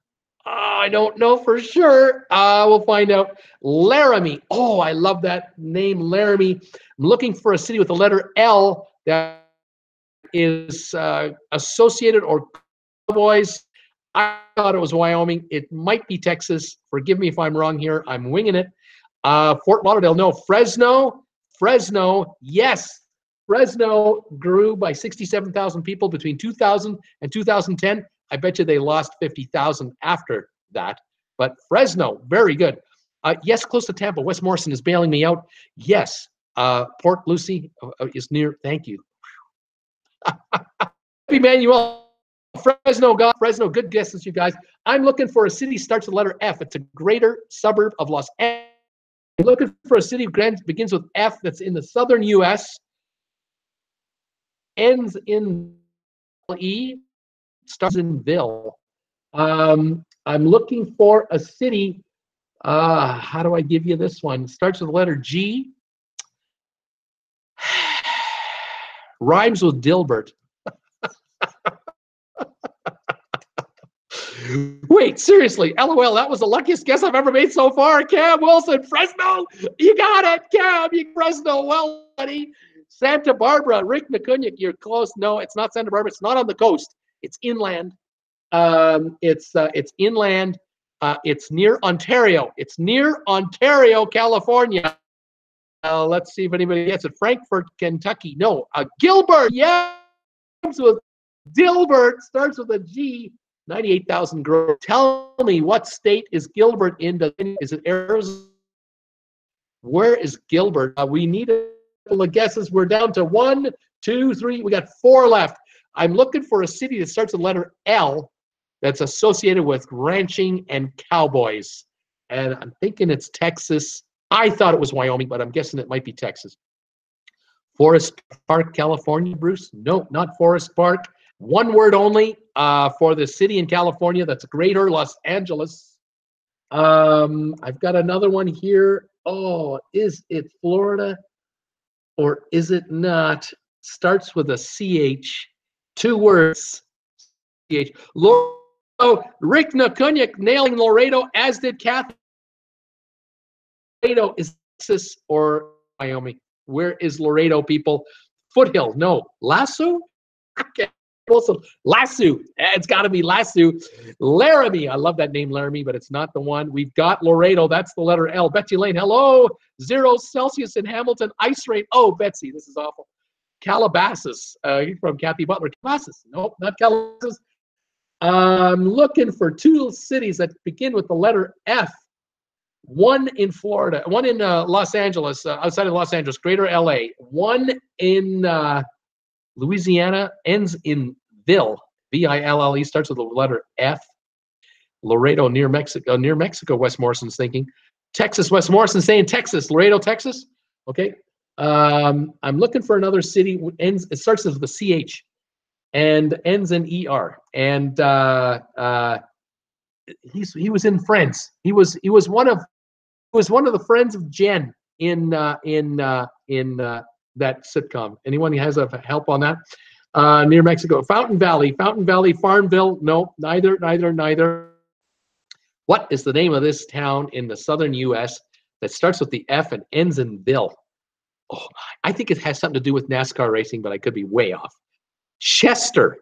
I don't know for sure. We'll find out. Laramie. Oh, I love that name, Laramie. I'm looking for a city with the letter L that is associated or Cowboys. I thought it was Wyoming. It might be Texas. Forgive me if I'm wrong here. I'm winging it. Fort Lauderdale, no. Fresno, yes. Fresno grew by 67,000 people between 2000 and 2010. I bet you they lost 50,000 after that. But Fresno, very good. Yes, close to Tampa. Wes Morrison is bailing me out. Yes, Port Lucie is near. Thank you. Emmanuel, Fresno, good guesses, you guys. I'm looking for a city starts with the letter F. It's a greater suburb of Los Angeles. I'm looking for a city begins with F that's in the southern U.S., ends in E, starts in Ville. I'm looking for a city. How do I give you this one? Starts with the letter G. Rhymes with Dilbert. Wait, seriously, LOL, that was the luckiest guess I've ever made so far. Cam Wilson, Fresno, you got it, Cam, Fresno, well, buddy. Santa Barbara, Rick McCunnick, you're close. No, it's not Santa Barbara. It's not on the coast. It's inland. It's inland. It's near Ontario. It's near Ontario, California. Let's see if anybody gets it. Frankfort, Kentucky. No, Gilbert. Yeah, with Dilbert starts with a G. 98,000 growth. Tell me, what state is Gilbert in? Is it Arizona? Where is Gilbert? We need a couple of guesses. We're down to 1, 2, 3. We got 4 left. I'm looking for a city that starts with the letter L that's associated with ranching and cowboys. And I'm thinking it's Texas. I thought it was Wyoming, but I'm guessing it might be Texas. Forest Park, California, Bruce? No, not Forest Park. One word only for the city in California. That's Greater Los Angeles. I've got another one here. Oh, is it Florida or is it not? Starts with a CH. 2 words. CH. Rick Nakunyak nailing Laredo, as did Kathy. Laredo is Texas or Wyoming? Where is Laredo, people? Foothill. No. Lasso? Okay. Also, Lasso. It's got to be Lasso. Laramie. I love that name, Laramie, but it's not the one. We've got Laredo. That's the letter L. Betsy Lane. Hello. 0 Celsius in Hamilton. Ice rate. Oh, Betsy, this is awful. Calabasas. From Kathy Butler. Calabasas. Nope, not Calabasas. I'm looking for 2 cities that begin with the letter F. One in Florida. One in Los Angeles, outside of Los Angeles, Greater LA. One in Louisiana, ends in Ville, V-I-L-L-E, starts with the letter F. Laredo, near Mexico, Wes Morrison's thinking. Texas, Wes Morrison saying Texas. Laredo, Texas. Okay. I'm looking for another city. It starts with the CH and ends in ER. And he was in Friends. He was one of the friends of Jen in that sitcom. Anyone who has a help on that? Near Mexico. Fountain Valley, Farmville. No, neither. What is the name of this town in the southern U.S. that starts with the F and ends in Ville? Oh, I think it has something to do with NASCAR racing, but I could be way off. Chester.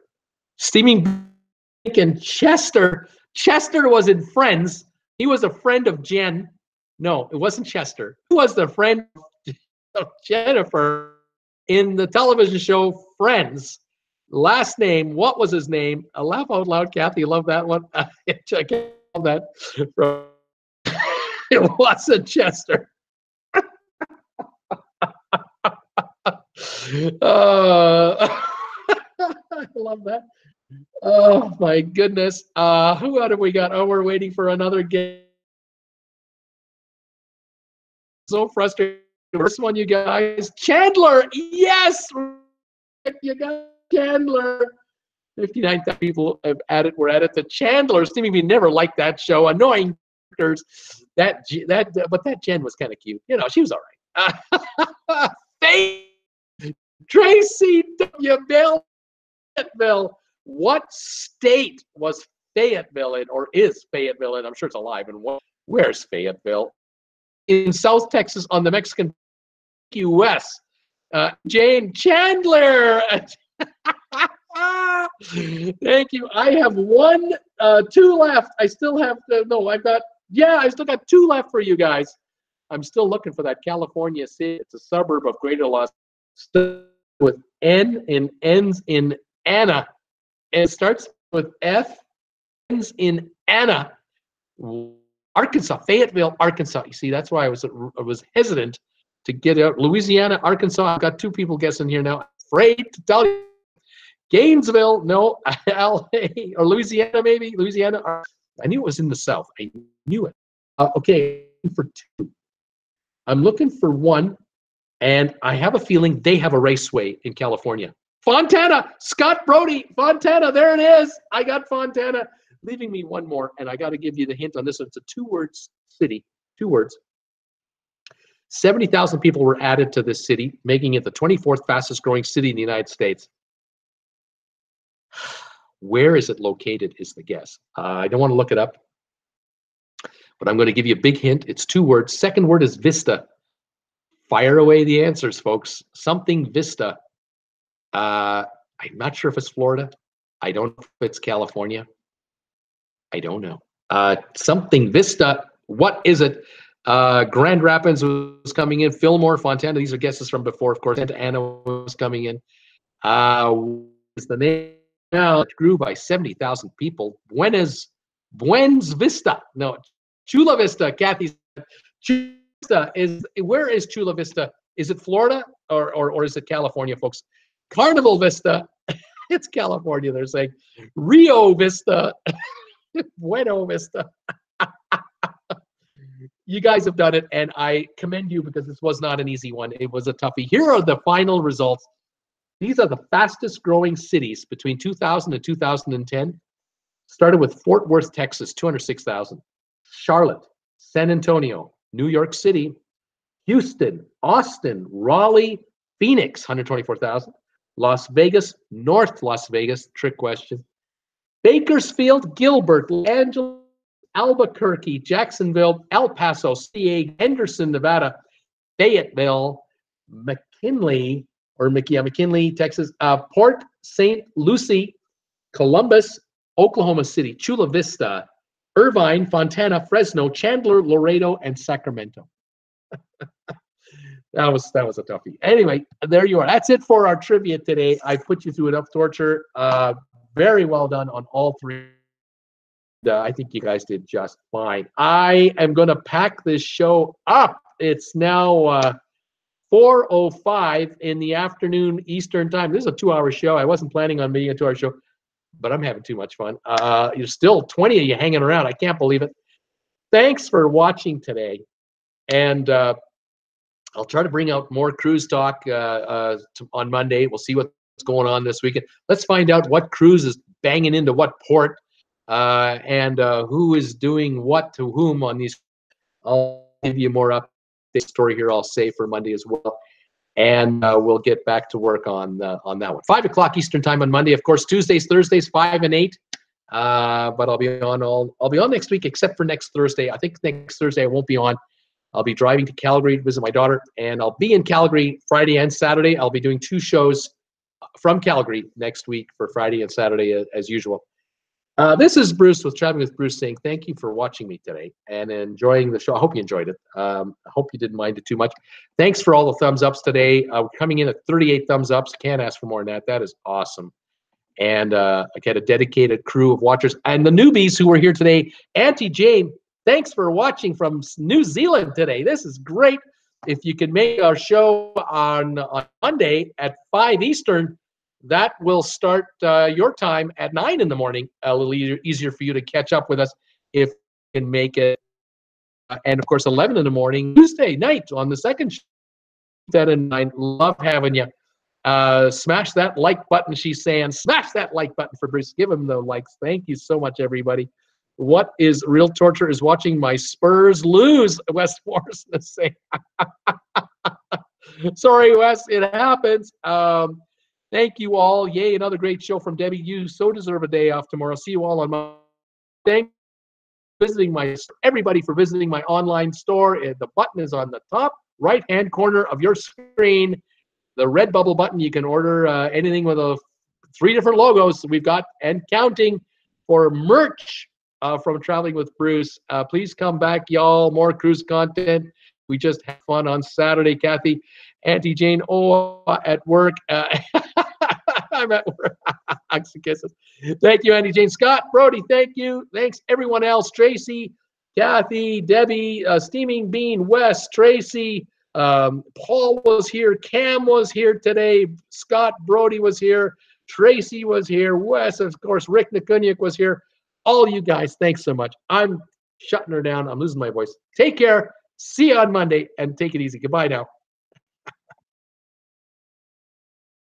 Steaming Bacon. Chester. Chester was in Friends. He was a friend of Jen. No, it wasn't Chester. Who was the friend of Jennifer in the television show Friends? Last name, what was his name? I laugh out loud, Kathy. Love that one. I love that. It wasn't Chester. I love that. Oh my goodness. Who have we got? Oh, we're waiting for another game. So frustrated. First one, you guys. Chandler. Yes, you got Chandler. 59,000 people have added. We're at it. The Chandler. Seeming we never liked that show. Annoying characters. But that Jen was kind of cute. You know, she was all right. Tracy W. Bell. Fayetteville. What state was Fayetteville in, or is Fayetteville in? I'm sure it's alive. And where's Fayetteville? In South Texas on the Mexican U.S. Jane Chandler. Thank you. I have two left. I still have I still got two left for you guys. I'm still looking for that California city. It's a suburb of Greater Los Angeles with N and ends in Anna. And it starts with F, ends in Anna. Arkansas, Fayetteville, Arkansas. You see, that's why I was hesitant to get out. Louisiana, Arkansas. I've got two people guessing here now. Afraid to tell you. Gainesville, no. LA, or Louisiana, maybe. Louisiana. I knew it was in the South. I knew it. Okay, for two. I'm looking for one, and I have a feeling they have a raceway in California. Fontana, Scott Brody, Fontana, there it is. I got Fontana. Leaving me one more, and I got to give you the hint on this one. It's a two-word city, 2 words. 70,000 people were added to this city, making it the 24th fastest growing city in the United States. Where is it located is the guess. I don't want to look it up, but I'm going to give you a big hint. It's 2 words. Second word is Vista. Fire away the answers, folks. Something Vista. I'm not sure if it's Florida. I don't know if it's California. I don't know. Something Vista. What is it? Grand Rapids was coming in. Fillmore, Fontana. These are guesses from before, of course. Santa Ana was coming in. Is the name now? It grew by 70,000 people. Buenos Vista. No, Chula Vista. Kathy. Chula Vista is, where is Chula Vista? Is it Florida or is it California, folks? Carnival Vista. It's California. They're saying Rio Vista. Bueno Vista. You guys have done it, and I commend you because this was not an easy one. It was a toughie. Here are the final results. These are the fastest growing cities between 2000 and 2010. Started with Fort Worth, Texas, 206,000. Charlotte, San Antonio, New York City, Houston, Austin, Raleigh, Phoenix, 124,000. Las Vegas, North Las Vegas, trick question. Bakersfield, Gilbert, Los Angeles, Albuquerque, Jacksonville, El Paso, CA, Henderson, Nevada, Fayetteville, McKinley, Texas, Port St. Lucie, Columbus, Oklahoma City, Chula Vista, Irvine, Fontana, Fresno, Chandler, Laredo, and Sacramento. That was a toughie. Anyway, there you are. That's it for our trivia today. I put you through enough torture. Very well done on all three. I think you guys did just fine. I am going to pack this show up. It's now 4:05 in the afternoon Eastern time. This is a 2-hour show. I wasn't planning on being a 2-hour show, but I'm having too much fun. You're still 20 of you hanging around. I can't believe it. Thanks for watching today. And I'll try to bring out more cruise talk on Monday. We'll see what's going on this weekend. Let's find out what cruise is banging into what port and who is doing what to whom on these. I'll give you more update story here. I'll say for Monday as well. And we'll get back to work on that one. 5 o'clock Eastern time on Monday. Of course, Tuesdays, Thursdays, 5 and 8. But I'll be on next week, except for next Thursday. I think next Thursday I won't be on. I'll be driving to Calgary to visit my daughter, and I'll be in Calgary Friday and Saturday. I'll be doing 2 shows from Calgary next week for Friday and Saturday as usual. This is Bruce with Traveling with Bruce saying thank you for watching me today and enjoying the show. I hope you enjoyed it. I hope you didn't mind it too much. Thanks for all the thumbs ups today. Coming in at 38 thumbs ups. Can't ask for more than that. That is awesome. And I got a dedicated crew of watchers. And the newbies who were here today, Auntie Jane, thanks for watching from New Zealand today. This is great. If you can make our show on Monday at 5 Eastern, that will start your time at 9 in the morning. A little easier for you to catch up with us if you can make it. And of course, 11 in the morning, Tuesday night on the second show. That in mind. Love having you. Smash that like button, she's saying. Smash that like button for Bruce. Give him the likes. Thank you so much, everybody. What is real torture is watching my Spurs lose, Wes Forrest is saying. Sorry, Wes, it happens. Thank you all. Yay, another great show from Debbie. You so deserve a day off tomorrow. See you all on Monday. Thank visiting my everybody for visiting my online store. The button is on the top right-hand corner of your screen. The red bubble button. You can order anything with 3 different logos we've got and counting for merch from Traveling with Bruce. Please come back, y'all. More cruise content. We just had fun on Saturday, Kathy. Auntie Jane, at work. I'm at work. Hugs and kisses. Thank you, Auntie Jane. Scott, Brody, thank you. Thanks, everyone else. Tracy, Kathy, Debbie, Steaming Bean, Wes, Tracy, Paul was here. Cam was here today. Scott, Brody was here. Tracy was here. Wes, of course, Rick Nakunyuk was here. All you guys, thanks so much. I'm shutting her down. I'm losing my voice. Take care. See you on Monday, and take it easy. Goodbye now.